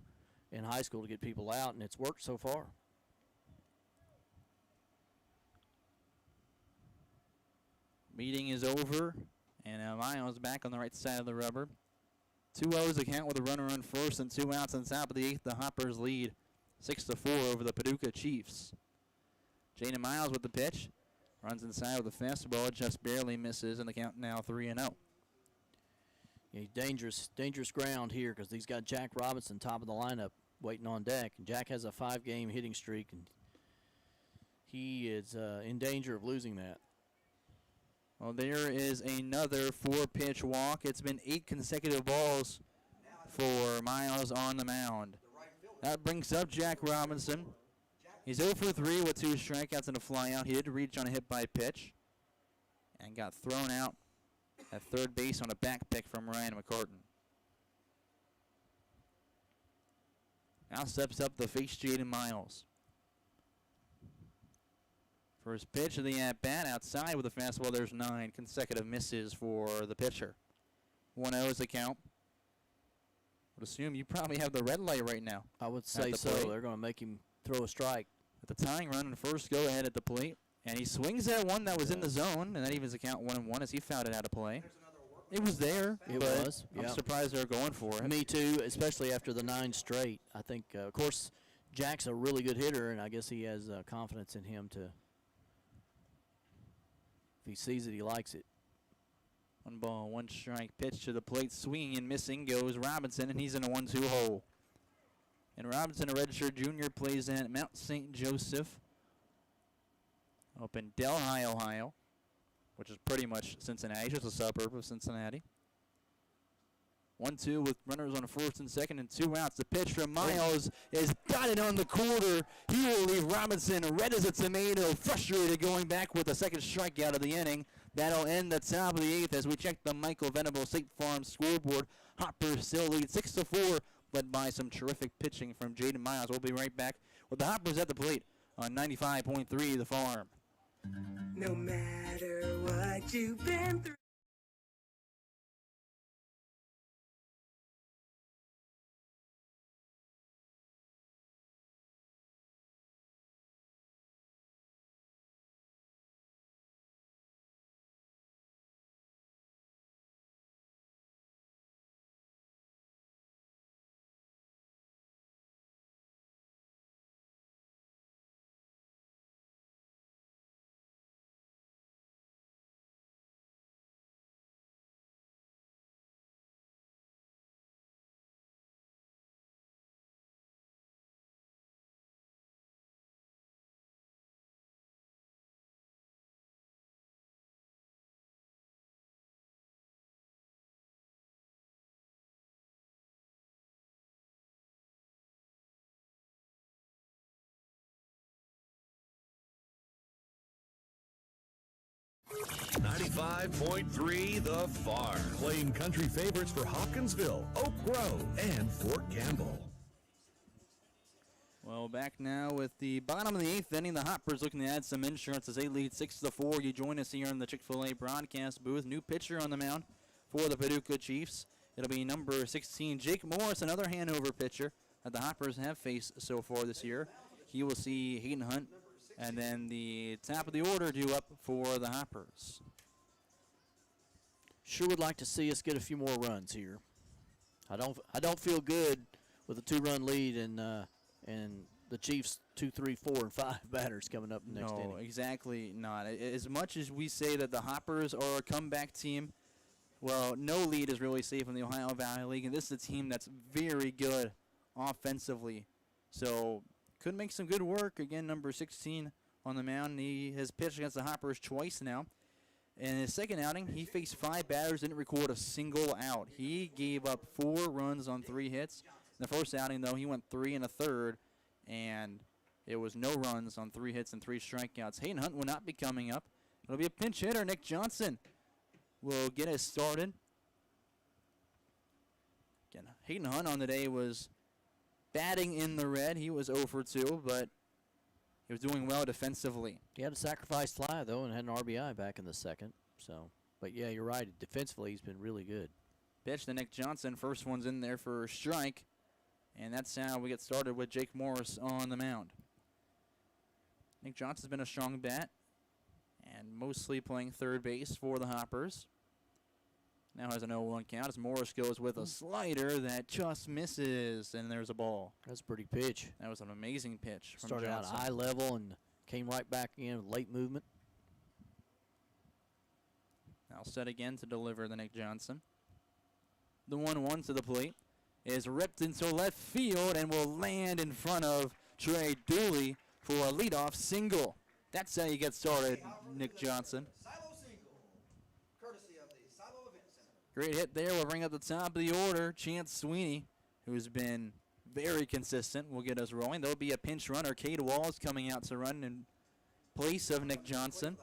in high school to get people out, and it's worked so far. Meeting is over, and Miles back on the right side of the rubber. 2-0's the count with a runner on first and 2 outs on top of the 8th. The Hoppers lead 6-4 over the Paducah Chiefs. Jaden Miles with the pitch. Runs inside with a fastball, just barely misses, and the count now 3-0. Yeah, dangerous ground here because he's got Jack Robinson top of the lineup waiting on deck. And Jack has a 5-game hitting streak, and he is in danger of losing that. Well, there is another 4-pitch walk. It's been 8 consecutive balls for Miles on the mound. That brings up Jack Robinson. He's 0 for 3 with 2 strikeouts and a flyout. He did reach on a hit-by pitch and got thrown out at third base on a back pick from Ryan McCartan. Now steps up to face Jaden Miles. First pitch of the at-bat outside with a fastball. There's 9 consecutive misses for the pitcher. 1-0 is the count. Would assume you probably have the red light right now. I would say so. They're going to make him throw a strike. At the tying run and first go ahead at the plate. And he swings at one that was in the zone, and that evens the count 1-1 as he fouled it out of play. It was there. It was. I'm surprised they're going for it. Me too, especially after the 9 straight. I think, of course, Jack's a really good hitter, and I guess he has confidence in him to. If he sees it, he likes it. 1 ball, 1 strike. Pitch to the plate, swinging and missing goes Robinson, and he's in a 1-2 hole. And Robinson, a redshirt junior, plays at Mount St. Joseph up in Delhi, Ohio, which is pretty much Cincinnati, just a suburb of Cincinnati. 1-2 with runners on first and second and 2 outs. The pitch from Miles is got it on the quarter. He will leave Robinson red as a tomato, frustrated going back with the second strikeout of the inning. That'll end the top of the 8th as we check the Michael Venable State Farm scoreboard. Hoppers still lead 6-4, led by some terrific pitching from Jaden Miles. We'll be right back with the Hoppers at the plate on 95.3 The Farm. No matter what you've been through. .3 The Farm. Playing country favorites for Hopkinsville, Oak Grove, and Fort Campbell. Well, back now with the bottom of the 8th inning. The Hoppers looking to add some insurance as they lead 6-4. You join us here in the Chick-fil-A broadcast booth. New pitcher on the mound for the Paducah Chiefs. It'll be number 16, Jake Morris, another Hanover pitcher that the Hoppers have faced so far this year. He will see Hayden Hunt, and then the top of the order due up for the Hoppers. Sure would like to see us get a few more runs here. I don't feel good with a 2-run lead and the Chiefs 2, 3, 4, and 5 batters coming up next inning. No, exactly not. As much as we say that the Hoppers are a comeback team, well, no lead is really safe in the Ohio Valley League, and this is a team that's very good offensively. So could make some good work. Again, number 16 on the mound. He has pitched against the Hoppers twice now. In his second outing, he faced 5 batters, didn't record a single out. He gave up 4 runs on 3 hits. In the first outing, though, he went 3 1/3, and it was no runs on 3 hits and 3 strikeouts. Hayden Hunt will not be coming up. It'll be a pinch hitter. Nick Johnson will get us started. Again, Hayden Hunt on the day was batting in the red. He was 0 for 2, but he was doing well defensively. He had a sacrifice fly, though, and had an RBI back in the second. So, but, yeah, you're right. Defensively, he's been really good. Pitch to Nick Johnson. First one's in there for a strike. And that's how we get started with Jake Morris on the mound. Nick Johnson's been a strong bat and mostly playing third base for the Hoppers. Now has an 0-1 count as Morris goes with a slider that just misses, and there's a ball. That's a pretty pitch. That was an amazing pitch from Started Johnson. out eye level and came right back in with late movement. Now set again to deliver the Nick Johnson. The 1-1 to the plate is ripped into left field and will land in front of Trey Dooley for a leadoff single. That's how you get started, Nick Johnson. Great hit there. We'll bring up the top of the order. Chance Sweeney, who's been very consistent, will get us rolling. There'll be a pinch runner. Cade Walls coming out to run in place of Nick Johnson.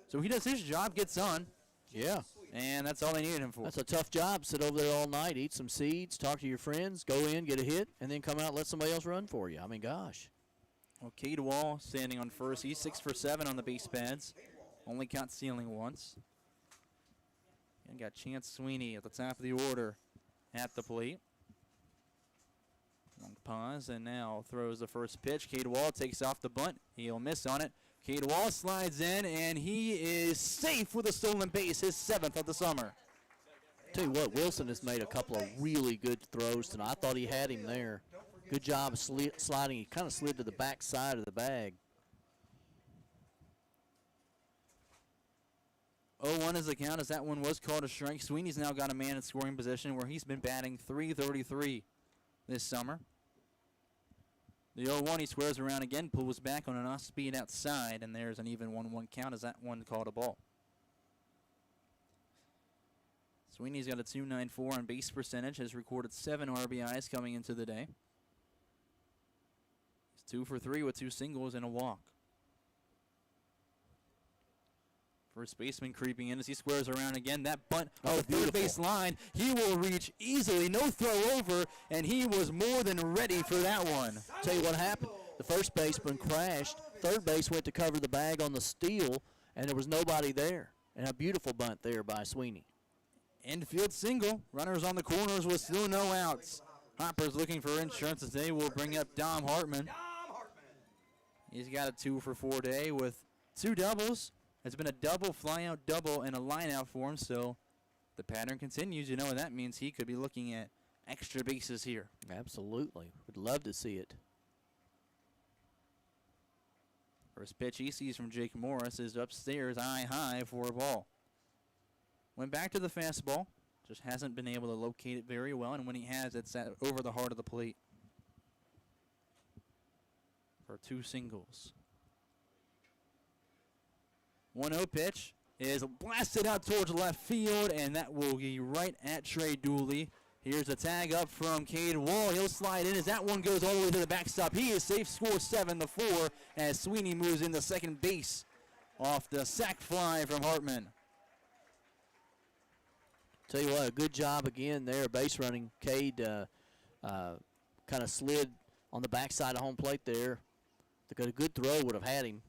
So he does his job, gets on. Yeah. And that's all they needed him for. That's a tough job. Sit over there all night, eat some seeds, talk to your friends, go in, get a hit, and then come out and let somebody else run for you. I mean, gosh. Well, Cade Wall standing on first. He's 6 for 7 on the base pads. Only caught stealing once. And got Chance Sweeney at the top of the order at the plate. Long pause, and now throws the first pitch. Cade Wall takes off the bunt. He'll miss on it. Cade Wall slides in, and he is safe with a stolen base, his 7th of the summer. Tell you what, Wilson has made a couple of really good throws tonight. I thought he had him there. Good job of sliding. He kind of slid to the back side of the bag. 0-1 is the count, as that one was called a strike. Sweeney's now got a man in scoring position where he's been batting .333 this summer. The 0-1, he squares around again, pulls back on an off-speed outside, and there's an even 1-1 count as that one called a ball. Sweeney's got a .294 on base percentage, has recorded 7 RBIs coming into the day. He's 2 for 3 with 2 singles and a walk. First baseman creeping in as he squares around again. That bunt on the third base line. He will reach easily. No throw over, and he was more than ready for that one. Tell you what happened. The first baseman crashed, third base went to cover the bag on the steal, and there was nobody there. And a beautiful bunt there by Sweeney. Infield single. Runners on the corners with still no outs. Hoppers looking for insurance as they will bring up Dom Hartman. He's got a 2-for-4 day with 2 doubles. It's been a double, fly-out double, and a line-out for him, so the pattern continues. You know what that means. He could be looking at extra bases here. Absolutely. Would love to see it. First pitch he sees from Jake Morris is upstairs, eye high for a ball. Went back to the fastball. Just hasn't been able to locate it very well, and when he has, it's over the heart of the plate for 2 singles. 1-0 pitch is blasted out towards left field, and that will be right at Trey Dooley. Here's a tag up from Cade Wall. He'll slide in as that one goes all the way to the backstop. He is safe, score 7-4 as Sweeney moves into second base off the sac fly from Hartman. Tell you what, a good job again there, base running. Cade kind of slid on the backside of home plate there. A good throw would have had him.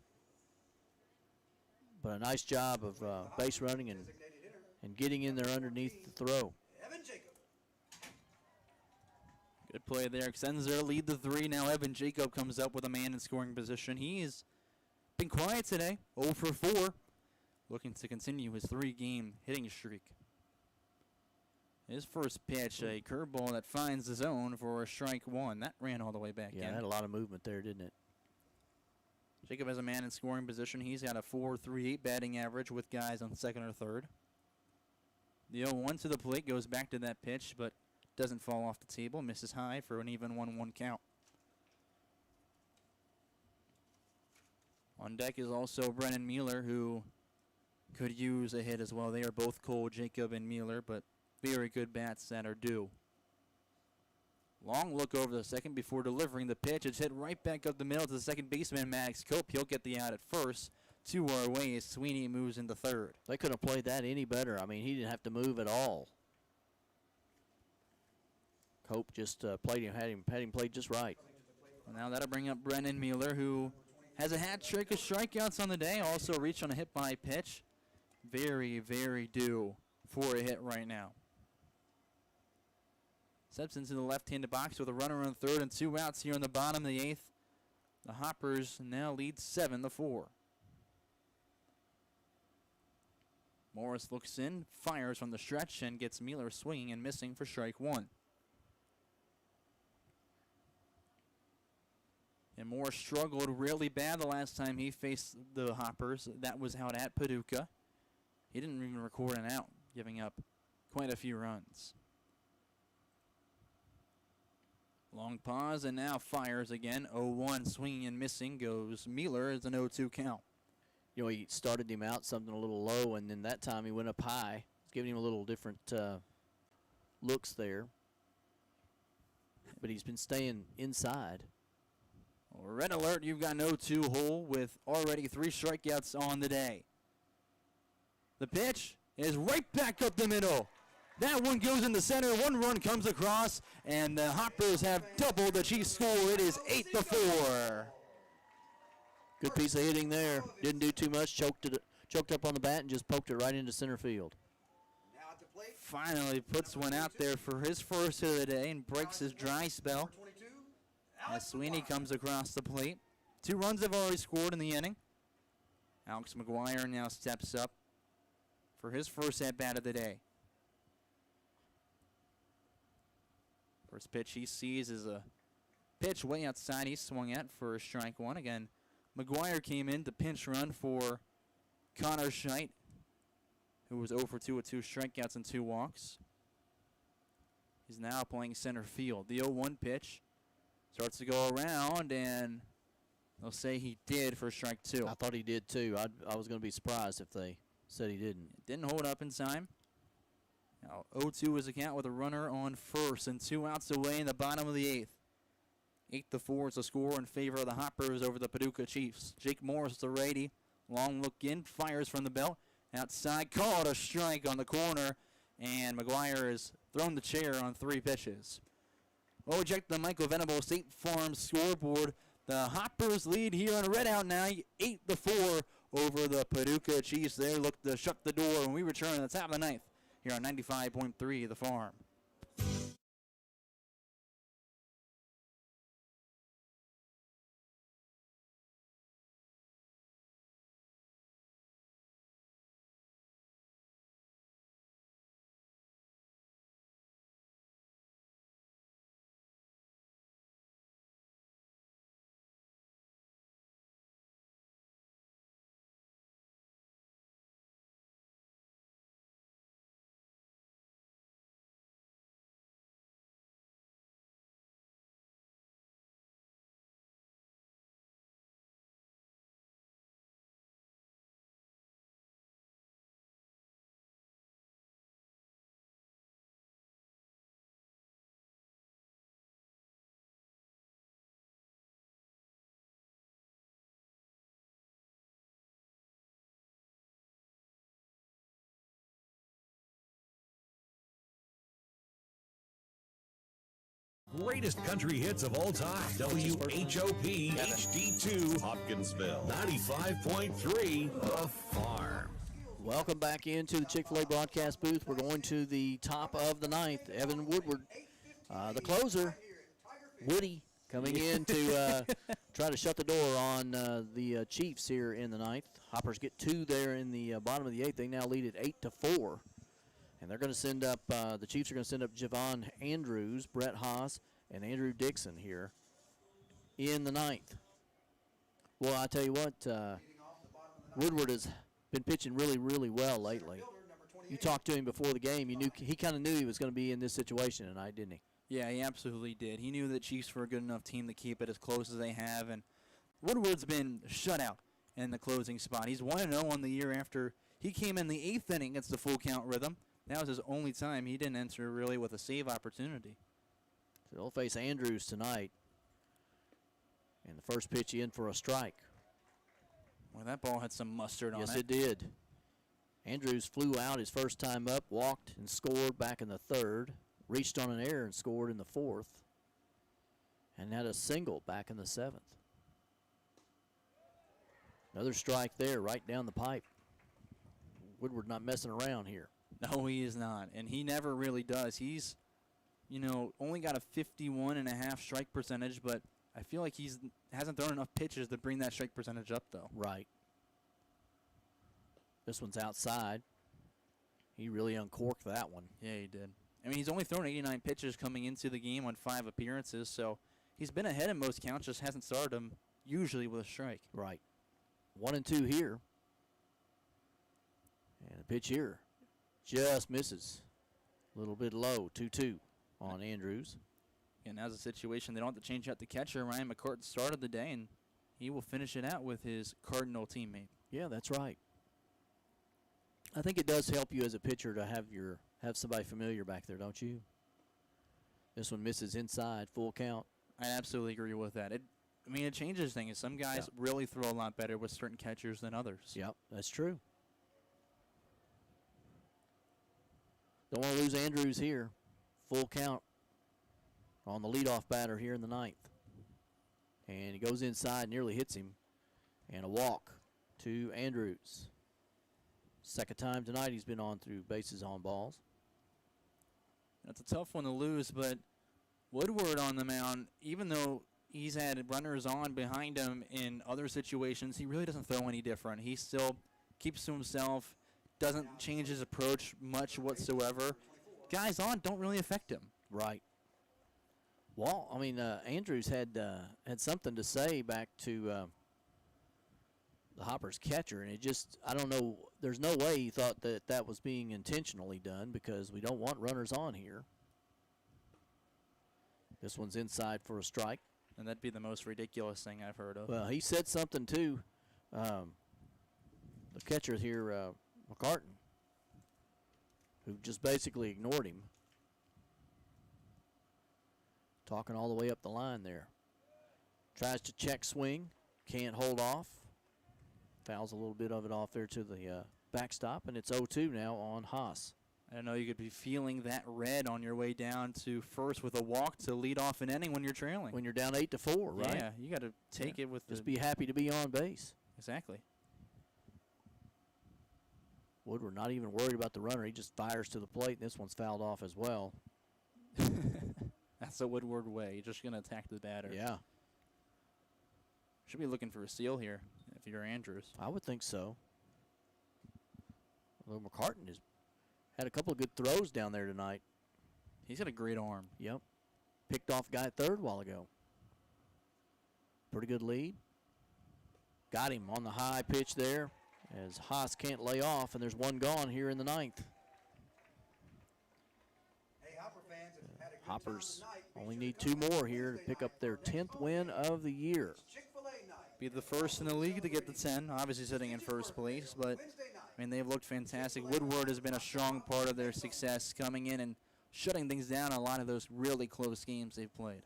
But a nice job of base running and getting in there underneath the throw. Good play there. Extends their lead to 3. Now Evan Jacob comes up with a man in scoring position. He's been quiet today, 0-for-4, looking to continue his 3-game hitting streak. His first pitch, a curveball that finds the zone for a strike 1. That ran all the way back in. Yeah, had a lot of movement there, didn't it? Jacob has a man in scoring position. He's got a .438 batting average with guys on second or third. The 0-1 to the plate goes back to that pitch, but doesn't fall off the table. Misses high for an even 1-1 count. On deck is also Brennan Mueller, who could use a hit as well. They are both cold, Jacob and Mueller, but very good bats that are due. Long look over the second before delivering the pitch. It's hit right back up the middle to the second baseman, Maddox Cope. He'll get the out at first. 2 are away as Sweeney moves into third. They could have played that any better. I mean, he didn't have to move at all. Cope just had him played just right. Well, now that'll bring up Brennan Mueller, who has a hat trick of strikeouts on the day. Also reached on a hit by pitch. Very, very due for a hit right now. Steps into the left-handed box with a runner on third and 2 outs here in the bottom of the 8th. The Hoppers now lead 7-4. Morris looks in, fires from the stretch, and gets Mueller swinging and missing for strike 1. And Morris struggled really bad the last time he faced the Hoppers. That was out at Paducah. He didn't even record an out, giving up quite a few runs. Long pause, and now fires again. 0-1, swinging and missing goes Mueller. It's an 0-2 count. You know, he started him out something a little low, and then that time he went up high. It's giving him a little different looks there. But he's been staying inside. Well, red alert, you've got an 0-2 hole with already 3 strikeouts on the day. The pitch is right back up the middle. That one goes in the center. 1 run comes across, and the Hoppers have doubled the Chiefs' score. It is 8-4. Good piece of hitting there. Didn't do too much. Choked up on the bat and just poked it right into center field. Finally puts one out there for his first hit of the day and breaks his dry spell. As Sweeney comes across the plate. 2 runs have already scored in the inning. Alex McGuire now steps up for his first at-bat of the day. First pitch he sees is a pitch way outside. He swung at for strike 1. Again, McGuire came in to pinch run for Connor Scheidt, who was 0-for-2 with 2 strikeouts and 2 walks. He's now playing center field. The 0-1 pitch starts to go around, and they'll say he did for strike 2. I thought he did too. I was going to be surprised if they said he didn't. Didn't hold up in time. Now 0-2 is a count with a runner on first and 2 outs away in the bottom of the 8th. 8-4 is the score in favor of the Hoppers over the Paducah Chiefs. Jake Morris, the righty, long look in, fires from the belt. Outside, called a strike on the corner, and McGuire has thrown the chair on 3 pitches. We'll check the Michael Venable State Farm scoreboard. The Hoppers lead here on a red out now, 8-4 over the Paducah Chiefs. They look to shut the door when we return to the top of the ninth here on 95.3 The Farm. Greatest country hits of all time. WHOP HD2 Hopkinsville. 95.3 The Farm. Welcome back into the Chick-fil-A broadcast booth. We're going to the top of the ninth. Evan Woodward, the closer, Woody, coming in to try to shut the door on the Chiefs here in the ninth. Hoppers get 2 there in the bottom of the 8th. They now lead at 8-4. And they're going to send up, the Chiefs are going to send up Javon Andrews, Brett Haas, and Andrew Dixon here in the 9th. Well, I tell you what, Woodward has been pitching really, really well lately. You talked to him before the game. You knew he kind of knew he was going to be in this situation tonight, didn't he? Yeah, he absolutely did. He knew that Chiefs were a good enough team to keep it as close as they have, and Woodward's been shut out in the closing spot. He's 1-0 on the year after he came in the 8th inning against the full count rhythm. That was his only time. He didn't enter really with a save opportunity. So they'll face Andrews tonight. And the first pitch in for a strike. Well, that ball had some mustard on it. Yes, it did. Andrews flew out his first time up, walked and scored back in the 3rd, reached on an error and scored in the 4th, and had a single back in the 7th. Another strike there right down the pipe. Woodward not messing around here. No, he is not, and he never really does. He's, only got a 51.5 strike percentage, but I feel like hasn't thrown enough pitches to bring that strike percentage up, though. Right. This one's outside. He really uncorked that one. Yeah, he did. I mean, he's only thrown 89 pitches coming into the game on 5 appearances, so he's been ahead in most counts, just hasn't started them usually with a strike. Right. 1-2 here. And a pitch here. Just misses. A little bit low, 2-2 on Andrews. And now's a situation they don't have to change out the catcher. Ryan McCartan started the day, and he will finish it out with his Cardinal teammate. Yeah, that's right. I think it does help you as a pitcher to have somebody familiar back there, don't you? This one misses inside, full count. I absolutely agree with that. It changes things. Some guys really throw a lot better with certain catchers than others. Yep, that's true. Don't want to lose Andrews here. Full count on the leadoff batter here in the 9th. And he goes inside, nearly hits him. And a walk to Andrews. Second time tonight he's been on through bases on balls. That's a tough one to lose, but Woodward on the mound, even though he's had runners on behind him in other situations, he really doesn't throw any different. He still keeps to himself, doesn't change his approach much whatsoever. Guys on don't really affect him. Right. Well, Andrews had something to say back to the Hoppers catcher, and I don't know, there's no way he thought that was being intentionally done because we don't want runners on here. This one's inside for a strike. And that'd be the most ridiculous thing I've heard of. Well, he said something too. The catcher here, McCartan, who just basically ignored him. Talking all the way up the line there. Tries to check swing. Can't hold off. Fouls a little bit of it off there to the backstop, and it's 0-2 now on Haas. I don't know, you could be feeling that red on your way down to first with a walk to lead off an inning when you're trailing. When you're down 8-4, right? Yeah, you got to take it with just be happy to be on base. Exactly. Woodward not even worried about the runner. He just fires to the plate, and this one's fouled off as well. That's the Woodward way. You're just going to attack the batter. Yeah. Should be looking for a steal here if you're Andrews. I would think so. Although McCartan has had a couple of good throws down there tonight. He's got a great arm. Yep. Picked off a guy at third a while ago. Pretty good lead. Got him on the high pitch there as Haas can't lay off, and there's one gone here in the ninth. Hey, Hopper fans, if you've had a good Hoppers time tonight, only need 2 more here to pick up their 10th win of the year. Chick-fil-A night. Be the first in the league to get the 10, obviously sitting in first place, but I mean, they've looked fantastic. Woodward has been a strong part of their success, coming in and shutting things down in a lot of those really close games they've played.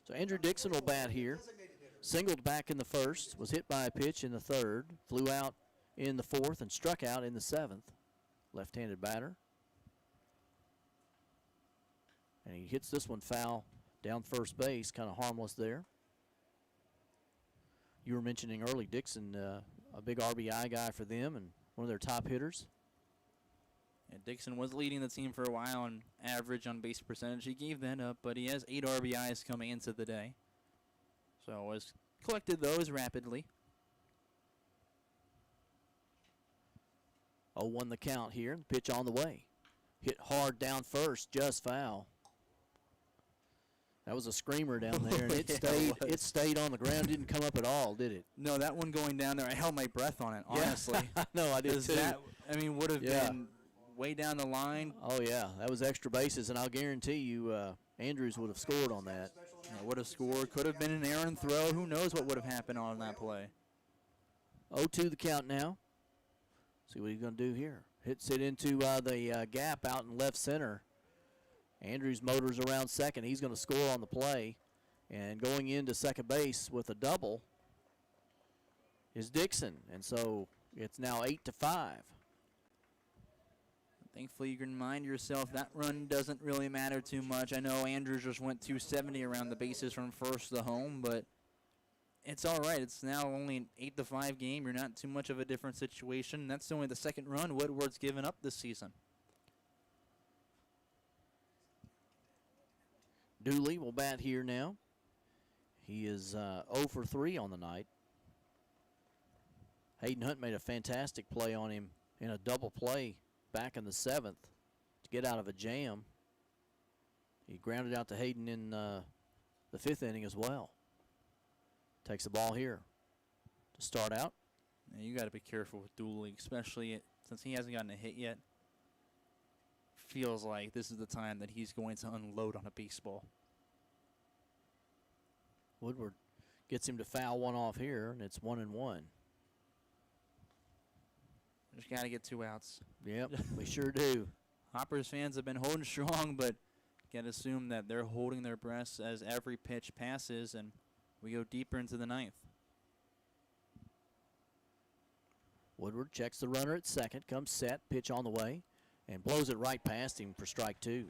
So Andrew Dixon will bat here. Singled back in the first, was hit by a pitch in the third, flew out in the fourth, and struck out in the seventh. Left-handed batter. And he hits this one foul down first base, kind of harmless there. You were mentioning early Dixon, a big RBI guy for them and one of their top hitters. And Dixon was leading the team for a while on average on base percentage. He gave that up, but he has 8 RBIs coming into the day. So has collected those rapidly. 0-1 the count here. The pitch on the way. Hit hard down first, just foul. That was a screamer down there, and it stayed on the ground. Didn't come up at all, did it? No, that one going down there, I held my breath on it, honestly. Yeah. No, I did too. That, I mean, would have been way down the line. Oh, yeah. That was extra bases, and I'll guarantee you Andrews would have scored on that. Yeah, would have scored. Could have been an errant throw. Who knows what would have happened on that play. 0-2 the count now. See what he's going to do here. Hits it into the gap out in left center. Andrews motors around second. He's going to score on the play. And going into second base with a double is Dixon. And so it's now 8-5. Thankfully, you can remind yourself that run doesn't really matter too much. I know Andrews just went 270 around the bases from first to home, but it's all right. It's now only an 8-5 game. You're not too much of a different situation. That's only the second run Woodward's given up this season. Dooley will bat here now. He is 0 for 3 on the night. Hayden Hunt made a fantastic play on him in a double play back in the 7th to get out of a jam. He grounded out to Hayden in the 5th inning as well. Takes the ball here to start out. Yeah, you got to be careful with Dooley, especially since he hasn't gotten a hit yet. Feels like this is the time that he's going to unload on a baseball. Woodward gets him to foul one off here, and it's 1-1. Just got to get 2 outs. Yep, we sure do. Hoppers fans have been holding strong, but got to assume that they're holding their breaths as every pitch passes, and we go deeper into the 9th. Woodward checks the runner at second, comes set, pitch on the way, and blows it right past him for strike 2.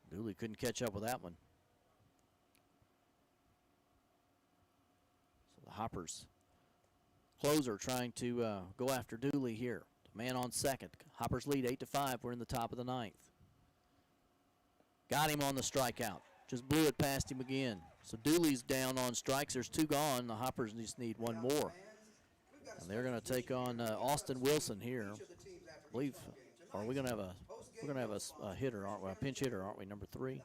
Dooley couldn't catch up with that one. So the Hoppers closer trying to go after Dooley here. Man on second. Hoppers lead 8-5. We're in the top of the 9th. Got him on the strikeout. Just blew it past him again. So Dooley's down on strikes. There's 2 gone. The Hoppers just need 1 more. And they're going to take on Austin Wilson here. I believe. Are we going to have a hitter, aren't we? A pinch hitter, aren't we? Number 3.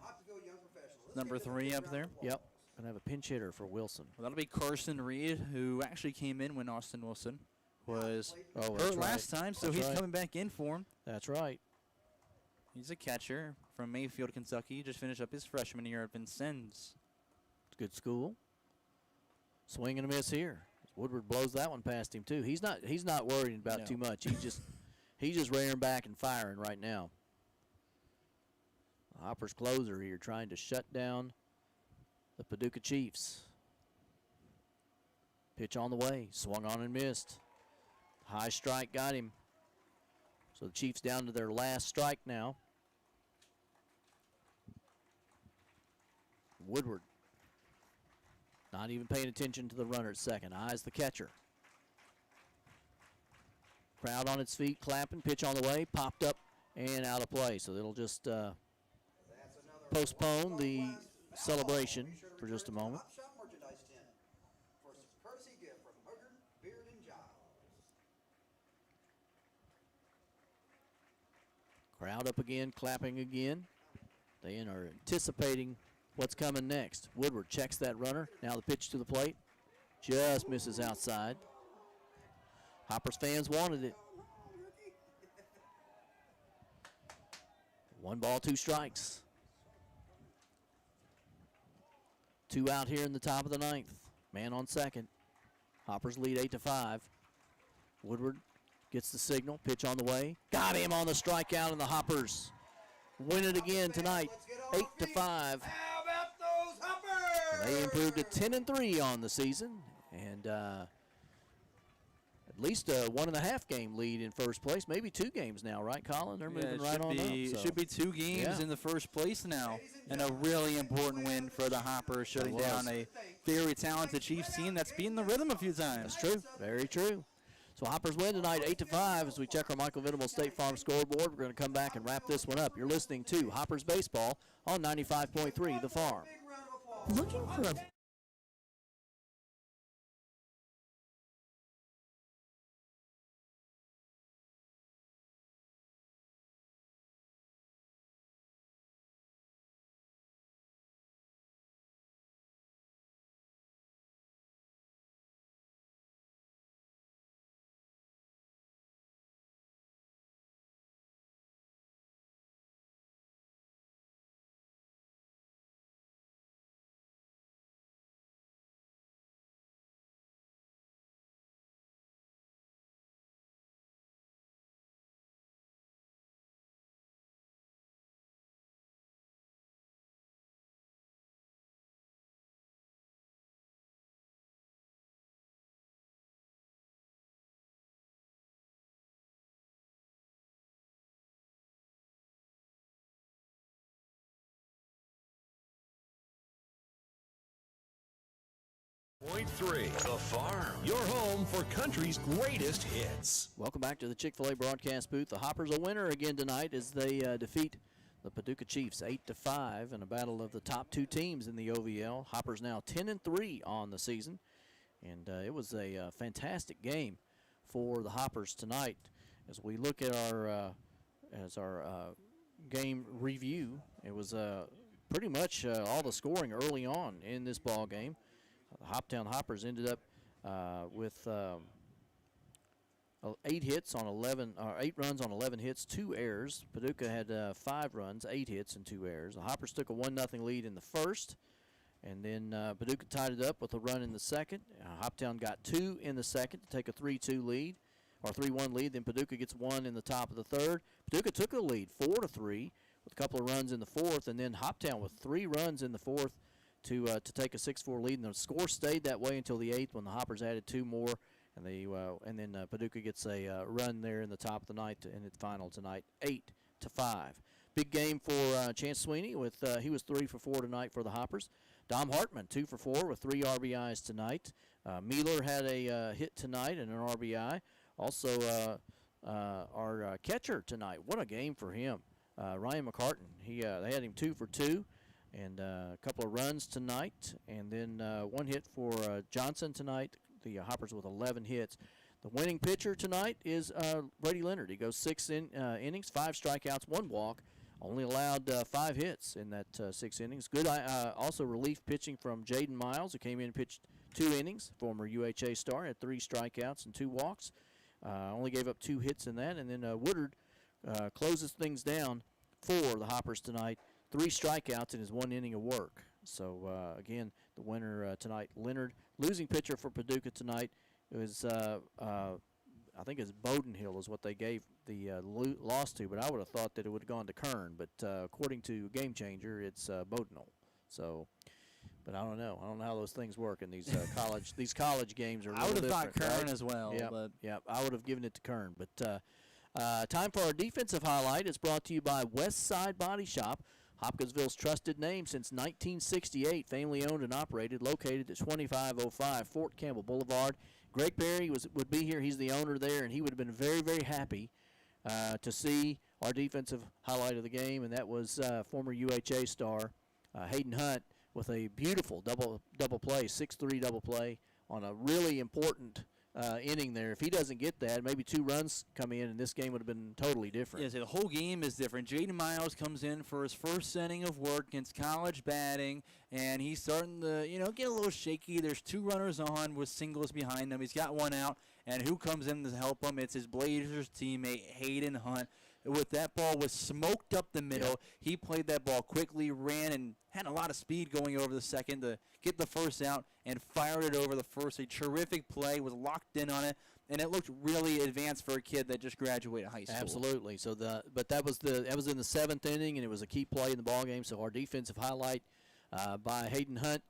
Number 3 up there. Yep. Going to have a pinch hitter for Wilson. Well, that'll be Carson Reed, who actually came in when Austin Wilson was hurt right. last time, so he's coming back in for him. That's right. He's a catcher from Mayfield, Kentucky. He just finished up his freshman year at Vincennes. Good school. Swing and a miss here. Woodward blows that one past him too. He's not worried about too much. He's just rearing back and firing right now. The Hoppers closer here trying to shut down the Paducah Chiefs. Pitch on the way. Swung on and missed. High strike got him. So the Chiefs down to their last strike now. Woodward not even paying attention to the runner at second. Eyes the catcher. Crowd on its feet, clapping, pitch on the way, popped up and out of play. So it'll just postpone the celebration for just a moment. Crowd up again, clapping again. They are anticipating what's coming next. Woodward checks that runner. Now the pitch to the plate. Just misses outside. Hoppers fans wanted it. 1 ball, 2 strikes. 2 out here in the top of the 9th. Man on second. Hoppers lead 8-5. Woodward gets the signal. Pitch on the way. Got him on the strikeout, and the Hoppers win it again tonight. 8-5. They improved to 10-3 on the season, and at least a 1.5 game lead in first place. Maybe 2 games now, right, Colin? They're moving right on up. It should be 2 games in the first place now, and a really important win for the Hoppers, shutting down a very talented Chiefs team that's beaten the rhythm a few times. That's true. Very true. So Hoppers win tonight 8-5 as we check our Michael Venable State Farm scoreboard. We're going to come back and wrap this one up. You're listening to Hoppers Baseball on 95.3 The Farm. Looking for a .3 The Farm, your home for country's greatest hits. Welcome back to the Chick-fil-A broadcast booth. The Hoppers a winner again tonight as they defeat the Paducah Chiefs 8-5 in a battle of the top 2 teams in the OVL. Hoppers now 10-3 on the season, and it was a fantastic game for the Hoppers tonight. As we look at our game review, it was pretty much all the scoring early on in this ball game. The Hoptown Hoppers ended up with 8 hits on 11, 8 runs on 11 hits, 2 errors. Paducah had 5 runs, 8 hits, and 2 errors. The Hoppers took a 1-0 lead in the first, and then Paducah tied it up with a run in the second. Hoptown got 2 in the second to take a 3-2 lead, or 3-1 lead. Then Paducah gets 1 in the top of the third. Paducah took the lead 4-3 with a couple of runs in the fourth, and then Hoptown with 3 runs in the fourth to take a 6-4 lead, and the score stayed that way until the 8th when the Hoppers added 2 more, and then Paducah gets a run there in the top of the ninth in the final tonight, 8-5. Big game for Chance Sweeney with he was 3 for 4 tonight for the Hoppers. Dom Hartman 2 for 4 with 3 RBIs tonight. Mueller had a hit tonight and an RBI. Also our catcher tonight. What a game for him, Ryan McCartan. They had him 2 for 2. And a couple of runs tonight, and then 1 hit for Johnson tonight. The Hoppers with 11 hits. The winning pitcher tonight is Brady Leonard. He goes 6 innings, 5 strikeouts, 1 walk. Only allowed 5 hits in that 6 innings. Good also relief pitching from Jaden Miles, who came in and pitched 2 innings. Former UHA star, had 3 strikeouts and 2 walks. Only gave up 2 hits in that. And then Woodard closes things down for the Hoppers tonight. 3 strikeouts in his 1 inning of work. So, again, the winner tonight, Leonard. Losing pitcher for Paducah tonight was, I think it's Bodenhill is what they gave the loss to, but I would have thought that it would have gone to Kern. But according to Game Changer, it's Bodenhill. So, but I don't know. I don't know how those things work in these college games are. I would have thought Kern right? as well. Yeah, I would have given it to Kern. But Time for our defensive highlight. It's brought to you by West Side Body Shop, Hopkinsville's trusted name since 1968, family owned and operated, located at 2505 Fort Campbell Boulevard. Greg Perry would be here. He's the owner there, and he would have been very, very happy to see our defensive highlight of the game, and that was former UHA star Hayden Hunt with a beautiful double play, 6-3 double play on a really important inning there. If he doesn't get that, maybe 2 runs come in, and this game would have been totally different. Yeah, so the whole game is different. Jaden Miles comes in for his first inning of work against college batting, and he's starting to, get a little shaky. There's 2 runners on with singles behind him. He's got 1 out, and who comes in to help him? It's his Blazers teammate, Hayden Hunt. With that ball was smoked up the middle. Yep. He played that ball quickly, ran, and had a lot of speed going over the second to get the first out and fired it over the first. A terrific play, was locked in on it, and it looked really advanced for a kid that just graduated high school. Absolutely. So that was in the 7th inning, and it was a key play in the ball game. So our defensive highlight by Hayden Hunt.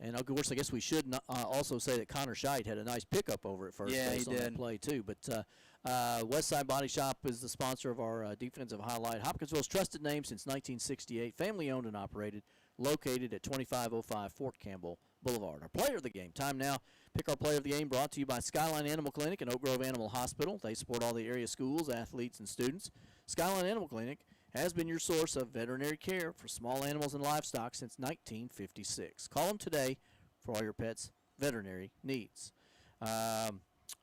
And of course, I guess we should also say that Connor Scheidt had a nice pickup over at first base on that play too. But Westside Body Shop is the sponsor of our defensive highlight. Hopkinsville's trusted name since 1968, family owned and operated, located at 2505 Fort Campbell Boulevard. Our player of the game. Time now. Pick our player of the game, brought to you by Skyline Animal Clinic and Oak Grove Animal Hospital. They support all the area schools, athletes, and students. Skyline Animal Clinic has been your source of veterinary care for small animals and livestock since 1956. Call them today for all your pets' veterinary needs.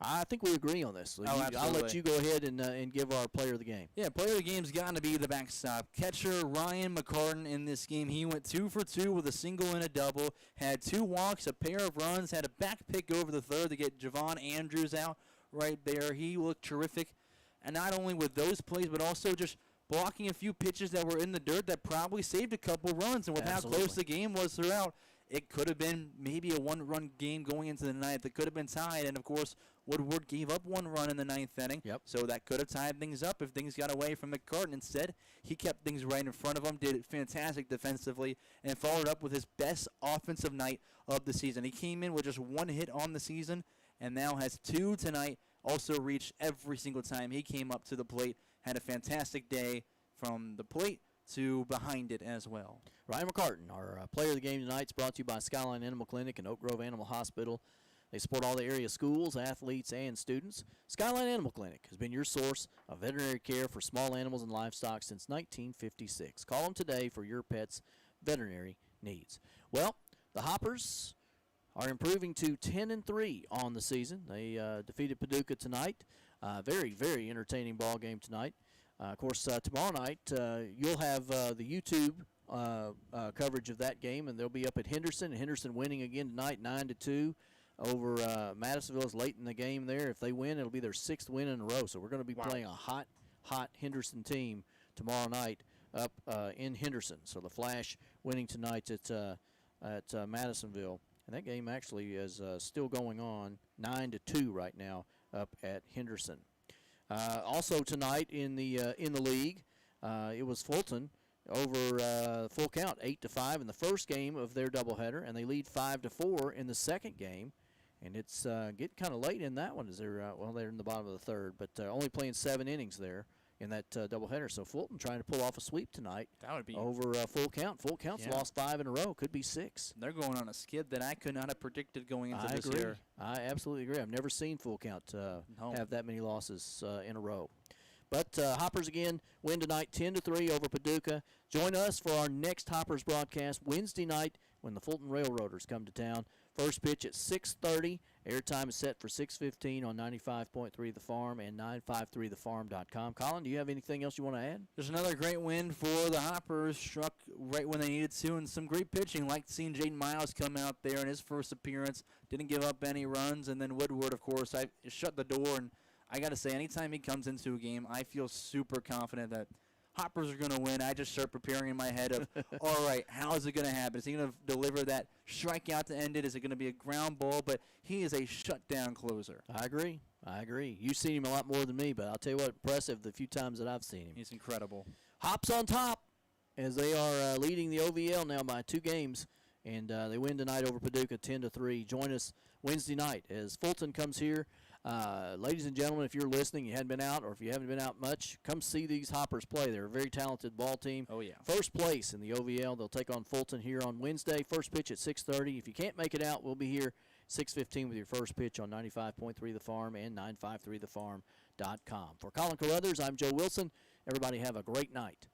I think we agree on this. I'll let you go ahead and give our player of the game. Yeah, player of the game's got to be the backstop. Catcher Ryan McCartan in this game. He went 2 for 2 with a single and a double, had 2 walks, a pair of runs, had a back pick over the third to get Javon Andrews out right there. He looked terrific. And not only with those plays, but also just blocking a few pitches that were in the dirt that probably saved a couple runs. And with how close the game was throughout, it could have been maybe a 1-run game going into the ninth. It could have been tied. And, of course, Woodward gave up 1 run in the 9th inning. Yep. So that could have tied things up if things got away from McCartan. Instead, he kept things right in front of him, did it fantastic defensively, and followed up with his best offensive night of the season. He came in with just 1 hit on the season and now has 2 tonight. Also reached every single time he came up to the plate. Had a fantastic day from the plate to behind it as well. Ryan McCartan, our player of the game tonight, is brought to you by Skyline Animal Clinic and Oak Grove Animal Hospital. They support all the area schools, athletes, and students. Skyline Animal Clinic has been your source of veterinary care for small animals and livestock since 1956. Call them today for your pet's veterinary needs. Well, the Hoppers are improving to 10-3 on the season. They defeated Paducah tonight. Very, very entertaining ball game tonight. Of course, tomorrow night you'll have the YouTube coverage of that game, and they'll be up at Henderson. Henderson winning again tonight, 9-2 over Madisonville. Is late in the game there. If they win, it'll be their 6th win in a row. So we're going to be playing a hot Henderson team tomorrow night up in Henderson. So the Flash winning tonight at Madisonville. And that game actually is still going on, 9-2 right now up at Henderson. Also tonight in the league, it was Fulton over full count, 8-5 in the first game of their doubleheader, and they lead 5-4 in the second game. And it's getting kind of late in that one as they're they're in the bottom of the third, but only playing 7 innings there in that doubleheader. So Fulton trying to pull off a sweep tonight. That would be over full count. Full count's lost 5 in a row. Could be 6. They're going on a skid that I could not have predicted going into this year. year. I absolutely agree. I've never seen full count have that many losses in a row. But Hoppers again win tonight 10-3 over Paducah. Join us for our next Hoppers broadcast Wednesday night when the Fulton Railroaders come to town. First pitch at 6:30. Airtime is set for 6:15 on 95.3 The Farm and 953thefarm.com. Colin, do you have anything else you want to add? There's another great win for the Hoppers. Struck right when they needed to, and some great pitching. Liked seeing Jaden Miles come out there in his first appearance. Didn't give up any runs. And then Woodward, of course, I shut the door. And I got to say, anytime he comes into a game, I feel super confident that Hoppers are going to win. I just start preparing in my head of, all right, how is it going to happen? Is he going to deliver that strikeout to end it? Is it going to be a ground ball? But he is a shutdown closer. I agree. You've seen him a lot more than me, but I'll tell you what, impressive the few times that I've seen him. He's incredible. Hops on top as they are leading the OVL now by 2 games, and they win tonight over Paducah 10-3. Join us Wednesday night as Fulton comes here. Ladies and gentlemen, if you're listening, you hadn't been out, or if you haven't been out much, come see these Hoppers play. They're a very talented ball team. Oh, yeah. First place in the OVL. They'll take on Fulton here on Wednesday. First pitch at 6:30. If you can't make it out, we'll be here 6:15 with your first pitch on 95.3 The Farm and 953thefarm.com. For Colin Carruthers, I'm Joe Wilson. Everybody have a great night.